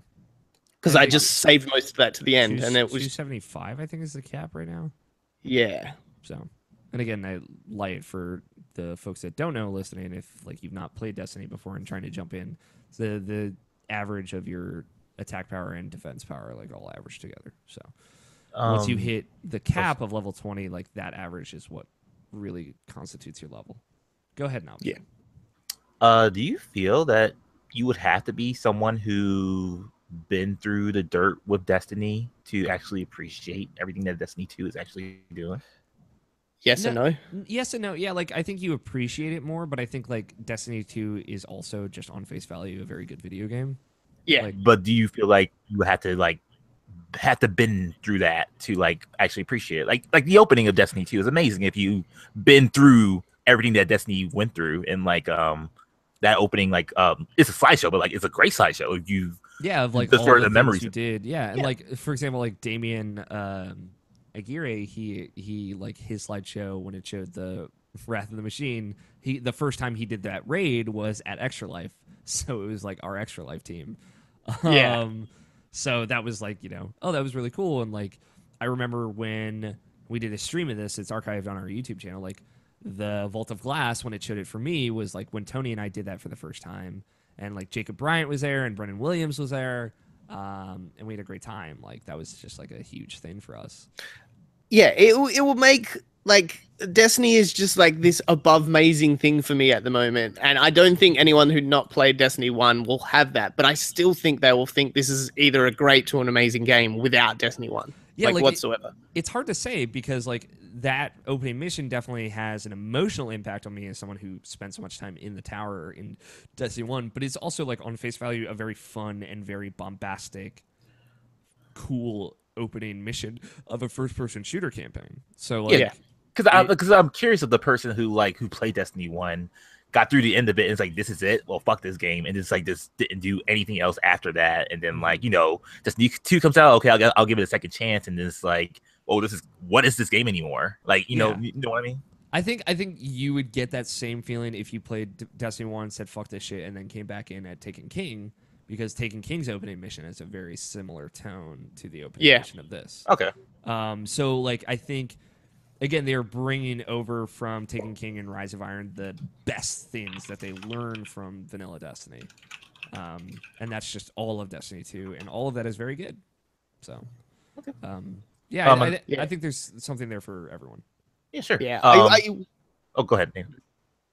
because And I they- just saved most of that to the end, and it was 275, I think, is the cap right now. yeah. So, and again, I light for the folks that don't know listening. If like you've not played Destiny before and trying to jump in, the average of your attack power and defense power like all average together. So once you hit the cap of level 20, like that average is what really constitutes your level. Go ahead now. Yeah. Do you feel that you would have to be someone who been through the dirt with Destiny to actually appreciate everything that Destiny 2 is actually doing? Yes and no. Yes and no. Yeah, like I think you appreciate it more, but I think like Destiny 2 is also just on face value a very good video game. Yeah. Like, But do you feel like you had to been through that to like actually appreciate it? Like the opening of Destiny 2 is amazing if you've been through everything that Destiny went through, and like that opening, like it's a slideshow, but like it's a great slideshow if you yeah, of like just all for the the things memories. you did. Yeah, and Yeah. like for example, like Damien Aguirre, he like his slideshow when it showed the Wrath of the Machine. The first time he did that raid was at Extra Life, so it was like our Extra Life team. Yeah. So that was like, oh, that was really cool. And like, I remember when we did a stream of this, it's archived on our YouTube channel. Like, the Vault of Glass, when it showed it for me, was like when Tony and I did that for the first time. And like Jacob Bryant was there and Brendan Williams was there. And we had a great time. Like, that was just like a huge thing for us. Yeah, it will make like Destiny is just like this above amazing thing for me at the moment, and I don't think anyone who not played Destiny 1 will have that, but I still think they will think this is either a great to an amazing game without Destiny 1. Yeah, like whatsoever. It's hard to say because like that opening mission definitely has an emotional impact on me as someone who spent so much time in the tower in Destiny 1, but it's also like on face value a very fun and very bombastic, cool opening mission of a first-person shooter campaign. So like, Yeah. Because I'm curious of the person who played Destiny 1, got through the end of it, and it's like, this is it. Well, fuck this game, and it's like this didn't do anything else after that. And then like Destiny 2 comes out, okay, I'll give it a second chance, and then it's like, oh, what is this game anymore? Like you know what I mean? I think you would get that same feeling if you played Destiny 1, said fuck this shit, and then came back in at Taken King, because Taken King's opening mission is a very similar tone to the opening mission of this. Okay. So like I think again they're bringing over from Taken King and Rise of Iron the best things that they learned from vanilla Destiny, and that's just all of Destiny 2, and all of that is very good. So, I think there's something there for everyone. Yeah, sure. Yeah. Go ahead, Nate.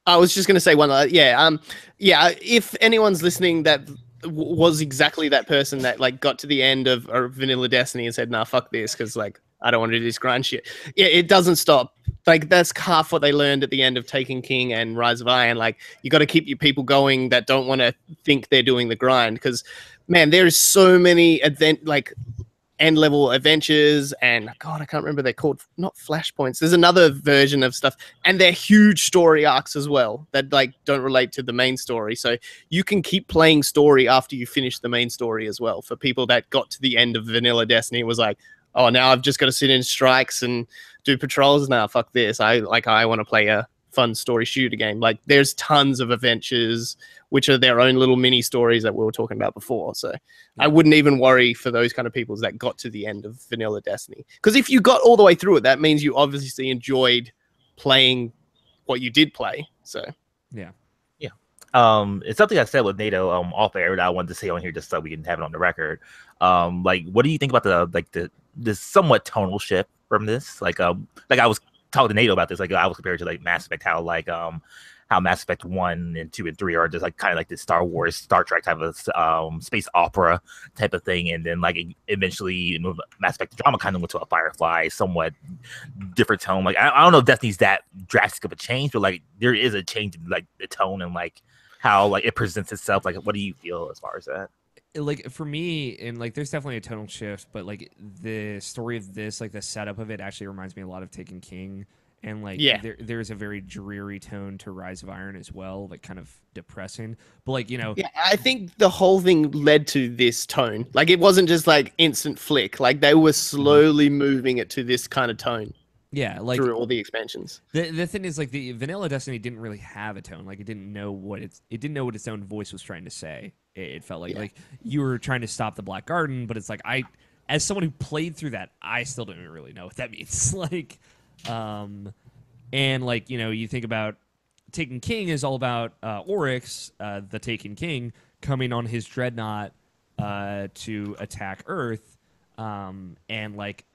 I was just going to say one. If anyone's listening that was exactly that person that like got to the end of vanilla Destiny and said, "Nah, fuck this," because like I don't want to do this grind shit. Yeah, it doesn't stop. Like that's half what they learned at the end of Taken King and Rise of Iron. Like you got to keep your people going that don't want to think they're doing the grind, because man, there is so many end level adventures, and God, I can't remember, they're called not flashpoints. There's another version of stuff, and they're huge story arcs as well that like don't relate to the main story. So you can keep playing story after you finish the main story as well. For people that got to the end of vanilla Destiny, it was like, oh, now I've just got to sit in strikes and do patrols. Now fuck this. I want to play a fun story shooter game. Like there's tons of adventures which are their own little mini stories that we were talking about before. So I wouldn't even worry for those kind of people that got to the end of vanilla Destiny, because if you got all the way through it, that means you obviously enjoyed playing what you did play. So It's something I said with Nato off air that I wanted to say on here just so we can have it on the record. Like what do you think about the somewhat tonal shift from this? Like I was talking to Nato about this, like I was compared to like Mass Effect, how Mass Effect 1 and 2 and 3 are just like kind of like this Star Wars, Star Trek type of space opera type of thing, and then like eventually Mass Effect drama kind of went to a Firefly, somewhat different tone. Like I don't know if Destiny's that drastic of a change, but like there is a change in like the tone and like how like it presents itself. Like what do you feel as far as that? Like for me, and like there's definitely a tonal shift, but like the story of this, like the setup of it actually reminds me a lot of Taken King. And like there's a very dreary tone to Rise of Iron as well, like kind of depressing. But like I think the whole thing led to this tone. Like it wasn't just like instant flick. Like they were slowly moving it to this kind of tone. Yeah, like through all the expansions. The thing is, like the vanilla Destiny didn't really have a tone. Like it didn't know what its own voice was trying to say. It felt like you were trying to stop the Black Garden, but it's like as someone who played through that, I still don't really know what that means. like. And like you think about Taken King is all about Oryx, the Taken King, coming on his dreadnought to attack Earth, and like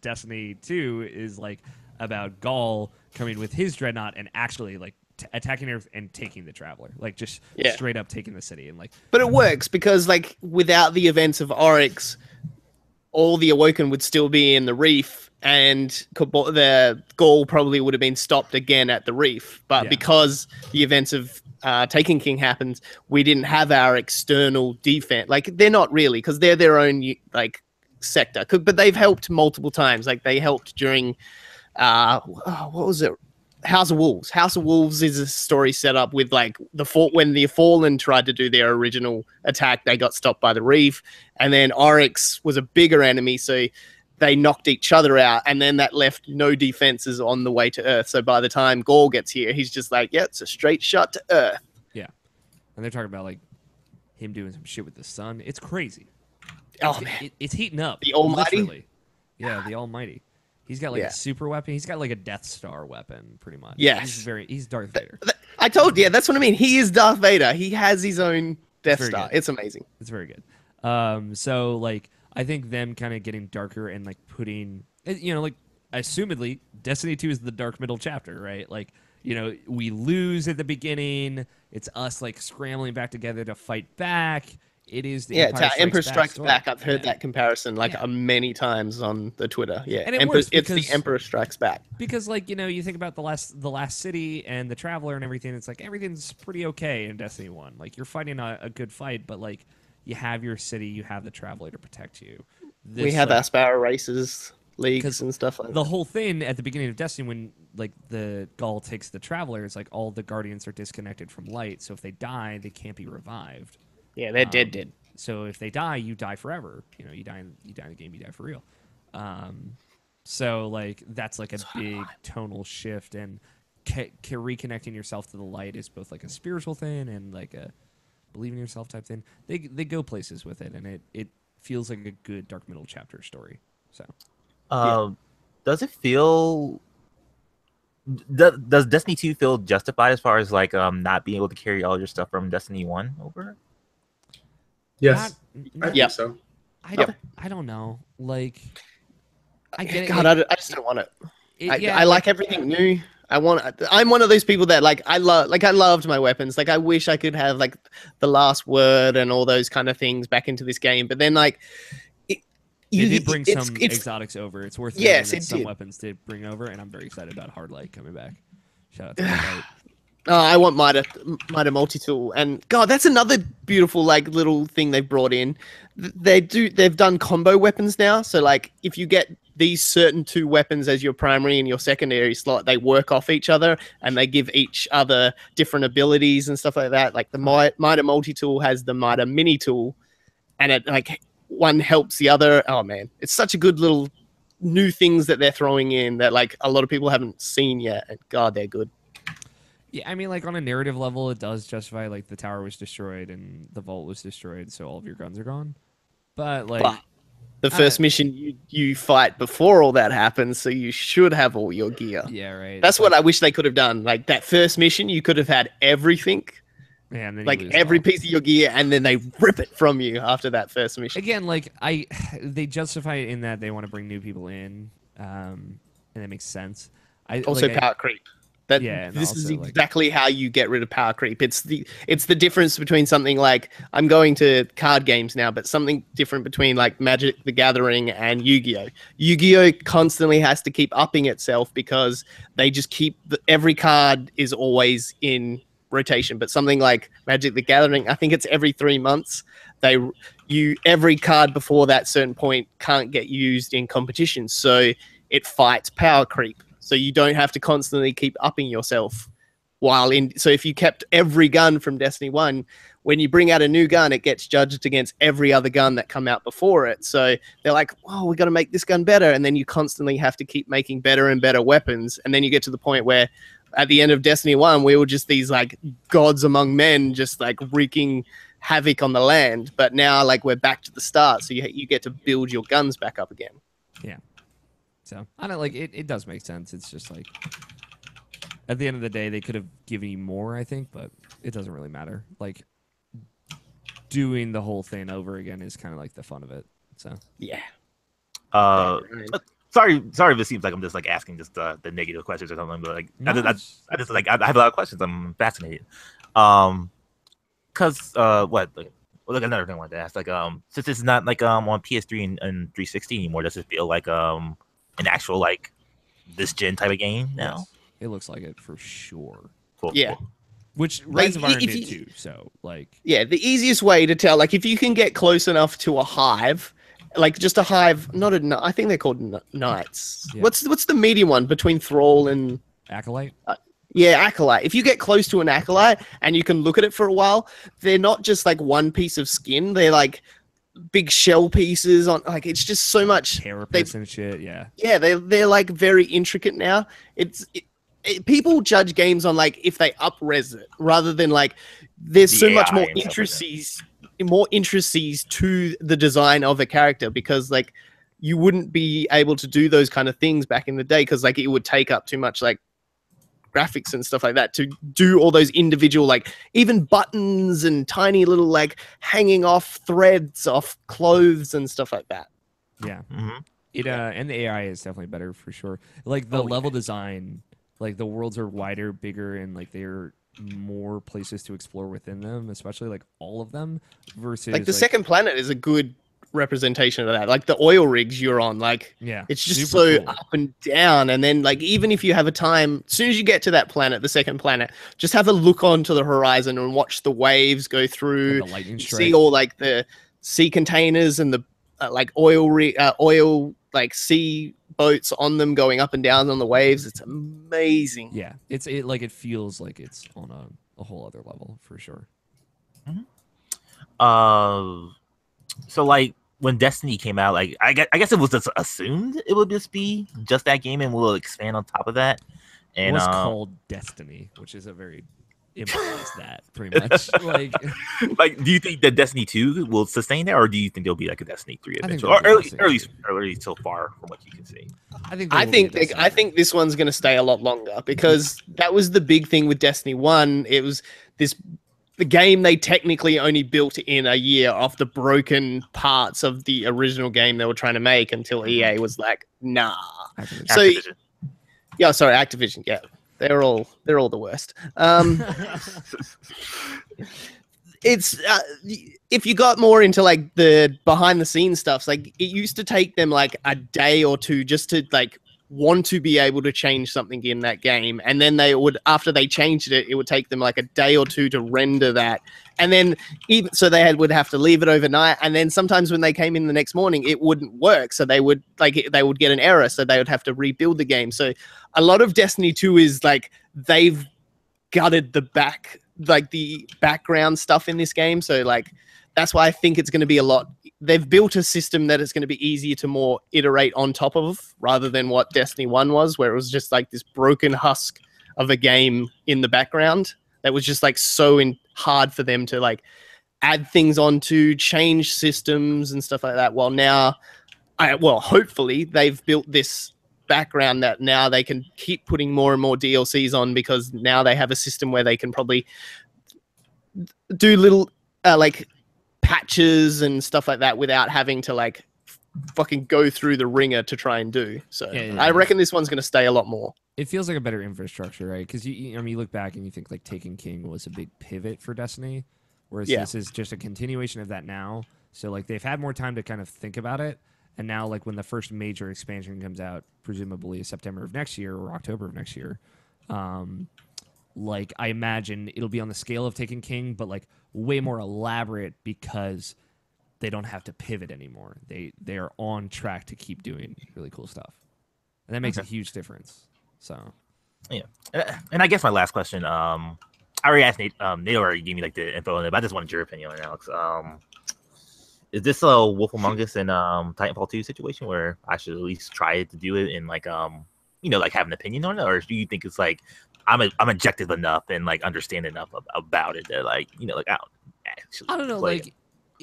Destiny 2 is like about Gaul coming with his dreadnought and actually like attacking Earth and taking the Traveler, like just straight up taking the city. And like, but it works because like without the events of Oryx, all the Awoken would still be in the Reef, and the Gaul probably would have been stopped again at the reef. But because the events of Taken King happened, we didn't have our external defense. Like, they're not really, because they're their own like sector. But they've helped multiple times. Like, they helped during what was it? House of Wolves. House of Wolves is a story set up with like when the Fallen tried to do their original attack, they got stopped by the reef, and then Oryx was a bigger enemy, so they knocked each other out, and then that left no defenses on the way to Earth. So by the time Gaul gets here, he's just like, yeah, it's a straight shot to Earth. Yeah, and they're talking about like him doing some shit with the sun. It's crazy. Oh man, it's heating up. The Almighty. Literally. Yeah, the Almighty. He's got like a super weapon. He's got like a Death Star weapon, pretty much. Yes. He's Darth Vader. I told you, that's what I mean. He is Darth Vader. He has his own Death Star. It's amazing. It's very good. So like I think them kind of getting darker and like putting, like assumedly Destiny 2 is the dark middle chapter, right? Like, we lose at the beginning. It's us like scrambling back together to fight back. It is the Emperor Strikes Back. I've heard that comparison many times on the Twitter. Yeah, and it's the Emperor Strikes Back. Because you think about the last city and the Traveler and everything. It's like everything's pretty okay in Destiny 1. Like, you're fighting a good fight, but like you have your city, you have the Traveler to protect you. We have Aspara races, leagues, and stuff like that. The whole thing at the beginning of Destiny, when like the Gaul takes the Traveler, it's like all the Guardians are disconnected from light. So if they die, they can't be revived. Yeah, they're dead. So if they die, you die forever. You die in the game, you die for real. So like that's like a big tonal shift, and reconnecting yourself to the light is both like a spiritual thing and like a believe in yourself type thing. They go places with it, and it feels like a good dark middle chapter story. So, does it feel? Does Destiny 2 feel justified as far as like not being able to carry all your stuff from Destiny 1 over? Yes, I think so. I don't know. Like, I get it. God, I just don't want it. I like everything new. I'm one of those people that I loved my weapons. Like, I wish I could have like the last word and all those kind of things back into this game. But then you did bring some exotics over. It's worth noting that some weapons did bring over, and I'm very excited about Hardlight coming back. Shout out to Hardlight. I want Mitre multi-tool, and God, that's another beautiful little thing they brought in. They've done combo weapons now, so like if you get these certain two weapons as your primary and your secondary slot, they work off each other and they give each other different abilities and stuff like that. Like the Mitre multi-tool has the Mitre mini tool, and it like one helps the other. Oh man, it's such a good little new things that they're throwing in that like a lot of people haven't seen yet, and God, they're good. Yeah, I mean, like on a narrative level, it does justify like the tower was destroyed and the vault was destroyed, so all of your guns are gone. But like the first mission you fight before all that happens, so you should have all your gear. Yeah, right. That's what I wish they could have done. Like that first mission, you could have had everything. Yeah, and then like every piece of your gear, and then they rip it from you after that first mission. Again, like they justify it in that they want to bring new people in, and that makes sense. Power creep. This is exactly how you get rid of power creep. It's the difference between something like I'm going to card games now, but something different between like Magic the Gathering and Yu-Gi-Oh. Yu-Gi-Oh constantly has to keep upping itself because they just keep every card is always in rotation. But something like Magic the Gathering, I think it's every 3 months. Every card before that certain point can't get used in competition, so it fights power creep. So you don't have to constantly keep upping yourself so if you kept every gun from Destiny 1, when you bring out a new gun, it gets judged against every other gun that come out before it. So they're like, oh, we got to make this gun better. And then you constantly have to keep making better and better weapons. And then you get to the point where at the end of Destiny 1, we were just these like gods among men, just like wreaking havoc on the land. But now like we're back to the start. So you get to build your guns back up again. Yeah. So I don't like it. It does make sense. It's just like at the end of the day, they could have given you more, I think, but it doesn't really matter. Like doing the whole thing over again is kind of like the fun of it. So yeah. Sorry if it seems like I'm just like asking just the negative questions or something, but like I just like I have a lot of questions. I'm fascinated. Cause another thing I wanted to ask, like since it's not like on PS3 and 360 anymore, does it feel like an actual like this gen type of game now. Yes, it looks like it for sure. Cool, Yeah. cool. Which Like, Rise of Iron if did you- too. So like, Yeah, the easiest way to tell, like, if you can get close enough to a hive, like just a hive, not a, I think they're called knights. Yeah. What's the medium one between thrall and Acolyte. yeah, acolyte? If you get close to an acolyte and you can look at it for a while, they're not just like one piece of skin. They're like big shell pieces on. Like it's just so much. Carapace and shit. Yeah. Yeah, they're like very intricate now. People judge games on like if they up-res it rather than like there's The so much AI more and stuff like that. intricacies to the design of a character because like you wouldn't be able to do those kind of things back in the day because like it would take up too much like graphics and stuff like that to do all those individual like even buttons and tiny little like hanging off threads off clothes and stuff like that. Yeah. Mhm. It and the AI is definitely better for sure. Like the level design, like the worlds are wider, bigger, and like they're more places to explore within them, especially like all of them. Versus Like the second planet is a good representation of that. Like the oil rigs you're on, like yeah, it's just super so cool. up and down. And then like even if you have a time, as soon as you get to that planet, the second planet, just have a look onto the horizon and watch the waves go through. And the lightning You strike. see all like the sea containers and the like oil like sea boats on them going up and down on the waves. It's amazing. Yeah, it feels like it's on a whole other level for sure. So like when Destiny came out, like I guess it was just assumed it would just be just that game, and we'll expand on top of that. It And was called Destiny, which is a very implies that pretty much like like, do you think that Destiny 2 will sustain that, or do you think there'll be like a Destiny 3 I think eventually, or there'll be early, Destiny early so far from what you can see? I think I think this one's going to stay a lot longer because that was the big thing with Destiny 1. It was the game they technically only built in a year off the broken parts of the original game they were trying to make until EA was like, nah. So Activision. yeah, sorry, Activision. Yeah, they're all the worst. It's if you got more into like the behind the scenes stuff, like it used to take them like a day or two just to like want to be able to change something in that game, and then they would, after they changed it, it would take them like a day or two to render that, and then even so would have to leave it overnight, and then sometimes when they came in the next morning it wouldn't work, so they would get an error, so they would have to rebuild the game. So a lot of Destiny 2 is like they've gutted the background stuff in this game, so like that's why I think it's going to be a lot. They've built a system that is going to be easier to more iterate on top of, rather than what Destiny 1 was, where it was just like this broken husk of a game in the background that was just like so hard for them to like add things onto, change systems and stuff like that. Well, now, hopefully they've built this background that now they can keep putting more and more DLCs on, because now they have a system where they can probably do little like patches and stuff like that without having to like fucking go through the ringer to try and do. So Yeah. I reckon this one's going to stay a lot more. It feels like a better infrastructure, right? Because you look back and you think like Taken King was a big pivot for Destiny, whereas this is just a continuation of that now. So like they've had more time to kind of think about it, and now like when the first major expansion comes out, presumably September of next year or October of next year, like I imagine it'll be on the scale of Taken King, but like way more elaborate because they don't have to pivot anymore. They are on track to keep doing really cool stuff, and that makes a huge difference. So yeah, and I guess my last question, I already asked Nate. Nate already gave me like the info on it, but I just wanted your opinion on it, Alex. Is this a Wolf Among Us and Titanfall 2 situation where I should at least try to do it and like like have an opinion on it, or do you think it's like I'm objective enough and like understand enough about it that like I don't know, play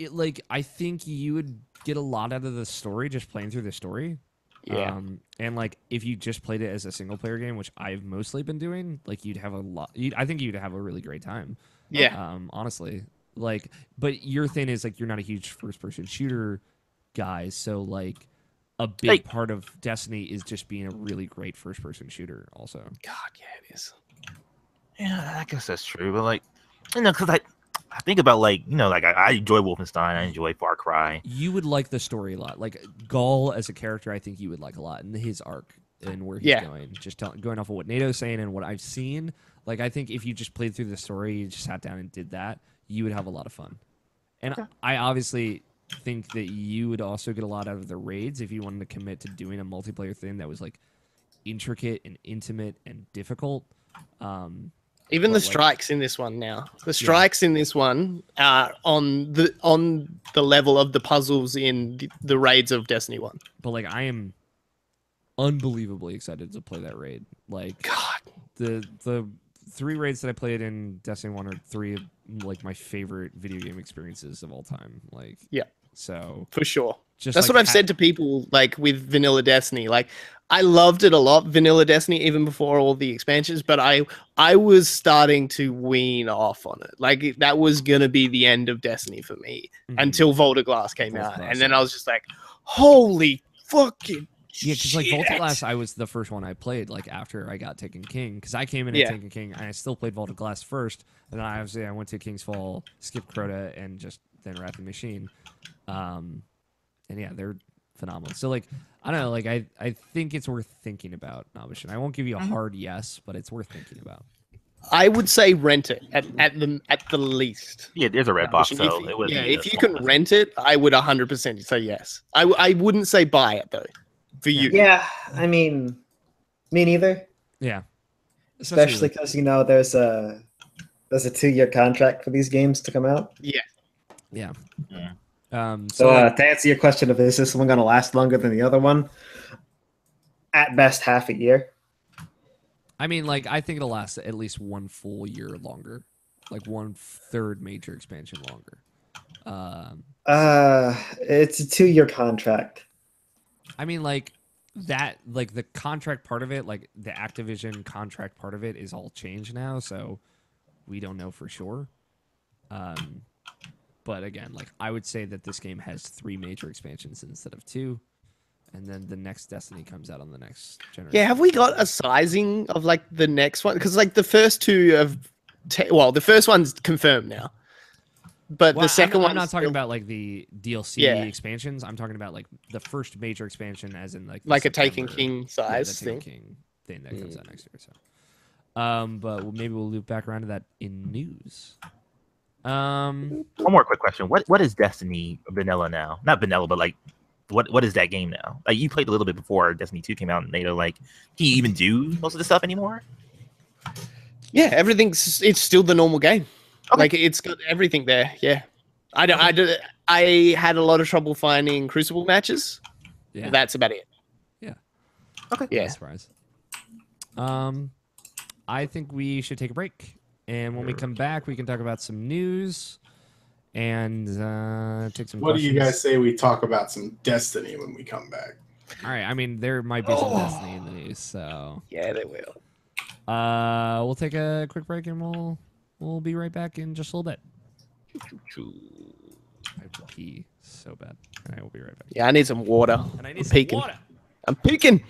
like I think you would get a lot out of the story just playing through the story. Yeah. And like if you just played it as a single player game, which I've mostly been doing, like you'd have a lot. I think you'd have a really great time. Yeah. Honestly, like, but your thing is like you're not a huge first person shooter guy, so like a big part of Destiny is just being a really great first person shooter. Also, God, yeah, it is. Yeah, I guess that's true, but like, because I think about like I enjoy Wolfenstein, I enjoy Far Cry. You would like the story a lot. Like Gaul as a character, I think you would like a lot, and his arc and where he's going. Just going off of what Nato's saying and what I've seen. Like I think if you just played through the story, you just sat down and did that, you would have a lot of fun. And I obviously think that you would also get a lot out of the raids if you wanted to commit to doing a multiplayer thing that was like intricate and intimate and difficult. Even the strikes in this one now. The strikes in this one are on the level of the puzzles in the raids of Destiny 1. But like I am unbelievably excited to play that raid. Like God. The 3 raids that I played in Destiny 1 are 3 of like my favorite video game experiences of all time. Like so for sure. Just that's like what I've said to people like with Vanilla Destiny. Like I loved it a lot, Vanilla Destiny, even before all the expansions, but I was starting to wean off on it. Like that was gonna be the end of Destiny for me until Vault of Glass came out. And then I was just like, holy fucking because like Vault of Glass, I was the first one I played like after I got Taken King, because I came in at Taken King and I still played Vault of Glass first, and then I went to King's Fall, skipped Crota, and just then Wrath of the Machine. And yeah, they're phenomenal. So like I don't know, like I think it's worth thinking about, Nabishin. I won't give you a hard yes, but it's worth thinking about. I would say rent it at the least. Yeah, there's a red box, so it would be if you can rent it, I would 100% say yes. I wouldn't say buy it though. For you. Yeah, I mean, me neither. Yeah. Especially because there's a 2-year contract for these games to come out. Yeah. Yeah. So to answer your question of is this one going to last longer than the other one? At best, half a year. I mean, like I think it'll last at least 1 full year longer, like 1/3 major expansion longer. It's a 2-year contract. I mean, like that, like the contract part of it, like the Activision contract part of it is all changed now, so we don't know for sure. But again, like I would say that this game has 3 major expansions instead of 2, and then the next Destiny comes out on the next generation. Yeah, have we got a sizing of like the next one? Because like the first 2 have, the first one's confirmed now. But the second one, I'm not talking about like the DLC expansions. I'm talking about like the first major expansion, as in like a Taken King size thing. Thing that comes out next year. So, but maybe we'll loop back around to that in news. One more quick question: What is Destiny vanilla now? Not vanilla, but like what is that game now? Like you played a little bit before Destiny 2 came out, and Nato, like, can you even do most of the stuff anymore? Yeah, it's still the normal game. Okay. Like it's got everything there. Yeah, I had a lot of trouble finding Crucible matches. Yeah, that's about it. Yeah. Okay. Yeah. Surprise. I think we should take a break, and when we come back, we can talk about some news and take some. What do you guys say we talk about some Destiny when we come back? All right. I mean, there might be some Destiny in the news, so yeah, they will. We'll take a quick break, and we'll be right back in just a little bit. I have to pee so bad. And I will be right back. Yeah, I need some water. And I need some water. I'm peeking.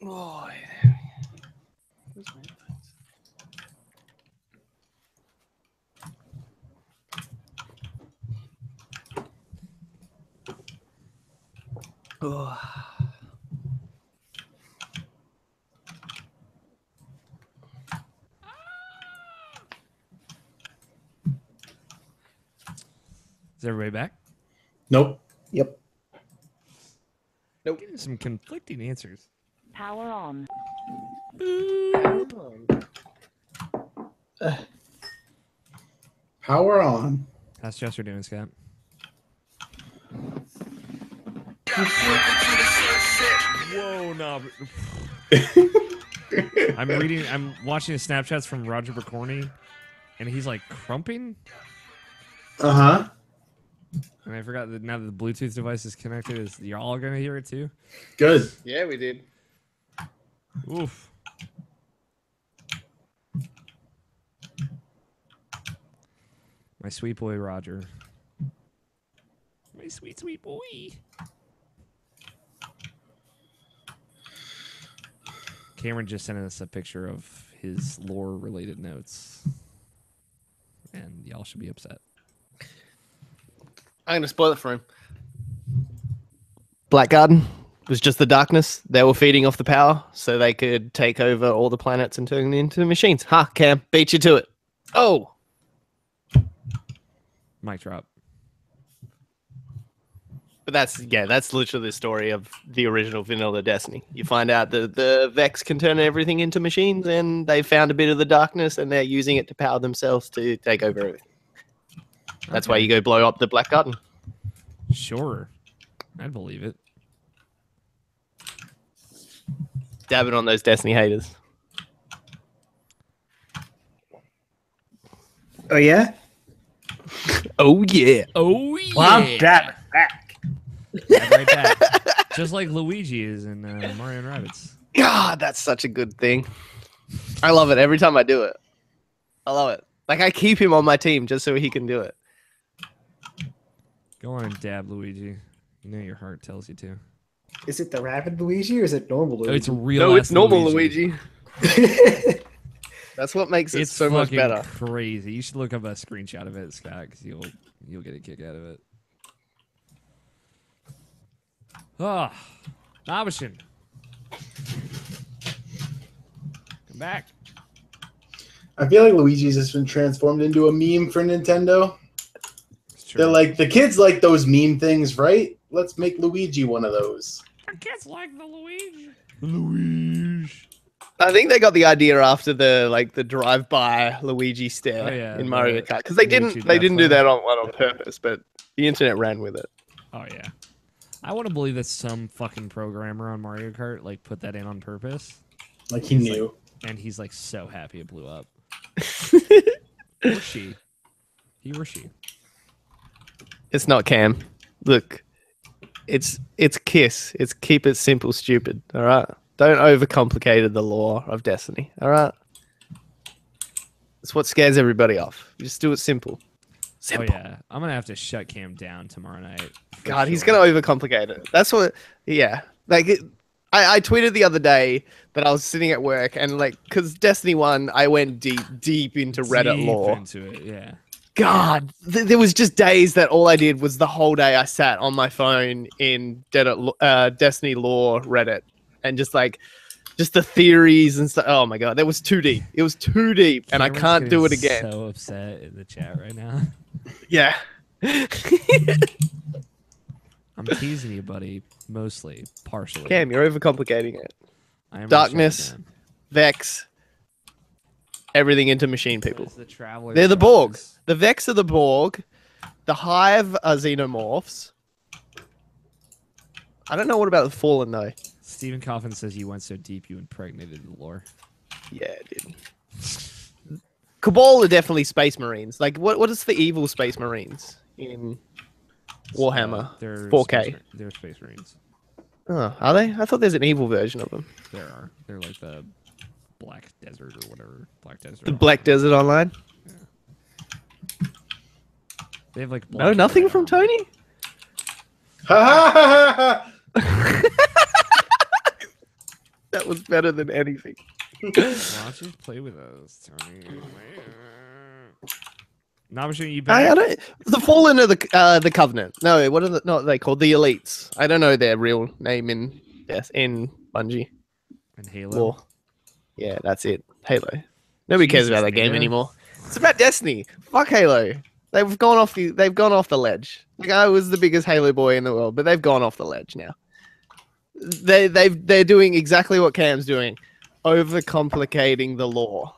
Oh, yeah. Where's my headphones? Oh. Is everybody back? Nope. Yep. Getting some conflicting answers. Power on. Power on. How's Chester doing, Scott? Whoa, no. I'm watching his Snapchats from Roger Bicorni, and he's like crumping. Uh-huh. And I forgot that now that the Bluetooth device is connected, is y'all gonna hear it too? Good. Yeah, we did. Oof. My sweet boy Roger. My sweet, sweet boy. Cameron just sent us a picture of his lore-related notes. And y'all should be upset. I'm going to spoil it for him. Black Garden was just the darkness. They were feeding off the power so they could take over all the planets and turn them into machines. Ha, Cam, beat you to it. Oh! Mic drop. But that's literally the story of the original vanilla Destiny. You find out that the Vex can turn everything into machines, and they found a bit of the darkness, and they're using it to power themselves to take over everything. That's why you go blow up the Black Garden. Sure. I'd believe it. Dab it on those Destiny haters. Oh yeah. Oh, yeah. Oh, yeah. Well, I'm dabbing back. Dab right back. Just like Luigi is in Mario and Rabbids. God, that's such a good thing. I love it every time I do it. I love it. Like, I keep him on my team just so he can do it. Go on and dab, Luigi. You know your heart tells you to. Is it the Rapid Luigi or is it normal Luigi? Oh, it's real. No, it's normal Luigi. That's what makes it It's so much fucking better. crazy. You should look up a screenshot of it, Scott, because you'll get a kick out of it. Ah, Nabishin. Come back. I feel like Luigi's has been transformed into a meme for Nintendo. It's true. They're like, the kids like those meme things, right? Let's make Luigi one of those. The kids like the Luigi. Luigi. I think they got the idea after the drive-by Luigi stare Oh, yeah, in Mario the Kart because they YouTube didn't do Death that on purpose, but the internet ran with it. Oh yeah. I want to believe that some fucking programmer on Mario Kart like put that in on purpose, Like he knew. and he's like so happy it blew up. Or she. He or she. It's not Cam. Look, it's Kiss. It's keep it simple, stupid. All right. Don't overcomplicate the lore of Destiny. All right. That's what scares everybody off. You just do it simple. Simple. Oh yeah. I'm gonna have to shut Cam down tomorrow night. for God, he's sure. gonna overcomplicate it. That's what. Yeah. Like I tweeted the other day that I was sitting at work and like because Destiny 1, I went deep into Reddit Deep lore. into it, yeah. God, there was just days that all I did was the whole day I sat on my phone in Destiny lore Reddit and just the theories and stuff. Oh my God, that was too deep. It was too deep, and I Cameron's can't do it getting again. So upset in the chat right now. Yeah. I'm teasing you, buddy. Mostly, partially. Cam, you're overcomplicating it. I am Darkness. gonna shut Vex, everything into machine it down. people. What is the Traveler They're the Borg. Darkness? The Vex are the Borg. The Hive are xenomorphs. I don't know what about the Fallen though. Stephen Coffin says you went so deep you impregnated the lore. Yeah, it did. Cabal are definitely space marines. Like, what is the evil space marines in Warhammer? They're 4K. They're Space Marines. Oh, are they? I thought there's an evil version of them. There are. They're like the Black Desert or whatever. Black Desert. The Black Desert Online. They have like No, black nothing armor. from Tony. Ha ha ha ha! That was better than anything. Why don't you play with us, Tony? Nabashin, you I back? don't. The Fallen of the Covenant. No, what are they called? The Elites. I don't know their real name in Bungie And Halo. lore. Yeah, that's it. Halo. Nobody cares Jesus, about that game nigga. anymore. It's about Destiny. Fuck Halo. They've gone off the ledge. Like, I was the biggest Halo boy in the world, but they've gone off the ledge now. They're doing exactly what Cam's doing, overcomplicating the lore.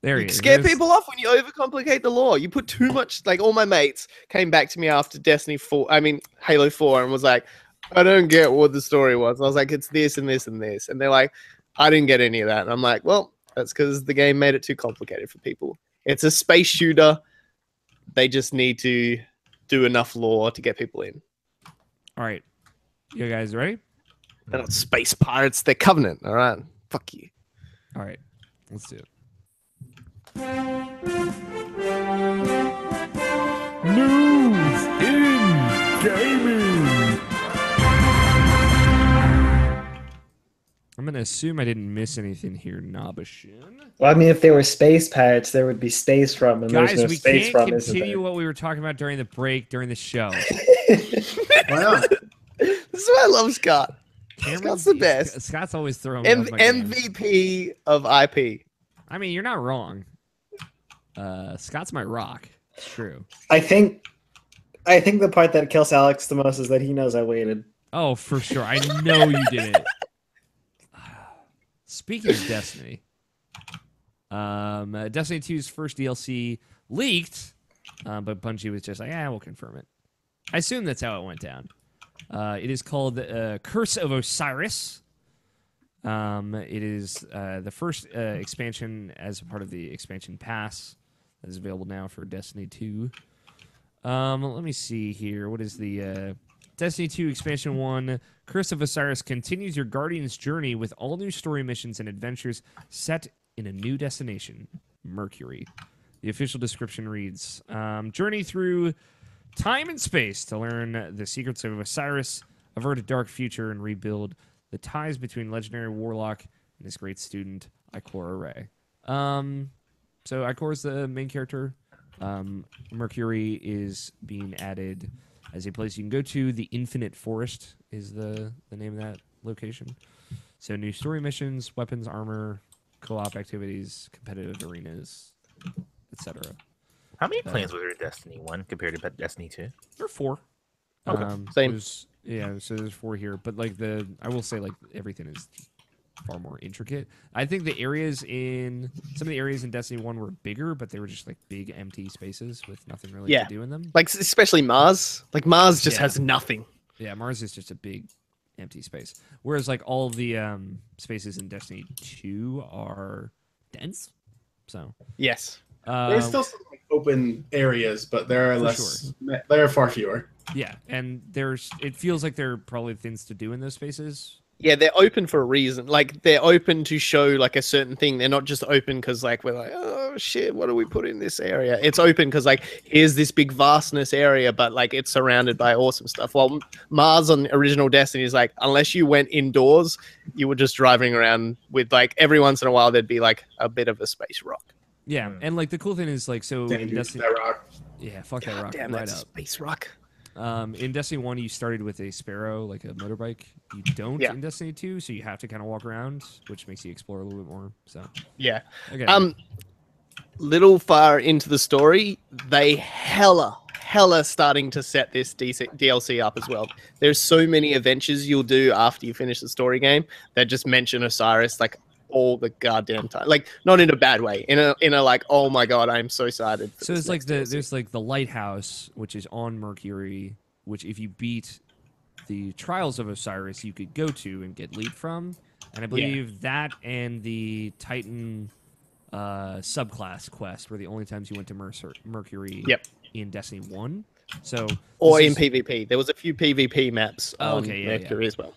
There he You is. scare There's- people off when you overcomplicate the lore. You put too much. Like, all my mates came back to me after Halo 4, and was like, I don't get what the story was. I was like, it's this and this and this. And they're like, I didn't get any of that. And I'm like, well, that's because the game made it too complicated for people. It's a space shooter. They just need to do enough lore to get people in. All right. You guys ready? They're not space pirates. They're Covenant. All right. Fuck you. All right. Let's do it. News in gaming. I'm going to assume I didn't miss anything here, Nabashin. Well, I mean, if they were space pirates, there would be space from, and Guys, there's no we space can't from, isn't continue there? what we were talking about during the break, during the show. Why not? This is why I love Scott. Scott's the best. Scott's always throwing me off my game. MVP of IP. I mean, you're not wrong. Scott's my rock. It's true. I think the part that kills Alex the most is that he knows I waited. Oh, for sure. I know you didn't. Speaking of Destiny, Destiny 2's first DLC leaked, but Bungie was just like, we'll confirm it. I assume that's how it went down. It is called Curse of Osiris. It is the first expansion as a part of the expansion pass that is available now for Destiny 2. Let me see here. What is the Destiny 2 Expansion 1? Curse of Osiris continues your Guardian's journey with all new story missions and adventures set in a new destination, Mercury. The official description reads, journey through time and space to learn the secrets of Osiris, avert a dark future, and rebuild the ties between legendary warlock and his great student, Ikora Rey. So Ikora is the main character. Mercury is being added as a place you can go to. The Infinite Forest is the name of that location. So new story missions, weapons, armor, co-op activities, competitive arenas, etc. How many plans was there in Destiny 1 compared to Destiny 2? There are 4. Okay, same. So there's 4 here, but like I will say like everything is far more intricate. I think some of the areas in Destiny 1 were bigger, but they were just like big empty spaces with nothing really to do in them. Like, especially Mars. Like, Mars just has nothing. Yeah, Mars is just a big empty space. Whereas like all the spaces in Destiny 2 are dense. So Yes. There's still some like, open areas, but there are less. sure. There are far fewer. Yeah, and it feels like there are probably things to do in those spaces. Yeah, they're open for a reason. Like, they're open to show like a certain thing. They're not just open because like we're like, oh shit, what do we put in this area? It's open because like here's this big vastness area, but like it's surrounded by awesome stuff. While Mars on original Destiny is like, unless you went indoors, you were just driving around with like every once in a while there'd be like a bit of a space rock. Yeah, and like the cool thing is like in Destiny, that rock. yeah, fuck that rock Damn, right that's a up. space rock. In Destiny 1, you started with a Sparrow, like a motorbike. You don't in Destiny 2, so you have to kind of walk around, which makes you explore a little bit more. So Yeah. okay. Little far into the story, they hella starting to set this DLC up as well. There's so many adventures you'll do after you finish the story game that just mention Osiris like all the goddamn time. Like, not in a bad way, in a like, oh my god, I'm so excited for So this it's like next DLC. there's like the lighthouse, which is on Mercury, which if you beat the Trials of Osiris, you could go to and get lead from. And I believe that and the Titan subclass quest were the only times you went to Mercury in Destiny 1. So Or in PvP. There was a few PvP maps on okay, Mercury as well.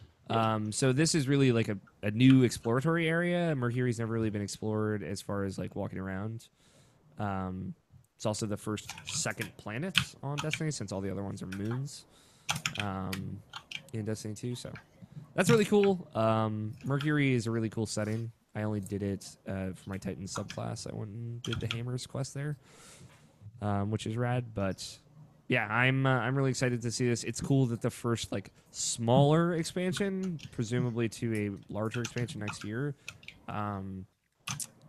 So this is really like a new exploratory area. Mercury's never really been explored as far as like walking around. It's also the second planet on Destiny, since all the other ones are moons in Destiny 2. So that's really cool. Mercury is a really cool setting. I only did it for my Titan subclass. I went and did the Hammers quest there, which is rad. But yeah, I'm really excited to see this. It's cool that the first like smaller expansion, presumably to a larger expansion next year,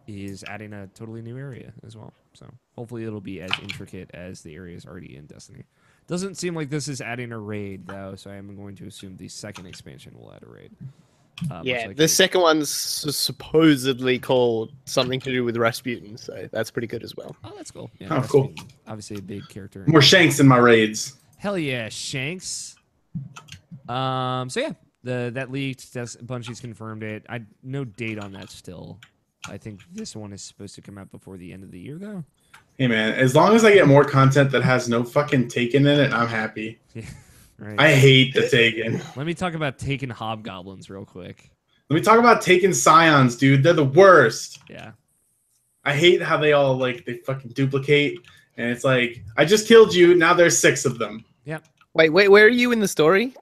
is adding a totally new area as well. So hopefully it'll be as intricate as the areas already in Destiny. Doesn't seem like this is adding a raid though, so I'm going to assume the second expansion will add a raid. Yeah, the second one's supposedly called something to do with Rasputin, so that's pretty good as well. Oh, that's cool. Yeah, Oh, cool. Obviously a big character. More Shanks in my raids. Hell yeah, Shanks. So yeah, that leaked. Bungie's confirmed it. No date on that still. I think this one is supposed to come out before the end of the year though. Hey man, as long as I get more content that has no fucking Taken in it, I'm happy. Yeah, right. I hate the Taken. Let me talk about Taken Hobgoblins real quick. Let me talk about Taken Scions, dude. They're the worst. Yeah. I hate how they all like they fucking duplicate, and it's like I just killed you. Now there's 6 of them. Yep. Wait, where are you in the story,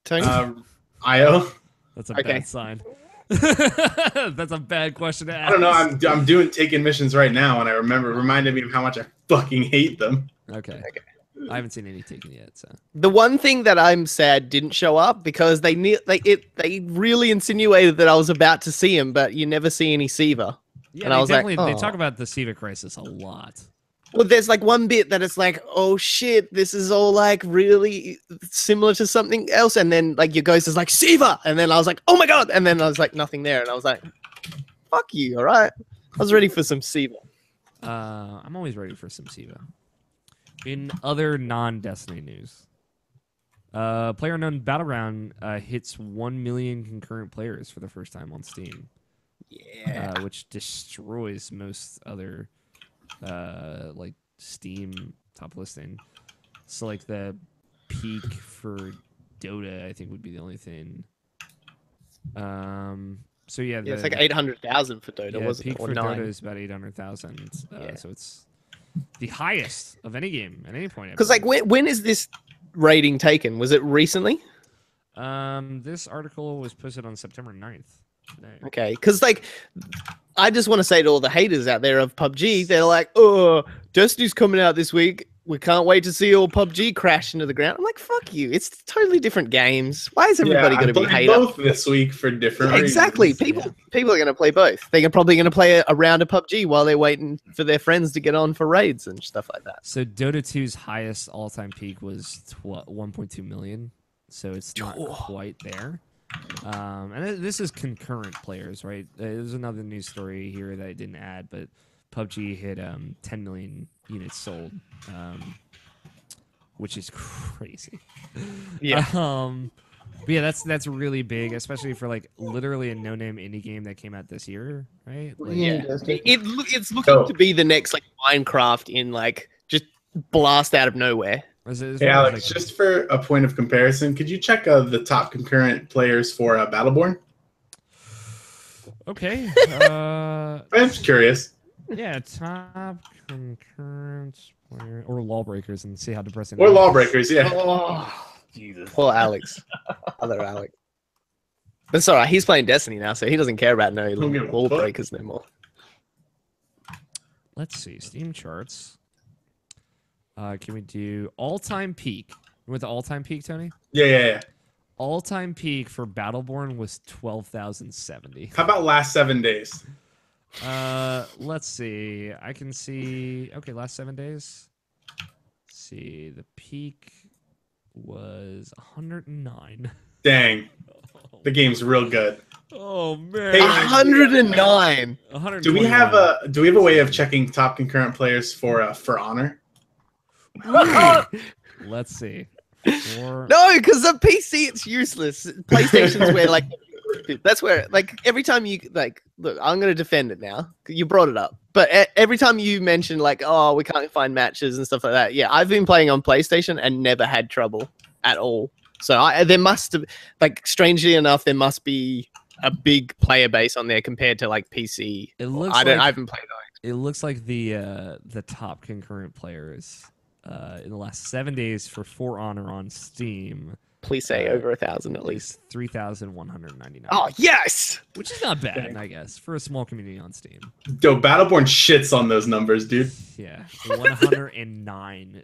Tony? Io. That's a Okay. bad sign. That's a bad question to ask. I don't know. I'm doing Taken missions right now, and I reminded me of how much I fucking hate them. Okay. I haven't seen any Taken yet, so. The one thing that I'm sad didn't show up because they really insinuated that I was about to see him, but you never see any Siva. Yeah, And I was like, they "Oh." talk about the Siva crisis a lot. Well, there's like one bit that it's like, oh shit, this is all like really similar to something else, and then like your ghost is like Siva, and then I was like, oh my god, and then I was like nothing there, and I was like, fuck you, all right. I was ready for some Siva. I'm always ready for some Siva. In other non-Destiny news, PlayerUnknown Battleground hits 1 million concurrent players for the first time on Steam. Yeah. Which destroys most other like Steam top listing. So like the peak for Dota, I think would be the only thing. So yeah, Yeah, it's like 800,000 for Dota, yeah, wasn't peak it? Or for 9. Dota is about 800,000. Yeah. So it's the highest of any game at any point. Because like when is this rating taken? Was it recently? This article was posted on September 9th. Today. Okay, because like I just want to say to all the haters out there of PUBG, they're like, oh, Destiny's coming out this week. We can't wait to see all PUBG crash into the ground. I'm like, fuck you. It's totally different games. Why is everybody going to be hater? Both this week for different reasons. Exactly. People are going to play both. They're probably going to play a round of PUBG while they're waiting for their friends to get on for raids and stuff like that. So Dota 2's highest all-time peak was 1.2 million. So it's not quite there. And this is concurrent players, right? There's another news story here that I didn't add, but PUBG hit 10 million units sold, which is crazy. Yeah. But yeah, that's really big, especially for like literally a no-name indie game that came out this year, right? Like, Yeah. It's looking to be the next like Minecraft in like just blast out of nowhere. Hey, Alex, just for a point of comparison, could you check the top concurrent players for Battleborn? Okay. I'm just curious. Yeah, top concurrent player or Lawbreakers, and see how depressing. Or Lawbreakers, yeah. Oh, Jesus. Poor Alex. Other Alex. That's all right. He's playing Destiny now, so he doesn't care about no Lawbreakers no more. Let's see. Steam charts. Can we do all-time peak? With the all-time peak, Tony? Yeah. All-time peak for Battleborn was 12,070. How about last 7 days? Let's see. I can see. Okay, last 7 days. Let's see. The peak was 109. Dang. The game's real good. Oh man. Hey, 109. Do we have a way of checking top concurrent players for Honor? Let's see. No, because on PC it's useless. PlayStation's where like that's where like every time you like look, I'm gonna defend it now. You brought it up, but every time you mention like, oh, we can't find matches and stuff like that. Yeah, I've been playing on PlayStation and never had trouble at all. So there must have like strangely enough there must be a big player base on there compared to like PC. It looks I haven't played those. It looks like the top concurrent players in the last 7 days for For Honor on Steam Please say over 1,000 at least. 3,199. Oh yes! Which is not bad, I guess, for a small community on Steam. Yo, Battleborn shits on those numbers, dude. Yeah, 109.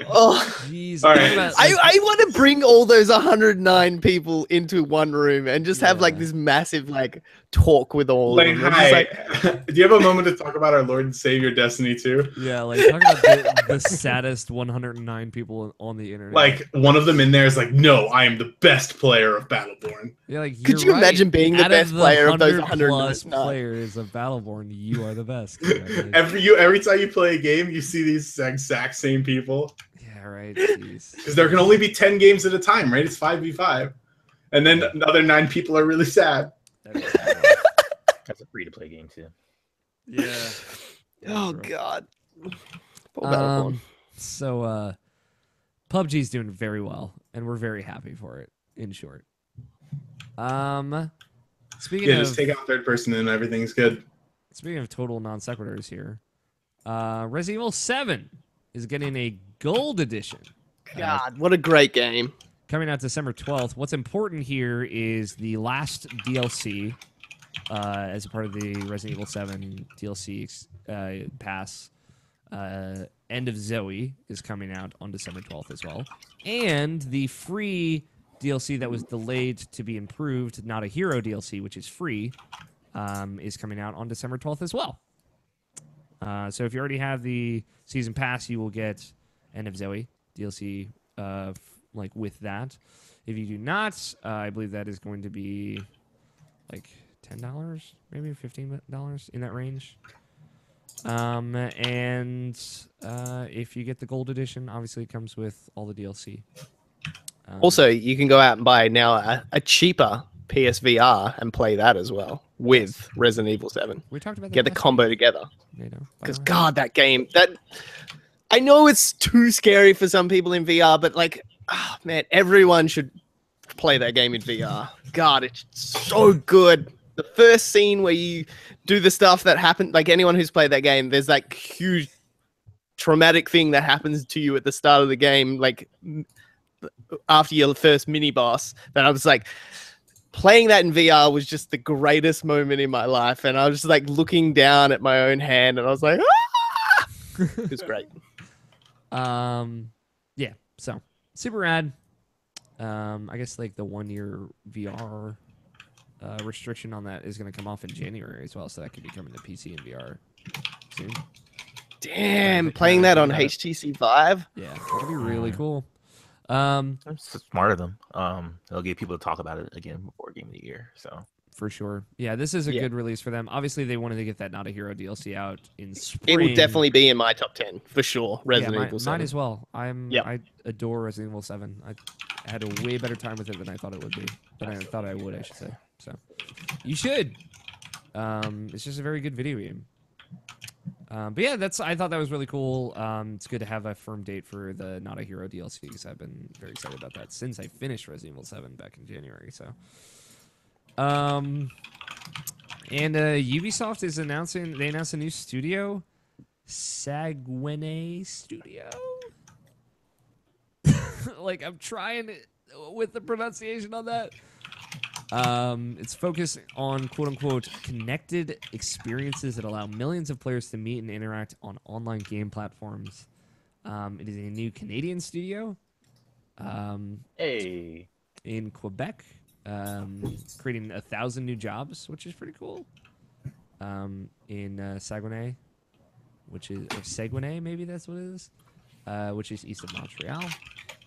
Oh, Jeez. All right. Think about, I want to bring all those 109 people into one room and just have like Yeah. this massive like talk with all Like, of them. hi. Just, like, Do you have a moment to talk about our Lord and Savior Destiny 2? yeah, like talk about the saddest 109 people on the internet. Like, one of them in there is like, no, I am the best player of Battleborn. yeah, like could you're you imagine being the Out best of player of those 100 plus 109? players of Battleborn? You are the best. Congratulations. Every time you play a game, you see these exact same people. Yeah, right. Jeez. Because there can only be 10 games at a time, right? It's 5v5. And then the other 9 people are really sad. That's a free-to-play game too. Yeah. Oh true. god. Poor Battleborn. So PUBG's doing very well, and we're very happy for it, in short. Speaking Yeah, of just take out third person and everything's good. speaking of total non sequiturs here, Resident Evil 7 is getting a gold edition. God, what a great game. Coming out December 12th. What's important here is the last DLC as a part of the Resident Evil 7 DLC pass. End of Zoe is coming out on December 12th as well. And the free DLC that was delayed to be improved, Not a Hero DLC, which is free, is coming out on December 12th as well. So if you already have the season pass, you will get End of Zoe DLC like with that. If you do not, I believe that is going to be like $10, maybe $15 in that range. And if you get the gold edition, obviously it comes with all the DLC. Also, you can go out and buy now a cheaper PSVR and play that as well with Resident Evil 7. We talked about that. Get the last combo week, together. Nato, by Because the way. God, that game, I know it's too scary for some people in VR, but like, oh, man, everyone should play that game in VR. God, it's so good. The first scene where you do the stuff that happened, like anyone who's played that game, there's that huge traumatic thing that happens to you at the start of the game, like after your first mini boss. That I was like, playing that in VR was just the greatest moment in my life, and I was just like looking down at my own hand, and I was like, ah! It was great. Yeah, so super rad. I guess like the 1 year VR restriction on that is going to come off in January as well, so that could be coming to PC and VR soon. Damn, playing that on HTC Vive. Yeah, that'd be really cool. That's smart of them. They'll get people to talk about it again before Game of the Year. So For sure. Yeah, this is a Yeah. good release for them. Obviously, they wanted to get that Not a Hero DLC out in spring. It will definitely be in my top 10 for sure. Resident yeah, Evil 7. mine as well. Yep. I adore Resident Evil 7. I had a way better time with it than I thought it would be. Than I thought I would, I should say. So, you should. It's just a very good video game. But yeah, I thought that was really cool. It's good to have a firm date for the Not a Hero DLC because I've been very excited about that since I finished Resident Evil 7 back in January. So, and Ubisoft is announcing. They announced a new studio, Sagwene Studio. Like I'm trying with the pronunciation on that. It's focused on quote-unquote connected experiences that allow millions of players to meet and interact on online game platforms. It is a new Canadian studio hey, in Quebec, creating 1,000 new jobs, which is pretty cool. In Saguenay, which is or Saguenay, maybe that's what it is, which is east of Montreal.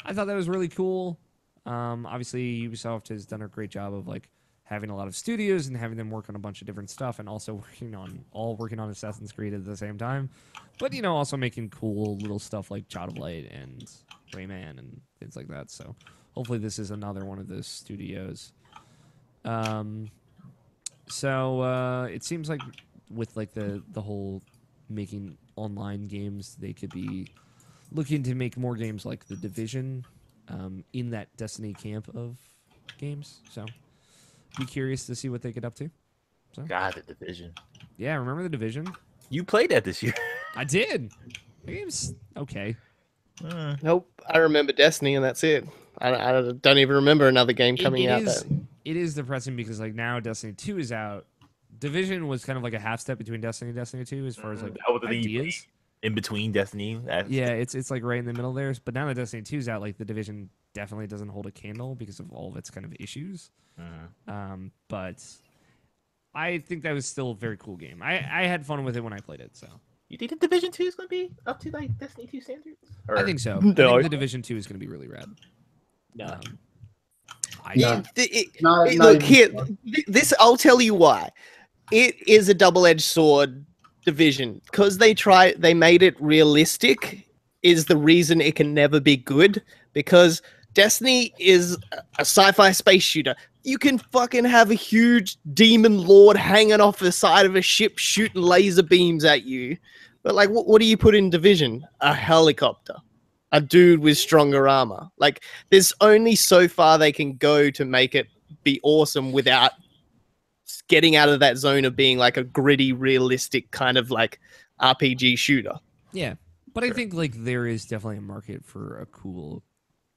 I thought that was really cool. Obviously, Ubisoft has done a great job of like having a lot of studios and having them work on a bunch of different stuff, and also working on Assassin's Creed at the same time. But also making cool little stuff like Child of Light and Rayman and things like that. So hopefully, this is another one of those studios. So it seems like with like the whole making online games, they could be looking to make more games like The Division. In that Destiny camp of games. So, be curious to see what they get up to. So, God, The Division. yeah, remember The Division? You played that this year. I did. The game's okay. Nope. I remember Destiny, and that's it. I don't even remember another game coming out. It is depressing because like now Destiny 2 is out. Division was kind of like a half step between Destiny and Destiny 2 as far as like That was the thing you ideas. in between Destiny. Yeah, it's like right in the middle there. But now that Destiny 2 is out, like the Division definitely doesn't hold a candle because of all of its kind of issues. But I think that was still a very cool game. I had fun with it when I played it. So You think the Division 2 is going to be up to like Destiny 2 standards? I think so. I No. think the Division 2 is going to be really rad. No. No. Not Look even here. close. This I'll tell you why. It is a double-edged sword Division because they made it realistic. Is the reason it can never be good because Destiny is a sci-fi space shooter. You can fucking have a huge demon lord hanging off the side of a ship shooting laser beams at you. But like, what do you put in Division? A helicopter. A dude with stronger armor. Like, there's only so far they can go to make it be awesome without getting out of that zone of being like a gritty, realistic kind of like RPG shooter. Yeah, but I think like there is definitely a market for a cool,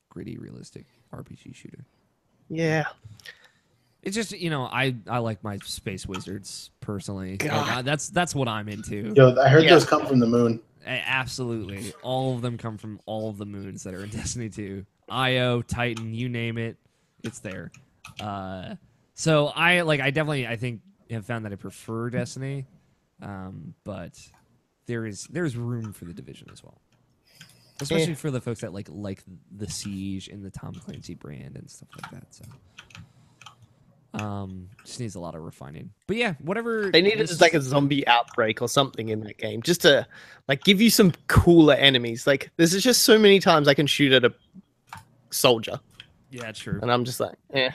gritty, realistic RPG shooter. Yeah. It's just I like my space wizards personally. God. Like, that's what I'm into. Yo, I heard Yeah. those come from the moon. Absolutely, all of them come from all of the moons that are in Destiny 2. Io, Titan, you name it, it's there. So I think have found that I prefer Destiny, but there's room for the Division as well, especially for the folks that like the Siege and the Tom Clancy brand and stuff like that. So just needs a lot of refining. But yeah, whatever. They needed like a zombie outbreak or something in that game just to like give you some cooler enemies. Like there's just so many times I can shoot at a soldier Yeah, true. and I'm just like, eh.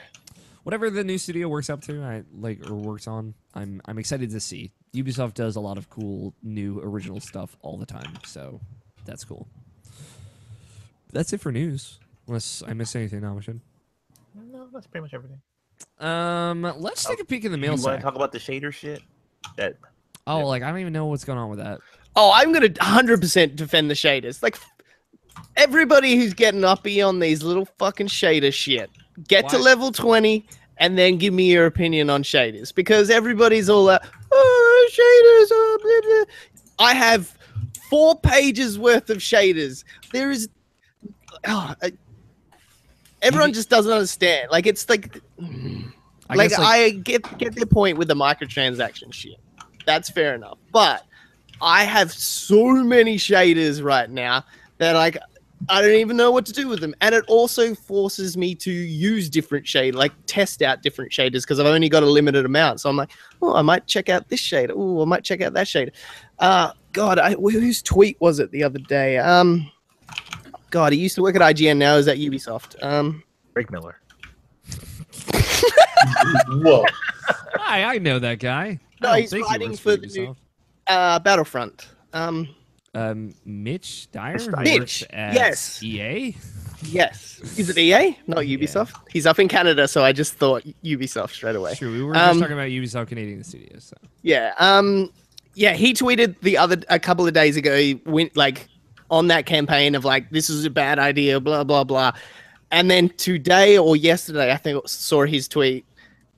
Whatever the new studio works up to, works on, I'm excited to see. Ubisoft does a lot of cool new original stuff all the time, so that's cool. That's it for news. Unless I missed anything, Namashin. No, that's pretty much everything. Let's take a peek in the You mail want to sack. talk about the shader shit? That Like I don't even know what's going on with that. Oh, I'm gonna 100% defend the shaders. Like everybody who's getting uppy on these little fucking shader shit, get to Why? level 20 and then give me your opinion on shaders because everybody's all like, oh, shaders. Oh, blah, blah. I have 4 pages worth of shaders. There is, everyone just doesn't understand. Like it's like, I get their point with the microtransaction shit. That's fair enough, but I have so many shaders right now that like I don't even know what to do with them, and it also forces me to use different shade, like test out different shaders because I've only got a limited amount. So I'm like, oh, I might check out this shader. Oh, I might check out that shader. God, whose tweet was it the other day? God, he used to work at IGN. Now he's at Ubisoft. Rick Miller. Whoa. Hi, I know that guy. No, I don't he's think he writing works for the new Ubisoft. Battlefront. Mitch Dyer, who Mitch, works at yes. EA. Yes, is it EA? Not Ubisoft. He's up in Canada, so I just thought Ubisoft straight away. Sure, we were just talking about Ubisoft Canadian Studios. So. Yeah. Yeah, he tweeted a couple of days ago. He went like on that campaign of like, this is a bad idea, blah blah blah. And then today or yesterday, I think saw his tweet.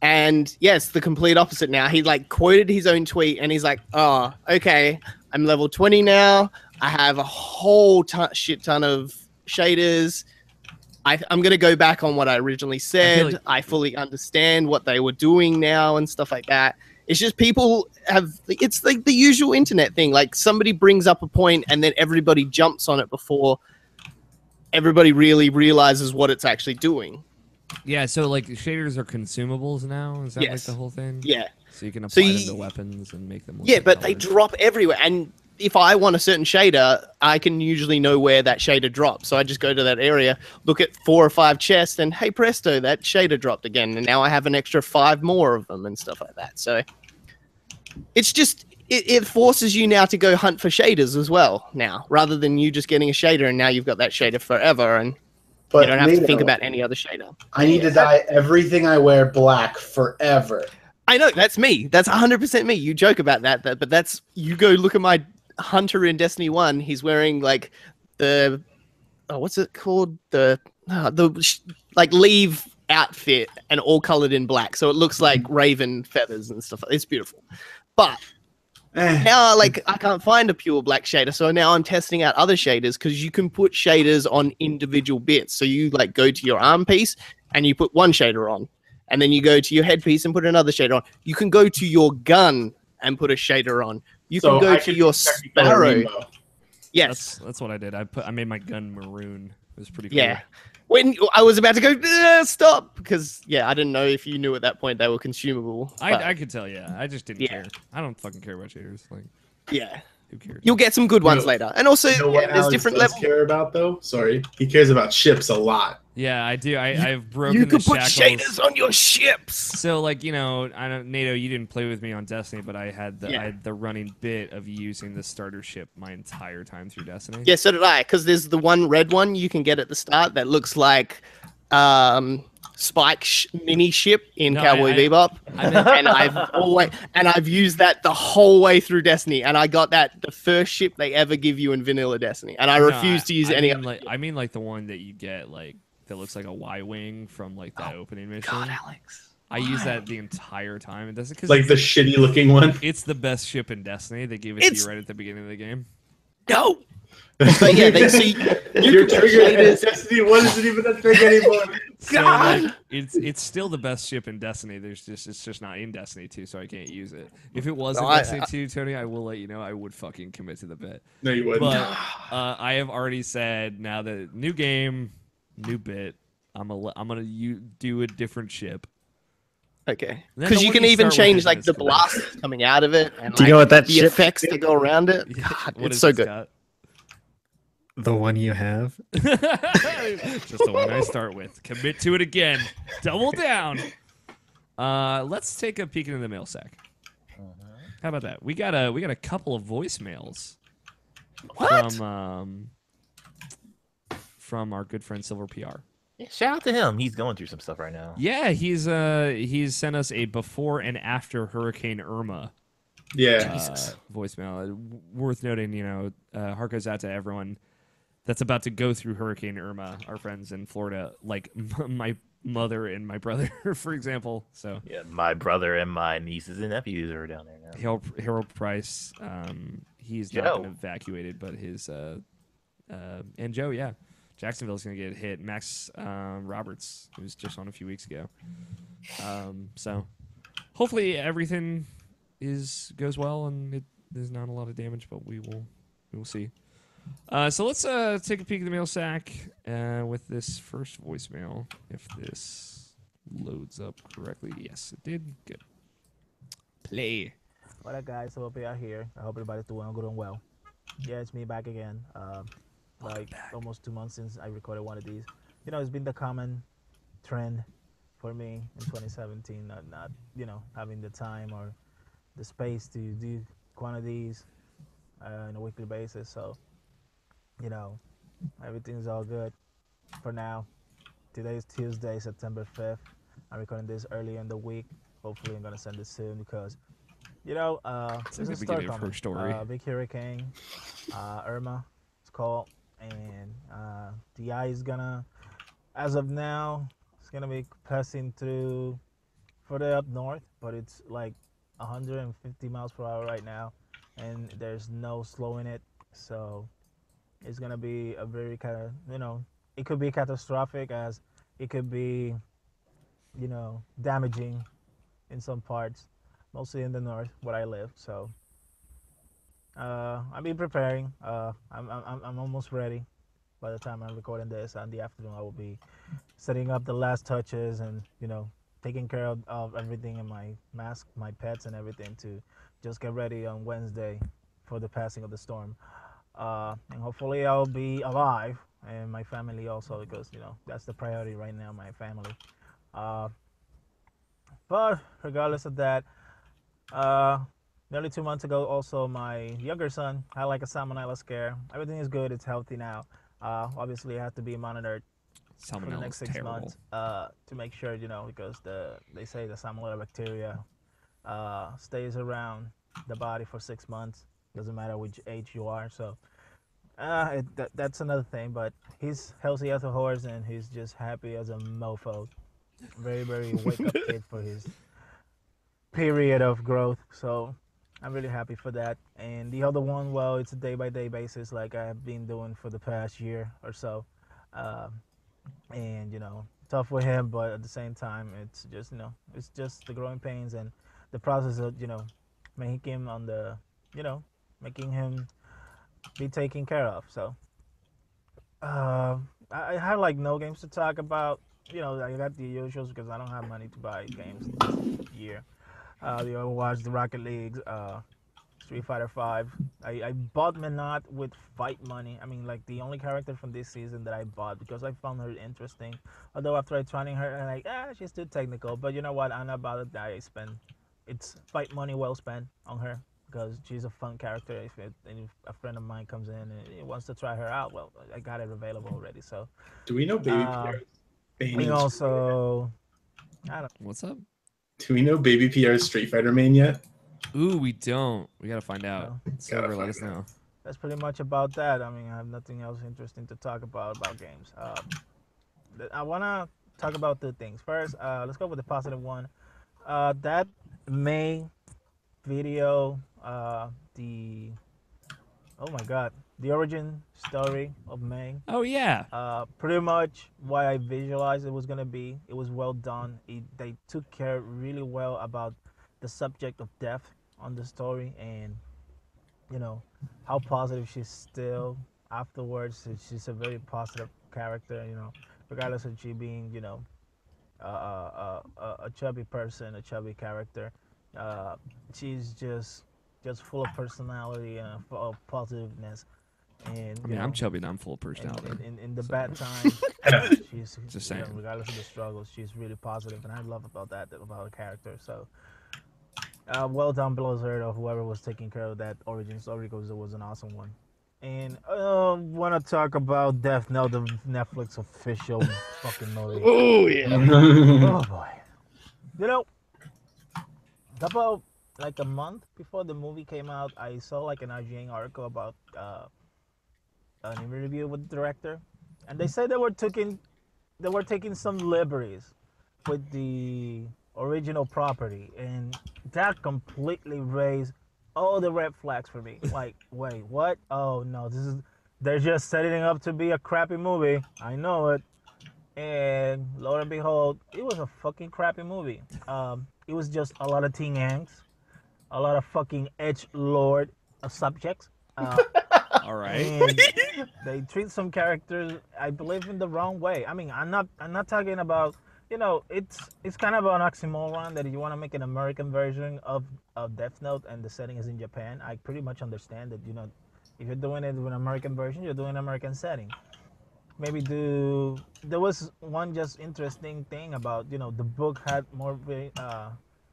And yes, the complete opposite now. He like quoted his own tweet and he's like, oh, okay, I'm level 20 now. I have a whole shit ton of shaders. I'm going to go back on what I originally said. I fully understand what they were doing now and stuff like that. It's just people it's like the usual internet thing. Like somebody brings up a point and then everybody jumps on it before everybody really realizes what it's actually doing. Yeah, so like shaders are consumables now. Is that like the whole thing? Yeah. So you can apply them to weapons and make them. Yeah, but they drop everywhere. And if I want a certain shader, I can usually know where that shader drops. So I just go to that area, look at 4 or 5 chests, and hey presto, that shader dropped again. And now I have an extra 5 more of them and stuff like that. So it's just it forces you now to go hunt for shaders as well now, rather than you just getting a shader and now you've got that shader forever and you don't have to think about any other shader. I need to dye everything I wear black forever. I know, that's me. That's 100% me. You joke about that, but that's, you go look at my hunter in Destiny 1. He's wearing like the what's it called? Like leave outfit and all colored in black, so it looks like raven feathers and stuff. It's beautiful, but now like I can't find a pure black shader, so now I'm testing out other shaders because you can put shaders on individual bits. So you like go to your arm piece and you put one shader on, and then you go to your headpiece and put another shader on. You can go to your gun and put a shader on. You can go to your sparrow. Yes, that's what I did. I made my gun maroon. It was pretty cool. Yeah. When I was about to go, stop, because I didn't know if you knew at that point they were consumable. I could tell, I just didn't care. I don't fucking care about shaders. Like, who cares? You'll get some good ones later, and also what there's Alex different does levels. care about though. Sorry, he cares about ships a lot. Yeah, I do. I've broken. You can put shackles. shaders on your ships. So, like, I don't, Nato, you didn't play with me on Destiny, but I had the running bit of using the starter ship my entire time through Destiny. Yeah, so did I. Because there's the one red one you can get at the start that looks like Spike mini ship in Cowboy Bebop, and I've used that the whole way through Destiny, and I got that the first ship they ever give you in vanilla Destiny, and I refuse to use any. I mean, like the one that you get like that looks like a Y-wing from like that opening mission. God, Alex. I use that the entire time. It doesn't like the shitty looking one. It's the best ship in Destiny. They gave it to you right at the beginning of the game. No. But yeah, they see your trigger in Destiny 1 isn't even a trigger anymore. So, like, it's still the best ship in Destiny. It's just not in Destiny 2, so I can't use it. If it was in Destiny 2, Tony, I will let you know. I would fucking commit to the bit. No, you wouldn't. But I have already said now that new game, new bit. I'm gonna do a different ship. Okay. Because you can even change like the blast coming out of it, and do you know what that the effects that go around it? God, it's so good. Got? The one you have? Just the one I start with. Commit to it again. Double down. Let's take a peek into the mail sack. How about that? We got a couple of voicemails. What? From our good friend Silver PR. Yeah, shout out to him. He's going through some stuff right now. Yeah, he's sent us a before and after Hurricane Irma. Yeah. Voicemail. Worth noting, heart goes out to everyone that's about to go through Hurricane Irma, our friends in Florida, like my mother and my brother, for example. So yeah, my brother and my nieces and nephews are down there now. Harold Price, he's not been evacuated, but his and Joe, Jacksonville's gonna get hit. Max Roberts, who was just on a few weeks ago. So hopefully everything goes well and there's not a lot of damage, but we will see. So let's take a peek at the mail sack with this first voicemail. If this loads up correctly. Yes, it did. Good. Play. What up, guys? So we are here. I hope everybody's doing good and well. Yeah, it's me back again. Almost 2 months since I recorded one of these. It's been the common trend for me in 2017, not having the time or the space to do one of these on a weekly basis. So, everything's all good for now. Today is Tuesday, September 5th. I'm recording this early in the week. Hopefully, I'm gonna send this soon because, there's a storm coming. Big hurricane, Irma, it's called, and the eye is gonna, as of now, it's gonna be passing through further up north, but it's like 150 miles per hour right now, and there's no slowing it. So it's gonna be a very kind of, it could be catastrophic as it could be, damaging in some parts, mostly in the north where I live. So I've been preparing. I'm almost ready. By the time I'm recording this, in the afternoon I will be setting up the last touches and taking care of everything in my mask, my pets, and everything to just get ready on Wednesday for the passing of the storm. And hopefully I'll be alive and my family also, because that's the priority right now, my family. But regardless of that, nearly 2 months ago, also my younger son had like a salmonella scare. Everything is good; it's healthy now. Obviously, I have to be monitored for the next 6 months to make sure, because they say the salmonella bacteria stays around the body for 6 months. Doesn't matter which age you are. So That's another thing, but he's healthy as a horse and he's just happy as a mofo. Very, very wake up kid for his period of growth. So I'm really happy for that. And the other one, well, it's a day by day basis, like I've been doing for the past year or so. Um, and tough with him, but at the same time, it's just it's just the growing pains and the process of making him on the you know making him be taken care of. So I have like no games to talk about. I got the usuals because I don't have money to buy games this year. The Overwatch, the Rocket League, Street Fighter Five. I bought Menat with fight money. I mean, like the only character from this season that I bought because I found her interesting. Although after I trying her, I'm like, she's too technical. But you know what? I'm not about it. It's fight money well spent on her because she's a fun character. If a friend of mine comes in and he wants to try her out, well, I got it available already. So Do we know Baby and also, I don't. What's up? Do we know Baby Pierre's Street Fighter main yet? Ooh, we don't. We gotta find out. No. Silver, let us know. That's pretty much about that. I mean, I have nothing else interesting to talk about games. I wanna talk about two things. First, let's go with the positive one. That May video, the oh my god, the origin story of May. Oh yeah. Pretty much what I visualized it was gonna be. It was well done. They took care really well about the subject of death on the story, and how positive she's still afterwards. She's a very positive character. Regardless of she being a chubby person, a chubby character. She's just full of personality and full of positiveness. And I mean, I'm chubby and I'm full of personality. In the bad times, she's just saying. Regardless of the struggles, she's really positive, and I love about her character. So, well done, Blizzard, or whoever was taking care of that origin story, because it was an awesome one. And want to talk about Death Note, the Netflix official fucking movie. Oh yeah. Oh boy. About like a month before the movie came out, I saw like an IGN article about an interview with the director, and they said they were taking some liberties with the original property, and that completely raised all the red flags for me. Like, wait, what? Oh no, they're just setting it up to be a crappy movie. I know it. And lo and behold, it was a fucking crappy movie. It was just a lot of teen angst, a lot of fucking edge lord subjects. All right. And they treat some characters, I believe, in the wrong way. I mean, I'm not talking about, it's kind of an oxymoron that you want to make an American version of Death Note and the setting is in Japan. I pretty much understand that, if you're doing it with an American version, you're doing an American setting. Maybe there was one just interesting thing about, the book had more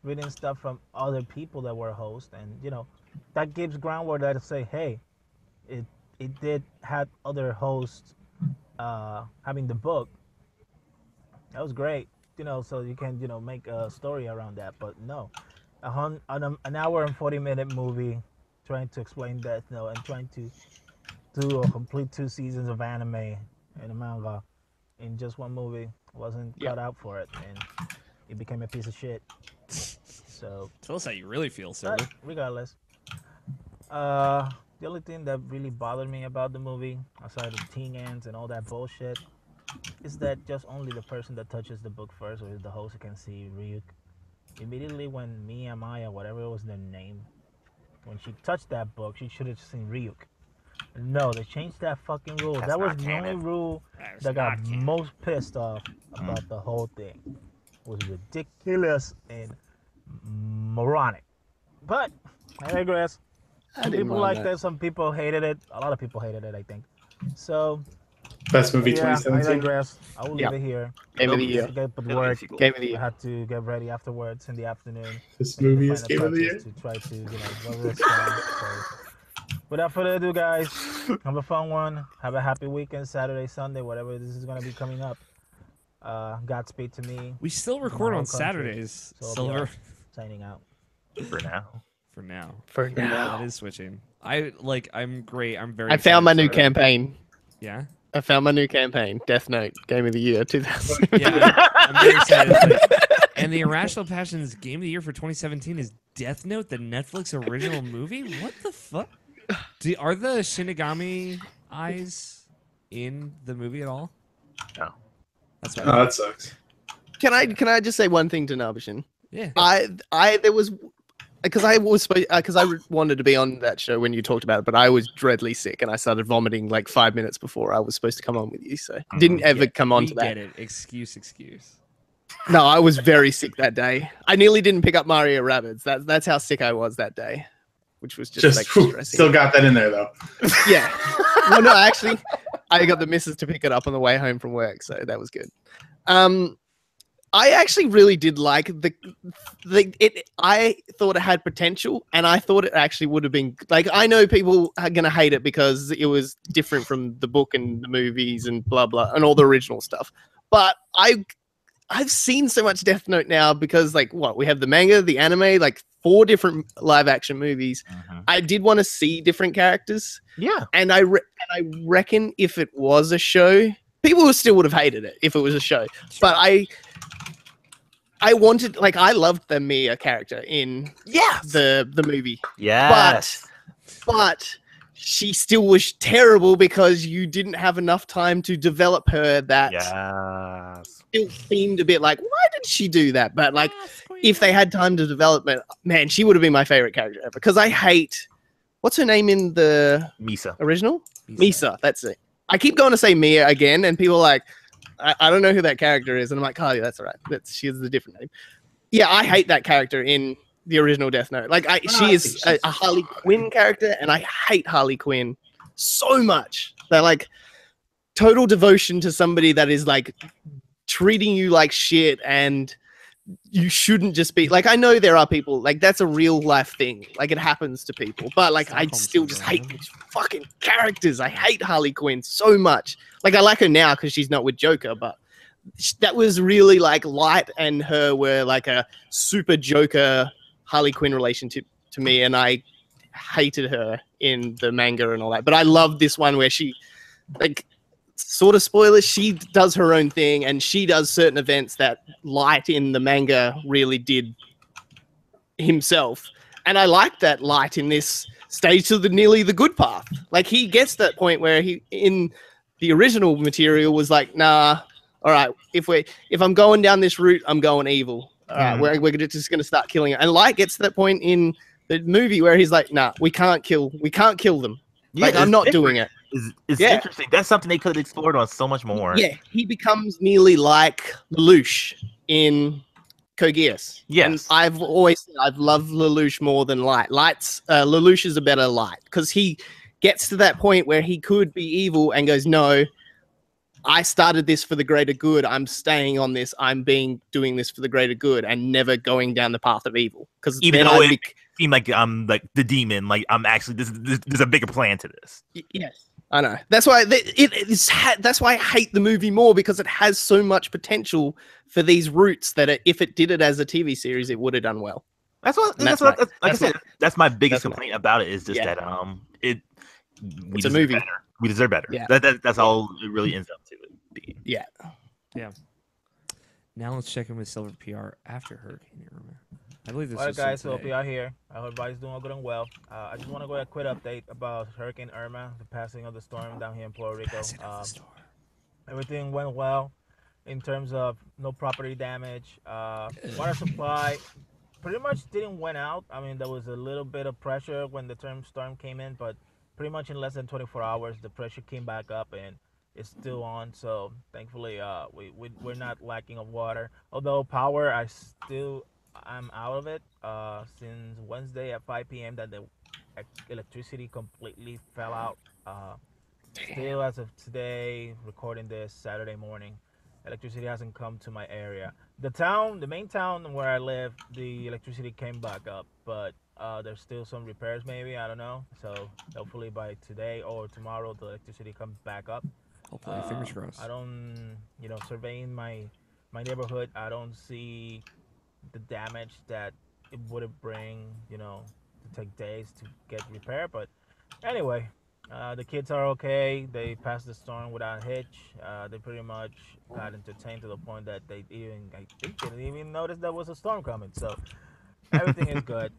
written stuff from other people that were hosts, and, that gives groundwork that to say, hey, it did have other hosts having the book. That was great, so you can make a story around that. But no, an hour and 40-minute movie trying to explain Death Note and trying to do a complete 2 seasons of anime and a manga in just one movie wasn't cut out for it, and it became a piece of shit. So tell us how you really feel, Silver. Regardless, the only thing that really bothered me about the movie, aside of teen ants and all that bullshit, is that just only the person that touches the book first, or the host, can see Ryuk. Immediately when Maya, whatever was their name, when she touched that book, she should have seen Ryuk. No, they changed that fucking rule. That was the only rule that got most pissed off about the whole thing. It was ridiculous and moronic. But I digress. Some people liked it, some people hated it. A lot of people hated it, I think. So best movie yeah, 2017. I digress. I will leave it here. Game of the year. Get with work. Game of the I year. had to get ready afterwards in the afternoon. This movie is game of the year. To try to, whatever it's done. So, without further ado, guys, have a fun one. Have a happy weekend, Saturday, Sunday, whatever this is going to be coming up. Godspeed to me. We still record My on home country. Saturdays, So, Silver. signing out. For now. For now. For now. That is switching. I'm great. I'm very I found my excited new for it. campaign. Yeah? I found my new campaign. Death Note, Game of the Year 2000. Yeah, I'm very excited. And the Irrational Passions Game of the Year for 2017 is Death Note, the Netflix original movie? What the fuck? Are the Shinigami eyes in the movie at all? No. That's Oh, what that sucks. Can I just say one thing to Nabishin? Yeah. There was because I wanted to be on that show when you talked about it, but I was dreadly sick and I started vomiting like 5 minutes before I was supposed to come on with you, so didn't ever come on to that. Get it. Excuse. No, I was very sick that day. I nearly didn't pick up Mario Rabbids. That's how sick I was that day, which was just like stressing. Still got that in there though. Yeah. Well, no, actually, I got the missus to pick it up on the way home from work, so that was good. I actually really did like it. I thought it had potential, and I thought it actually would have been like. I know people are gonna hate it because it was different from the book and the movies and blah blah and all the original stuff. But I've seen so much Death Note now because we have the manga, the anime, like 4 different live action movies. I did want to see different characters. Yeah, and I reckon if it was a show, people still would have hated it if it was a show. Sure. But I wanted, I loved the Mia character in the movie. Yeah. But she still was terrible because you didn't have enough time to develop her. That still seemed a bit like, why did she do that? But if they had time to develop it, man, she would have been my favorite character ever. Because I hate, what's her name in the Misa original? Misa, that's it. I keep going to say Mia again, and people are like, I don't know who that character is, and I'm like, oh, yeah, that's all right. She has a different name. Yeah, I hate that character in the original Death Note. She is a Harley Quinn character, and I hate Harley Quinn so much. They're total devotion to somebody that is treating you like shit, and you shouldn't just be I know there are people that's a real life thing, it happens to people, but I still just hate these fucking characters. I hate Harley Quinn so much. I like her now because she's not with Joker, but that was really Light and her were a super Joker Harley Quinn relationship to me, and I hated her in the manga and all that. But I love this one where she sort of spoilers, she does her own thing and she does certain events that Light in the manga really did himself. And I like that Light in this stage to nearly the good path. He gets that point where he in the original material was nah, all right, if I'm going down this route, I'm going evil. All right, we're just gonna start killing it. And Light gets to that point in the movie where he's nah, we can't kill them. Yeah, I'm not doing it. It's interesting. That's something they could have explored on so much more. Yeah, he becomes nearly like Lelouch in Kogias. Yes. And I've loved Lelouch more than Light. Lelouch is a better Light because he gets to that point where he could be evil and goes, no, I started this for the greater good. I'm staying on this. I'm doing this for the greater good and never going down the path of evil. Because even though it seemed like I'm the demon, I'm actually there's a bigger plan to this. Yes. I know. That's why that's why I hate the movie more, because it has so much potential for these roots that if it did it as a TV series, it would have done well. That's my biggest complaint about it is just that we it's a movie. Better. We deserve better. Yeah. That's all it really ends up to being. Yeah. Yeah. Now let's check in with Silver PR after Hurricane Irma. I believe this All right, was guys, today. so PR here. I hope everybody's doing good and well. I just want to go ahead a quick update about Hurricane Irma, the passing of the storm down here in Puerto Rico. Everything went well in terms of no property damage. Water supply pretty much didn't went out. I mean, there was a little bit of pressure when the storm came in, but pretty much in less than 24 hours, the pressure came back up and it's still on. So thankfully, we're not lacking of water. Although power, I'm out of it since Wednesday at 5 p.m. that the electricity completely fell out. Still, as of today, recording this Saturday morning, electricity hasn't come to my area. The main town where I live, the electricity came back up, but there's still some repairs maybe, I don't know. So hopefully by today or tomorrow, the electricity comes back up. Hopefully, fingers crossed. I don't, surveying my neighborhood, I don't see the damage that it would bring, the take days to get repaired. But anyway, the kids are okay. They passed the storm without a hitch. They pretty much got entertained to the point that I think, didn't even notice there was a storm coming. So everything is good.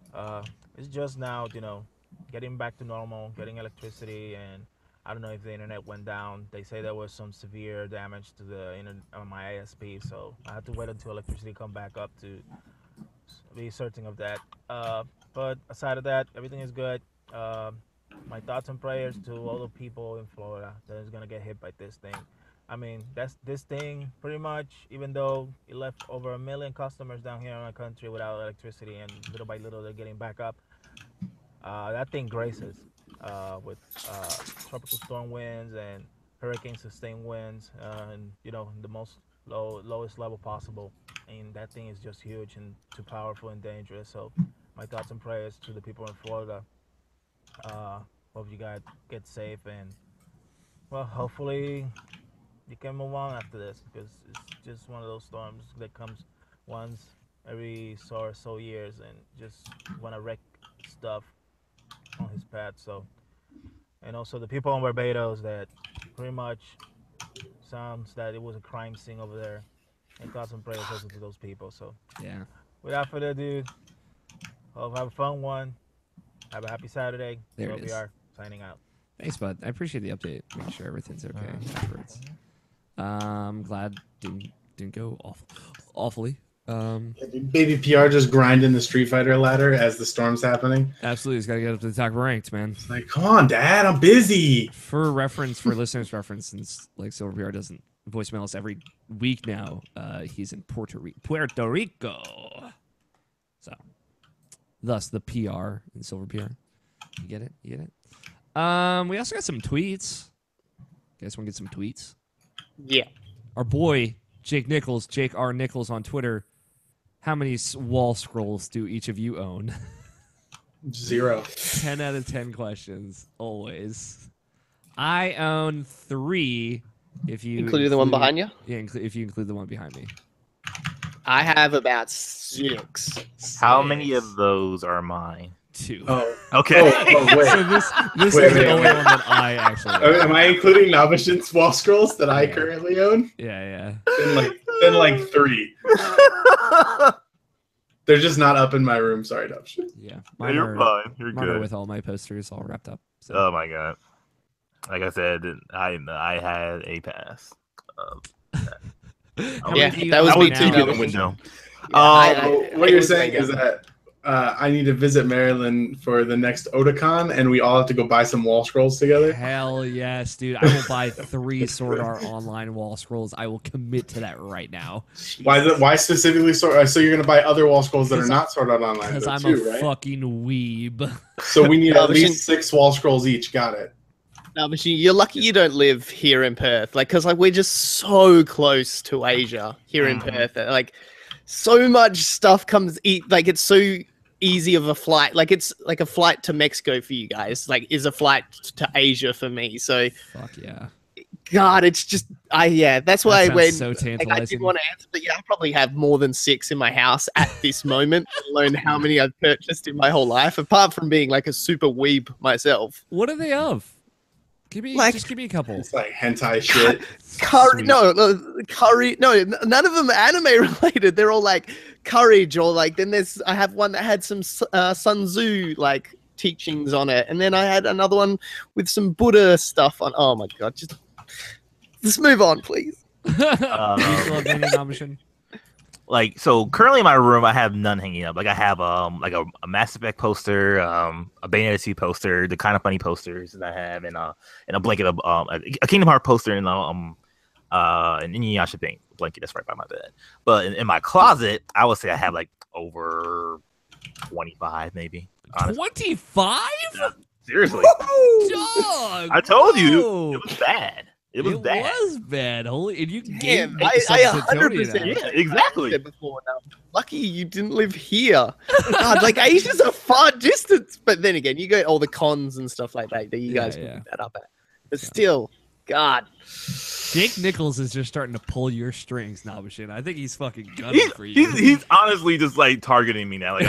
It's just now, getting back to normal, getting electricity, and I don't know if the internet went down. They say there was some severe damage to the internet on my ISP, so I had to wait until electricity come back up to be certain of that. But aside of that, everything is good. My thoughts and prayers to all the people in Florida that is gonna get hit by this thing. I mean, that's this thing pretty much. Even though it left over 1 million customers down here in our country without electricity, and little by little they're getting back up. That thing graces with tropical storm winds and hurricane sustained winds, and the most lowest level possible. And that thing is just huge and too powerful and dangerous. So my thoughts and prayers to the people in Florida. Hope you guys get safe, and well, hopefully you can move on after this, because it's just one of those storms that comes once every so or so years and just want to wreck stuff on his path. So, and also the people in Barbados, that pretty much sounds that it was a crime scene over there, and thoughts and prayers also to those people. So Yeah. without further ado, hope have a fun one. Have a happy Saturday. There it is. VR signing out. Thanks, bud. I appreciate the update. Make sure everything's okay afterwards. I'm glad didn't go awfully. Baby PR just grinding the Street Fighter ladder as the storm's happening. Absolutely, he's got to get up to the top ranked, man. It's like, come on, Dad, I'm busy. For listeners' reference, since like Silver PR doesn't voicemail us every week now, he's in Puerto Rico. So, thus the PR in Silver PR. You get it? We also got some tweets. You guys want to get some tweets? Yeah. Our boy Jake R. Nichols on Twitter. How many wall scrolls do each of you own? 0. 10 out of 10 questions, always. I own 3. If you include the one behind you? Yeah, if you include the one behind me. I have about 6. How many of those are mine? 2. Oh, okay. Wait. So this is the only one that I actually own. Am I including Nabashin's wall scrolls that I currently own? Yeah. Then like 3. They're just not up in my room. Sorry, Nabashin. Yeah. You're fine. You're good. With all my posters all wrapped up. So. Oh my god. Like I said, I had a pass. That was me too. The window. What you're saying is that I need to visit Maryland for the next Otakon, and we all have to go buy some wall scrolls together. Hell yes, dude! I will buy 3 Sword Art Online wall scrolls. I will commit to that right now. Why specifically Sword Art? So you're gonna buy other wall scrolls that are not Sword Art Online? Because I'm too, a right? fucking weeb. So we need at least 6 wall scrolls each. Got it. No, but you're lucky you don't live here in Perth, because we're just so close to Asia here in Perth. Like, so much stuff comes. It's so easy of a flight. Like, it's like a flight to Mexico for you guys. Like, is a flight to Asia for me. So, fuck yeah. God, it's just That's why when so I tantalizing. didn't want to answer, but I probably have more than 6 in my house at this moment. Let alone how many I've purchased in my whole life, apart from being like a super weeb myself. What are they of? Just give me a couple. It's like hentai shit. Curry, no, none of them are anime related. They're all like courage, or like, then I have one that had some Sun Tzu like teachings on it, and then I had another one with some Buddha stuff on. Oh my god, just move on, please. Like, so currently in my room, I have none hanging up. Like, I have like a Mass Effect poster, a Bayonetta 2 poster, the Kind of Funny posters that I have, and a blanket of a Kingdom Hearts poster, and an Inuyasha blanket that's right by my bed. But in my closet, I would say I have like over 25, maybe. 25? Yeah, seriously, dog. I told you it was bad. It was bad. Holy, and you Damn, gave I 100%. Yeah, exactly. Before now. Lucky you didn't live here. God, like, Asia's a far distance. But then again, you go all the cons and stuff like that you guys can pick that up at. But still, God. Jake Nichols is just starting to pull your strings, Nabashin. I think he's fucking gunning for you. He's honestly just like targeting me now. Like,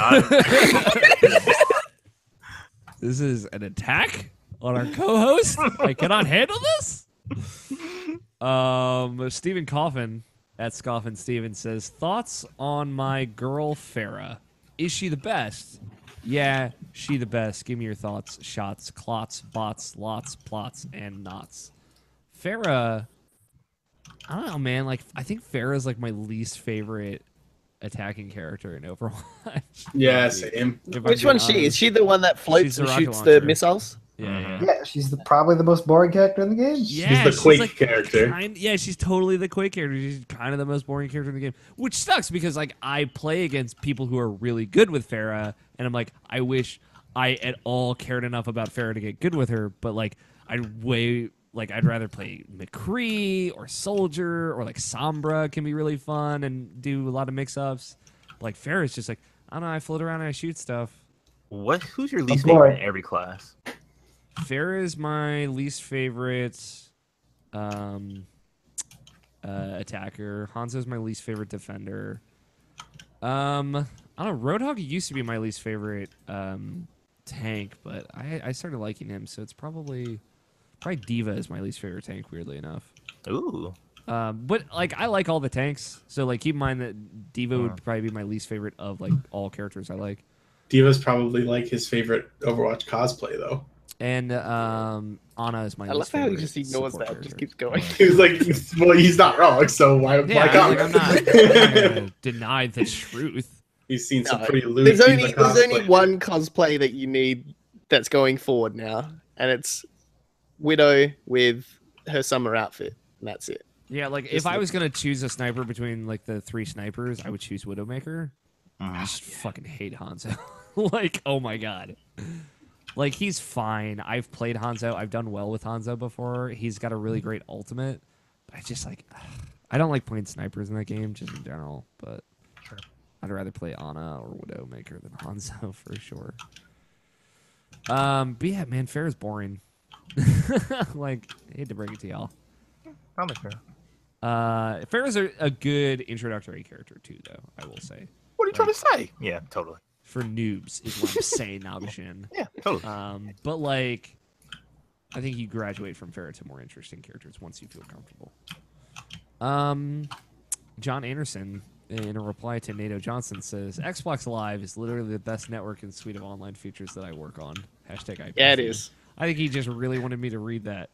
This is an attack on our co-host. I cannot handle this. Stephen Coffin at Scoffin Steven says, thoughts on my girl Farah. Is she the best? Yeah, she the best. Give me your thoughts, shots, clots, bots, lots, plots, and knots. Farah, I don't know, man. Like, I think Farah's like my least favorite attacking character in Overwatch. Yeah, same. Which one's she? Is she the one that floats and shoots the missiles? Yeah. Yeah, she's probably the most boring character in the game. Yeah, she's the Quake character. Yeah, she's totally the Quake character. She's kind of the most boring character in the game, which sucks because like I play against people who are really good with Farah, and I'm like, I wish I at all cared enough about Farah to get good with her, but like I'd rather play McCree or Soldier or like Sombra can be really fun and do a lot of mix-ups. Like Farah's just like, I don't know, I float around and I shoot stuff. Who's your least favorite in every class? Farah is my least favorite attacker. Hanzo's my least favorite defender. I don't know. Roadhog used to be my least favorite tank, but I started liking him, so it's probably Diva is my least favorite tank, weirdly enough. Ooh. But like I like all the tanks, so like keep in mind that Diva would probably be my least favorite of like all characters I like. Diva's probably like his favorite Overwatch cosplay though. And Ana is my. I love how he just ignores that. Character. Just keeps going. He was like, "Well, he's not wrong, so why Yeah, come?" I'm not gonna deny the truth. He's seen some pretty loose. There's only one cosplay that you need that's going forward now, and it's Widow with her summer outfit, and that's it. Yeah, like if I was gonna choose a sniper between like the three snipers, I would choose Widowmaker. I just fucking hate Hanzo. Like, oh my god. Like, he's fine. I've played Hanzo. I've done well with Hanzo before. He's got a really great ultimate. But I just, like, I don't like playing snipers in that game, just in general. But I'd rather play Ana or Widowmaker than Hanzo, for sure. But yeah, man, Farah's boring. Like, I hate to break it to y'all. I'm not sure. Farah's a good introductory character, too, though, I will say. What are you trying to say? Yeah, totally. For noobs is what I'm saying, Nabashin. Yeah, totally. But like, I think you graduate from Farah to more interesting characters once you feel comfortable. John Anderson, in a reply to Nato Johnston, says Xbox Live is literally the best network and suite of online features that I work on. Hashtag IPC. Yeah, it is. I think he just really wanted me to read that.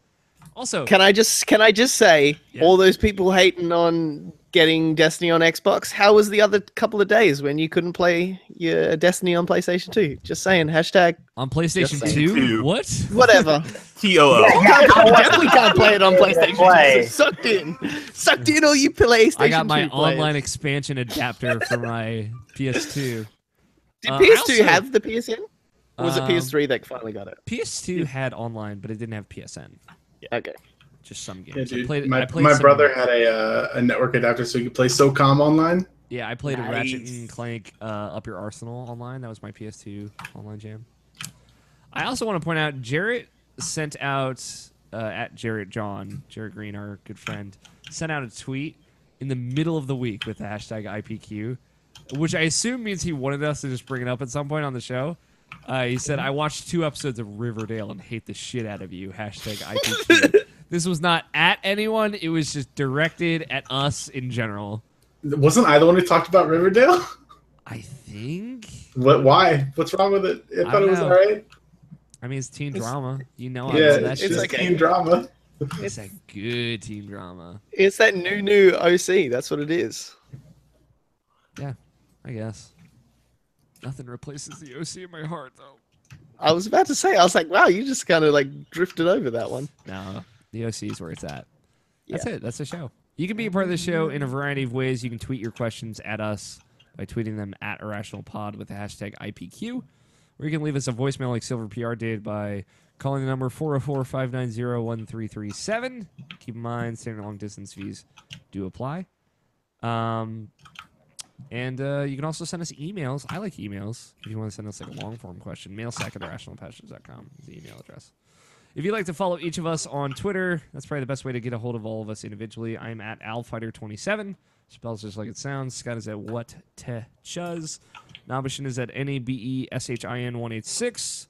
Also, can I just say, all those people hating on getting Destiny on Xbox, how was the other couple of days when you couldn't play your Destiny on PlayStation 2? Just saying, hashtag on PlayStation 2? What? Whatever. TOO. Definitely can't play it on PlayStation 2. Sucked in all you PlayStation 2 I got my players. online expansion adapter for my PS2. Did PS2 have the PSN? Or was it PS3 that finally got it? PS2 had online, but it didn't have PSN. Yeah. Okay. Just some games. Yeah, dude. I played my some, brother had a network adapter so he could play SOCOM online. Yeah, I played a Ratchet and Clank Up Your Arsenal online. That was my PS2 online jam. I also want to point out, Jarrett sent out, at Jarrett Green, our good friend, sent out a tweet in the middle of the week with the hashtag IPQ, which I assume means he wanted us to just bring it up at some point on the show. He said, I watched 2 episodes of Riverdale and hate the shit out of you. Hashtag IPQ. This was not at anyone. It was just directed at us in general. Wasn't I the one who talked about Riverdale? I think. What? Why? What's wrong with it? I thought it was all right. I mean, it's teen drama. You know, yeah, that it's shit. just teen drama. It's a good teen drama. It's that new OC. That's what it is. Yeah, I guess. Nothing replaces the OC in my heart, though. I was about to say, I was like, wow, you just kind of like drifted over that one. No, the OC is where it's at. That's it. That's the show. You can be a part of the show in a variety of ways. You can tweet your questions at us by tweeting them at IrrationalPod with the hashtag IPQ. Or you can leave us a voicemail like Silver PR did by calling the number 404-590-1337. Keep in mind, standard long distance fees do apply. And you can also send us emails. I like emails. If you want to send us like a long form question, mailsack@irrationalpassions.com is the email address. If you'd like to follow each of us on Twitter, that's probably the best way to get a hold of all of us individually. I'm at AlFighter27. Spells just like it sounds. Scott is at WhatTechuz. Nabashin is at NABESHIN186.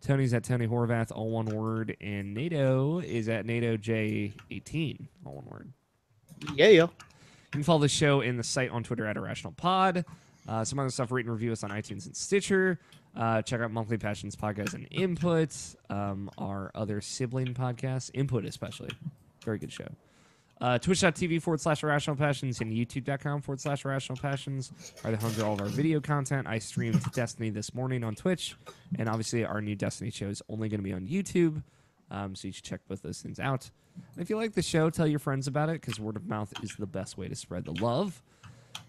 Tony's at Tony Horvath, all one word, and Nato is at NatoJ18, all one word. Yeah. You can follow the show in the site on Twitter at IrrationalPod. Some other stuff, rate and review us on iTunes and Stitcher. Check out Monthly Passions Podcast and Input, our other sibling podcasts, Input especially. Very good show. Twitch.tv/IrrationalPassions and YouTube.com/IrrationalPassions are the homes of all of our video content. I streamed Destiny this morning on Twitch, and obviously our new Destiny show is only going to be on YouTube, so you should check both those things out. And if you like the show, tell your friends about it, because word of mouth is the best way to spread the love.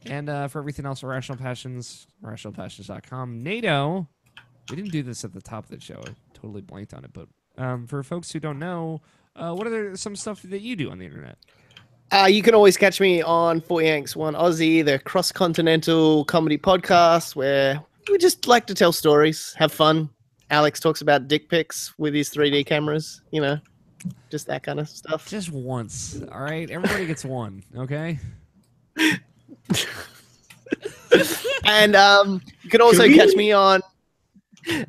And for everything else, Irrational Passions, IrrationalPassions.com. Nato, we didn't do this at the top of the show. I totally blanked on it, but for folks who don't know, what are some stuff that you do on the internet? You can always catch me on 40yanks1 Aussie, the cross-continental comedy podcast where we just like to tell stories, have fun. Alex talks about dick pics with his 3D cameras, you know, just that kind of stuff. Just once, all right? Everybody gets one, okay? And you can also catch me on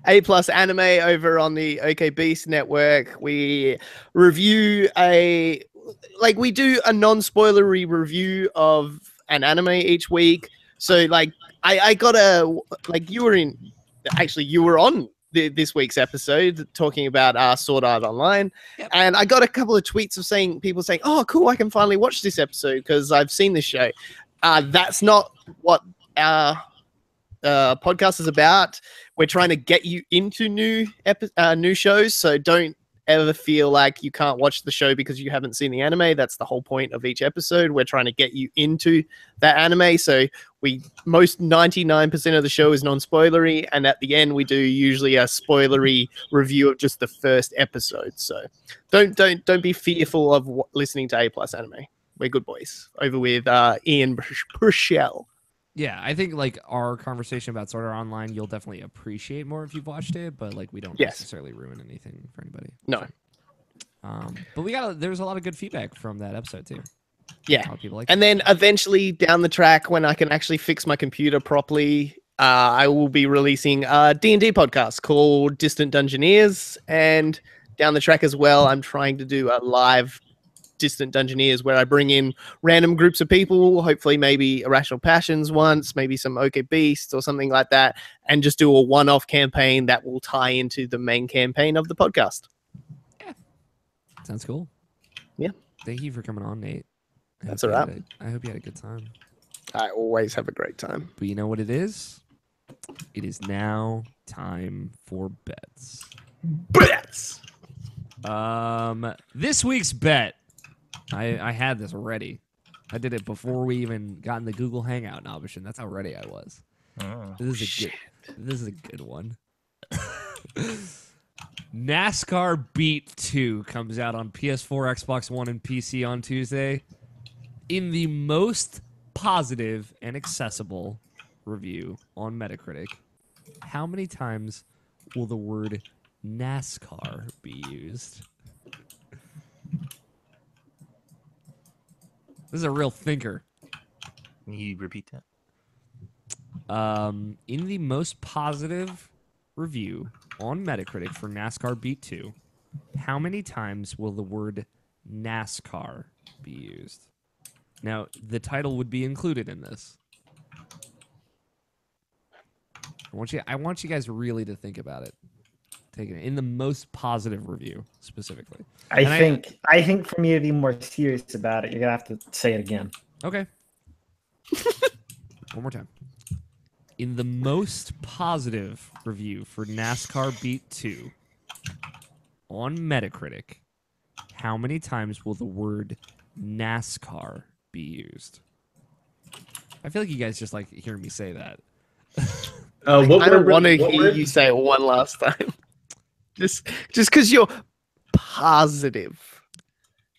A+ Anime over on the OK Beast Network. We review we do a non-spoilery review of an anime each week. So like I got you were on this week's episode talking about Sword Art Online. Yep. And I got a couple of tweets of people saying, oh cool, I can finally watch this episode because I've seen this show. That's not what our podcast is about. We're trying to get you into new shows, so don't ever feel like you can't watch the show because you haven't seen the anime. That's the whole point of each episode. We're trying to get you into that anime. So 99% of the show is non-spoilery, and at the end we do usually a spoilery review of just the first episode. So don't be fearful of listening to A+ Anime. We're good boys. Over with Ian Burchell. Yeah, I think like our conversation about Sword Art Online, you'll definitely appreciate more if you've watched it, but like we don't necessarily ruin anything for anybody. No. But there's a lot of good feedback from that episode too. Yeah. A lot of people like and then eventually down the track, when I can actually fix my computer properly, I will be releasing a D&D podcast called Distant Dungeoneers. And down the track as well, I'm trying to do a live Distant Dungeoneers where I bring in random groups of people, hopefully maybe Irrational Passions once, maybe some OK Beasts or something like that, and just do a one-off campaign that will tie into the main campaign of the podcast. Yeah. Sounds cool. Yeah. Thank you for coming on, Nate. That's all right. I hope you had a good time. I always have a great time. But you know what it is? It is now time for bets. Bets! This week's bet, I had this ready. I did it before we even got in the Google Hangout option. That's how ready I was. Oh, This is a good one. NASCAR Beat 2 comes out on PS4, Xbox One, and PC on Tuesday. In the most positive and accessible review on Metacritic, how many times will the word NASCAR be used? This is a real thinker. Can you repeat that? In the most positive review on Metacritic for NASCAR Beat 2, how many times will the word NASCAR be used? Now, the title would be included in this. I want you guys really to think about it. Take it in the most positive review specifically. I think for me to be more serious about it, you're gonna have to say it again. Okay. One more time. In the most positive review for NASCAR Beat 2 on Metacritic, how many times will the word NASCAR be used? I feel like you guys just like hearing me say that. I don't want to hear you say it one last time. Just because you're positive.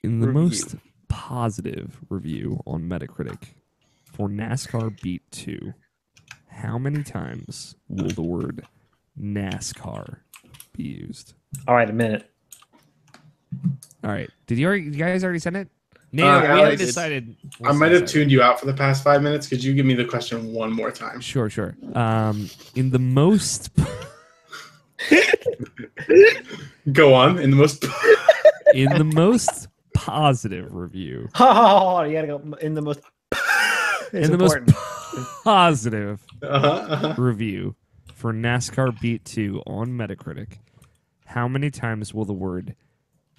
In the most positive review on Metacritic for NASCAR Beat 2, how many times will the word NASCAR be used? All right, a minute. All right. Did you guys already send it? No, we haven't decided. I might have tuned you out for the past 5 minutes. Could you give me the question one more time? Sure. In the most Go on. In the most positive review. Oh, you gotta go in the most. In the most positive uh-huh. review for NASCAR Beat 2 on Metacritic, how many times will the word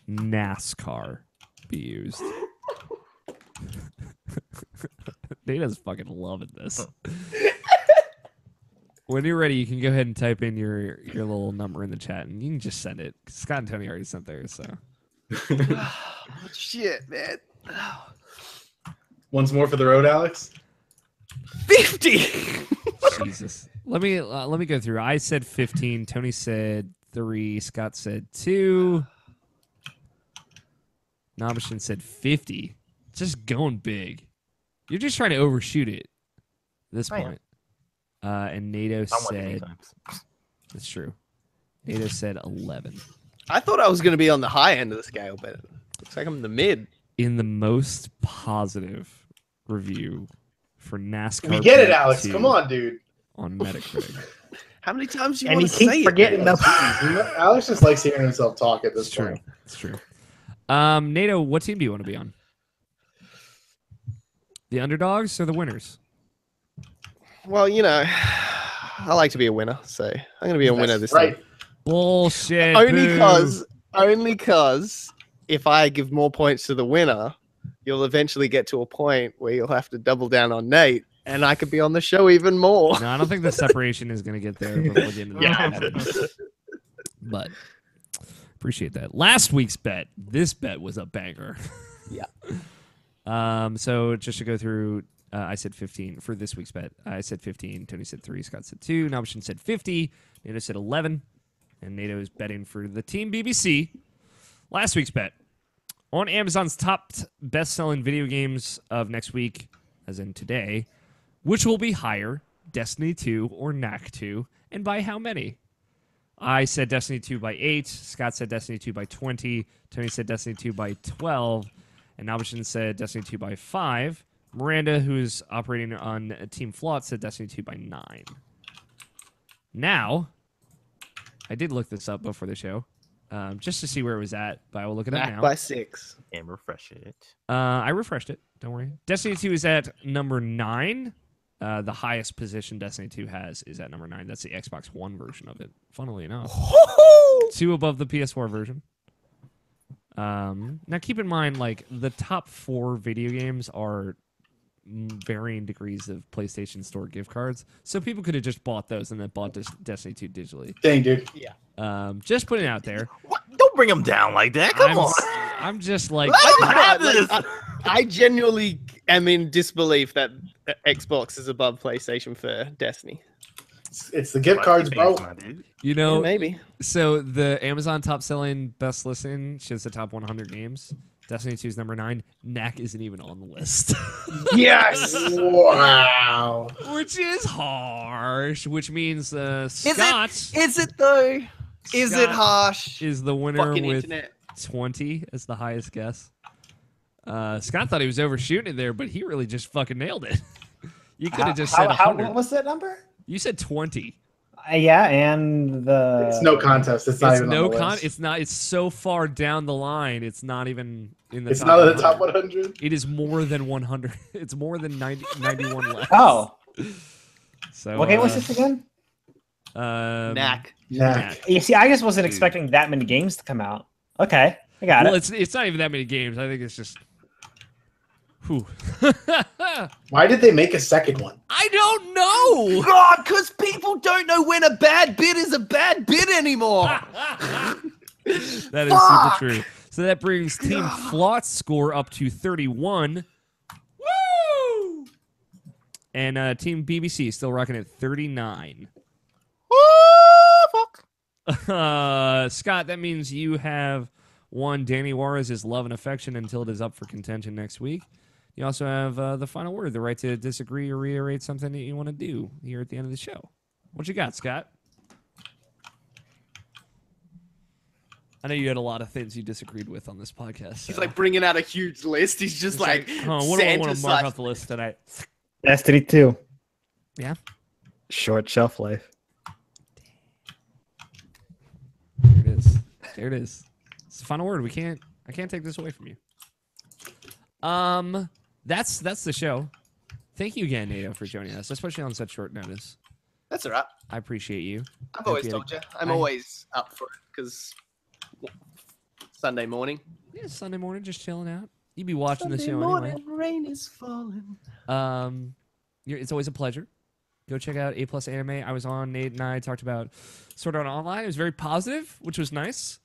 NASCAR be used? Data's fucking loving this. When you're ready, you can go ahead and type in your little number in the chat, and you can just send it. Scott and Tony already sent theirs, so. Shit, man. Once more for the road, Alex. 50. Jesus. Let me go through. I said 15. Tony said 3. Scott said 2. Nabishin said 50. Just going big. You're just trying to overshoot it at this point. And Nato said... That's true. Nato said 11. I thought I was going to be on the high end of the scale, but it looks like I'm in the mid. In the most positive review for NASCAR. We get it, Alex. Come on, dude. On Metacritic. How many times do you And want he to say keeps forgetting it? Alex just likes hearing himself talk at this point. It's true. Nato, what team do you want to be on? The underdogs or the winners? Well, you know, I like to be a winner, so I'm going to be a winner this time. Bullshit. Only cause if I give more points to the winner, you'll eventually get to a point where you'll have to double down on Nate, and I could be on the show even more. No, I don't think the separation is going to get there before the end of the But appreciate that. Last week's bet, this bet was a banger. Yeah. So just to go through, I said 15 for this week's bet. I said 15. Tony said 3. Scott said 2. Nabishin said 50. Nato said 11. And Nato is betting for the Team BBC. Last week's bet. On Amazon's top best-selling video games of next week, as in today, which will be higher, Destiny 2 or Knack 2, and by how many? I said Destiny 2 by 8. Scott said Destiny 2 by 20. Tony said Destiny 2 by 12. And Nabishin said Destiny 2 by 5. Miranda, who is operating on Team Flot, said Destiny 2 by 9. Now, I did look this up before the show, just to see where it was at, but I will look it up now. By 6. And refresh it. I refreshed it. Don't worry. Destiny 2 is at number 9. The highest position Destiny 2 has is at number 9. That's the Xbox One version of it, funnily enough. 2 above the PS4 version. Now, keep in mind, like, the top 4 video games are varying degrees of PlayStation Store gift cards, so people could have just bought those and then bought Destiny 2 digitally. Dang, dude. Yeah. Just putting it out there. What? Don't bring them down like that. Come on. I'm just like... I genuinely am in disbelief that Xbox is above PlayStation for Destiny. It's the gift cards, bro. You know, Yeah, maybe. So the Amazon top selling best listen shows the top 100 games. Destiny 2 is number 9. Knack isn't even on the list. Yes! Wow. Which is harsh. Which means Scott. Is it though? Is it Scott harsh? Is the winner Fucking with internet. 20 as the highest guess. Scott thought he was overshooting it there, but he really just fucking nailed it. You could have just said 100. What was that number? You said 20. Yeah, and the... It's no contest. It's not even on the list. It's not. It's so far down the line. It's not even in the. It's top not in 100. the top 100. It is more than 100. It's more than 91 less. Oh. So What game was this again? Knack. You see, I just wasn't expecting that many games to come out. Okay, I got it. Well, it's not even that many games. I think it's just. Whew. Why did they make a second one? I don't know. God, because people don't know when a bad bid is a bad bid anymore. That is super true. So that brings Team Flot's score up to 31. Woo! And Team BBC still rocking at 39. Oh, fuck. Scott, that means you have won Danny Juarez's love and affection until it is up for contention next week. You also have the final word, the right to disagree or reiterate something that you want to do here at the end of the show. What you got, Scott? I know you had a lot of things you disagreed with on this podcast. He's like bringing out a huge list. He's just like, oh, what do I want to mark off the list tonight? Destiny 2. Yeah? Short shelf life. There it There it is. It's the final word. I can't take this away from you. That's the show. Thank you again, Nato, for joining us, especially on such short notice. That's all right. I appreciate you. I've always told you. I'm always up for it because Sunday morning. Yeah, Sunday morning, just chilling out. You'd be watching the show morning, anyway. Rain is falling. It's always a pleasure. Go check out A+ Anime. I was on. Nate and I talked about Sword Art Online. It was very positive, which was nice.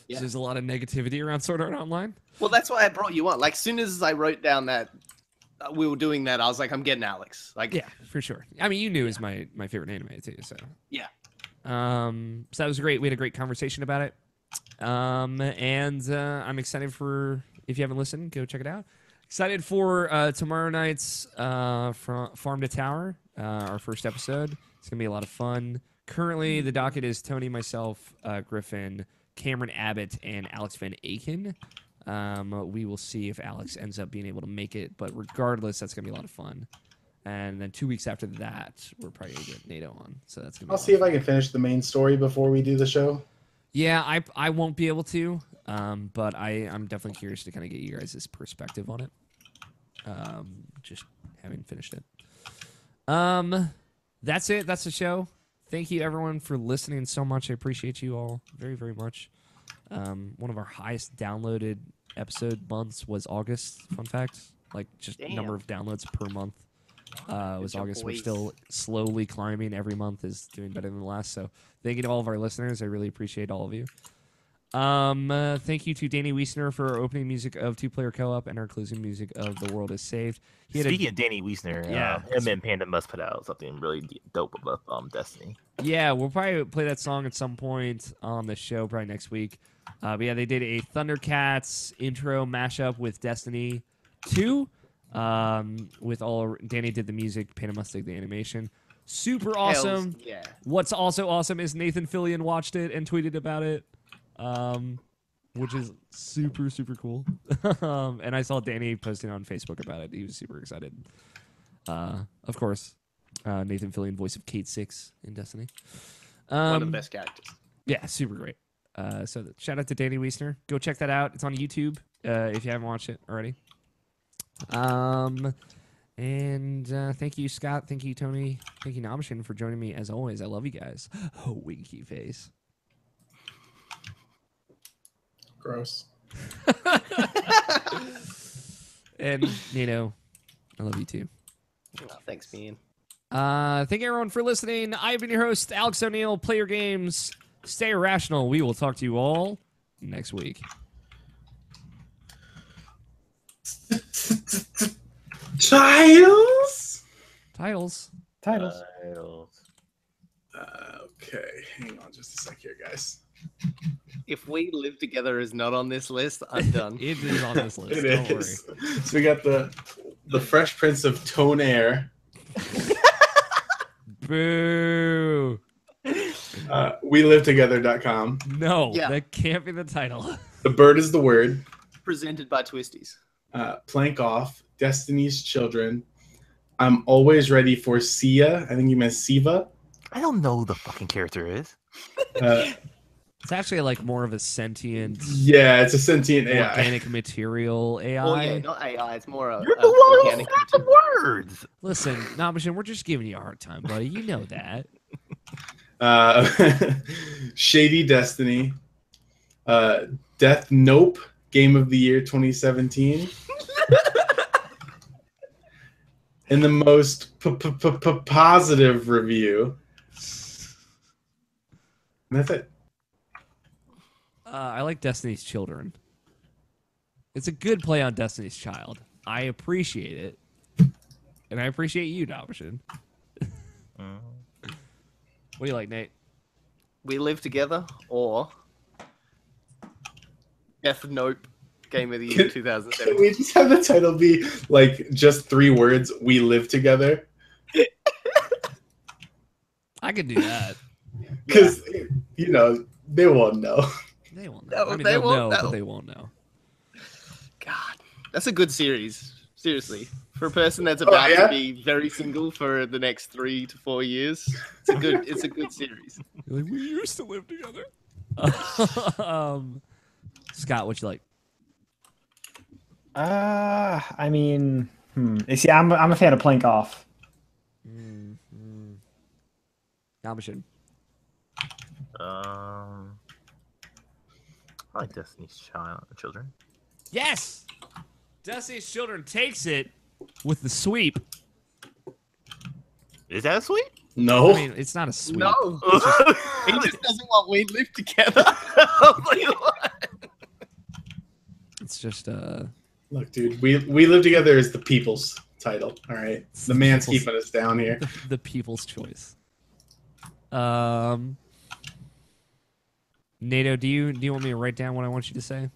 Yeah. There's a lot of negativity around Sword Art Online. Well, that's why I brought you on. Like, as soon as I wrote down that we were doing that, I was like, I'm getting Alex. Like, yeah, for sure. I mean, you knew it was my favorite anime too. So yeah. So that was great. We had a great conversation about it. And I'm excited for, if you haven't listened, go check it out. Excited for tomorrow night's from Farm to Tower, our first episode. It's gonna be a lot of fun. Currently, the docket is Tony, myself, Griffin, Cameron Abbott, and Alex Van Aken. We will see if Alex ends up being able to make it, but regardless, that's gonna be a lot of fun. And then 2 weeks after that, we're probably gonna get Nato on. So that's gonna be I'll see if I can finish the main story before we do the show. Yeah, I won't be able to, but I'm definitely curious to kind of get you guys' perspective on it. Just having finished it. That's it. That's the show. Thank you, everyone, for listening so much. I appreciate you all very, very much. One of our highest downloaded episode months was August. Fun fact, like just number of downloads per month was August. We're still slowly climbing. Every month is doing better than the last. So thank you to all of our listeners. I really appreciate all of you. Thank you to Danny Wiesner for our opening music of Two Player Co-op and our closing music of The World Is Saved. Speaking of Danny Wiesner, yeah, him and Panda must put out something really dope about Destiny. Yeah, we'll probably play that song at some point on the show, probably next week. But yeah, they did a Thundercats intro mashup with Destiny 2. With all Danny did the music, Panda must dig the animation. Super awesome. Yeah. What's also awesome is Nathan Fillion watched it and tweeted about it. Which is super, super cool. And I saw Danny posting on Facebook about it. He was super excited. Of course, Nathan Fillion, voice of Kate 6 in Destiny. One of the best characters. Yeah, super great. So shout out to Danny Wiesner. Go check that out. It's on YouTube if you haven't watched it already. And thank you, Scott. Thank you, Tony. Thank you, Namishin, for joining me as always. I love you guys. Oh, winky face. Gross. And, I love you too. Oh, thanks, man. Thank you, everyone, for listening. I've been your host, Alex O'Neill. Play your games. Stay irrational. We will talk to you all next week. Titles. Okay, hang on just a sec here, guys. If We Live Together is not on this list, I'm done. It is on this list. It Don't is. So we got the Fresh Prince of Tonair. Boo. WeLiveTogether.com. No, that can't be the title. The Bird is the Word. Presented by Twisties. Plank Off. Destiny's Children. I'm Always Ready for Sia. I think you meant Siva. I don't know who the fucking character is. It's actually like more of a sentient. Yeah, it's a sentient AI. Organic material AI. Well, yeah, not AI. It's more a. You're the one who said the words. Listen, Namishin, we're just giving you a hard time, buddy. You know that. Shady Destiny. Death Nope. Game of the Year 2017. And the most positive review. And that's it. I like Destiny's Children. It's a good play on Destiny's Child. I appreciate it. And I appreciate you, Namishin. What do you like, Nate? We Live Together or Death Nope Game of the Year 2007. Can we just have the title be like just 3 words? We live together. I could do that. Because they won't know. They won't know. I mean, they'll know, but they won't know. God, that's a good series. Seriously, for a person that's about to be very single for the next 3 to 4 years, it's a good series. You're like, we used to live together. Scott, what you like? I mean, You see, I'm a fan of Plank Off. Ambition. I like Destiny's Children. Yes! Destiny's Children takes it with the sweep. Is that a sweep? No. I mean, it's not a sweep. No. He just doesn't want We Live Together. It's just Look, dude, we live together is the people's title. All right, the man's people's- keeping us down here. the people's choice. Nato, do you want me to write down what I want you to say?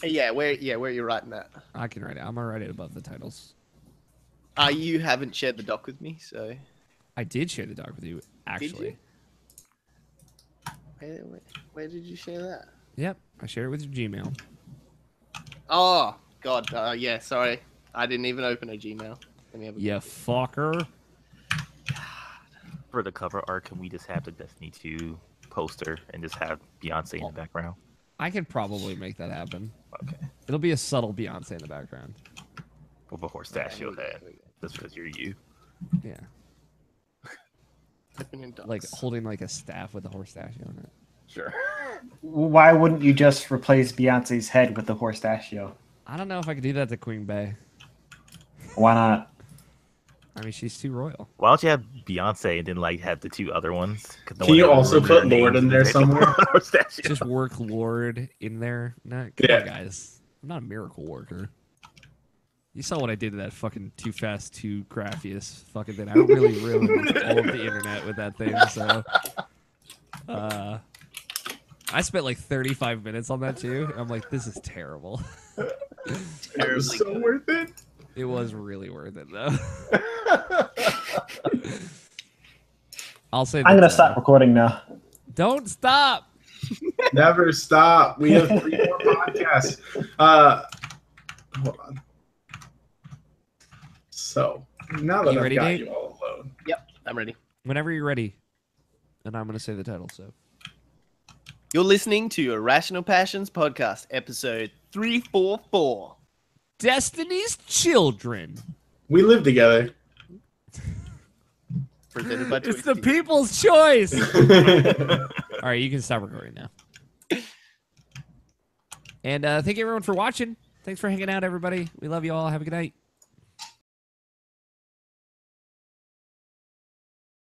Yeah, where are you writing that? I can write it. I'm gonna write it above the titles. You haven't shared the doc with me, so. I did share the doc with you, actually. Where did you share that? Yep, I shared it with your Gmail. Oh God, yeah. Sorry, I didn't even open a Gmail. Let me have a You fucker. For the cover art, can we just have the Destiny 2 poster and just have Beyonce in the background? I could probably make that happen. Okay. It'll be a subtle Beyonce in the background. With a horse-stachio head. Just because you're you. Yeah, Open in docs. like holding like a staff with a horse statue on it. Sure. Why wouldn't you just replace Beyonce's head with the Horstachio? I don't know if I could do that to Queen Bey. Why not? I mean, she's too royal. Why don't you have Beyonce and then like have the two other ones? No Can you one ever also remembers put their Lord names in there they- somewhere? Horse-stachio. Just work Lord in there. Come on, guys. I'm not a miracle worker. You saw what I did to that fucking Too Fast, Too Graphious fucking thing. I really ruined all of the internet with that thing. So, I spent like 35 minutes on that too. I'm like, this is terrible. It was so worth it. It was really worth it though. I'll say. I'm that, gonna stop recording now. Don't stop. Never stop. We have 3 more podcasts. Hold on. So now that You I've ready, got Nate? you all alone, Yep, I'm ready. Whenever you're ready, and I'm gonna say the title. So. You're listening to Irrational Passions Podcast, episode 344. Destiny's Children. we live together. Presented by It's the Twisty. people's choice. All right, you can stop recording now. And thank you everyone for watching. Thanks for hanging out, everybody. We love you all. Have a good night.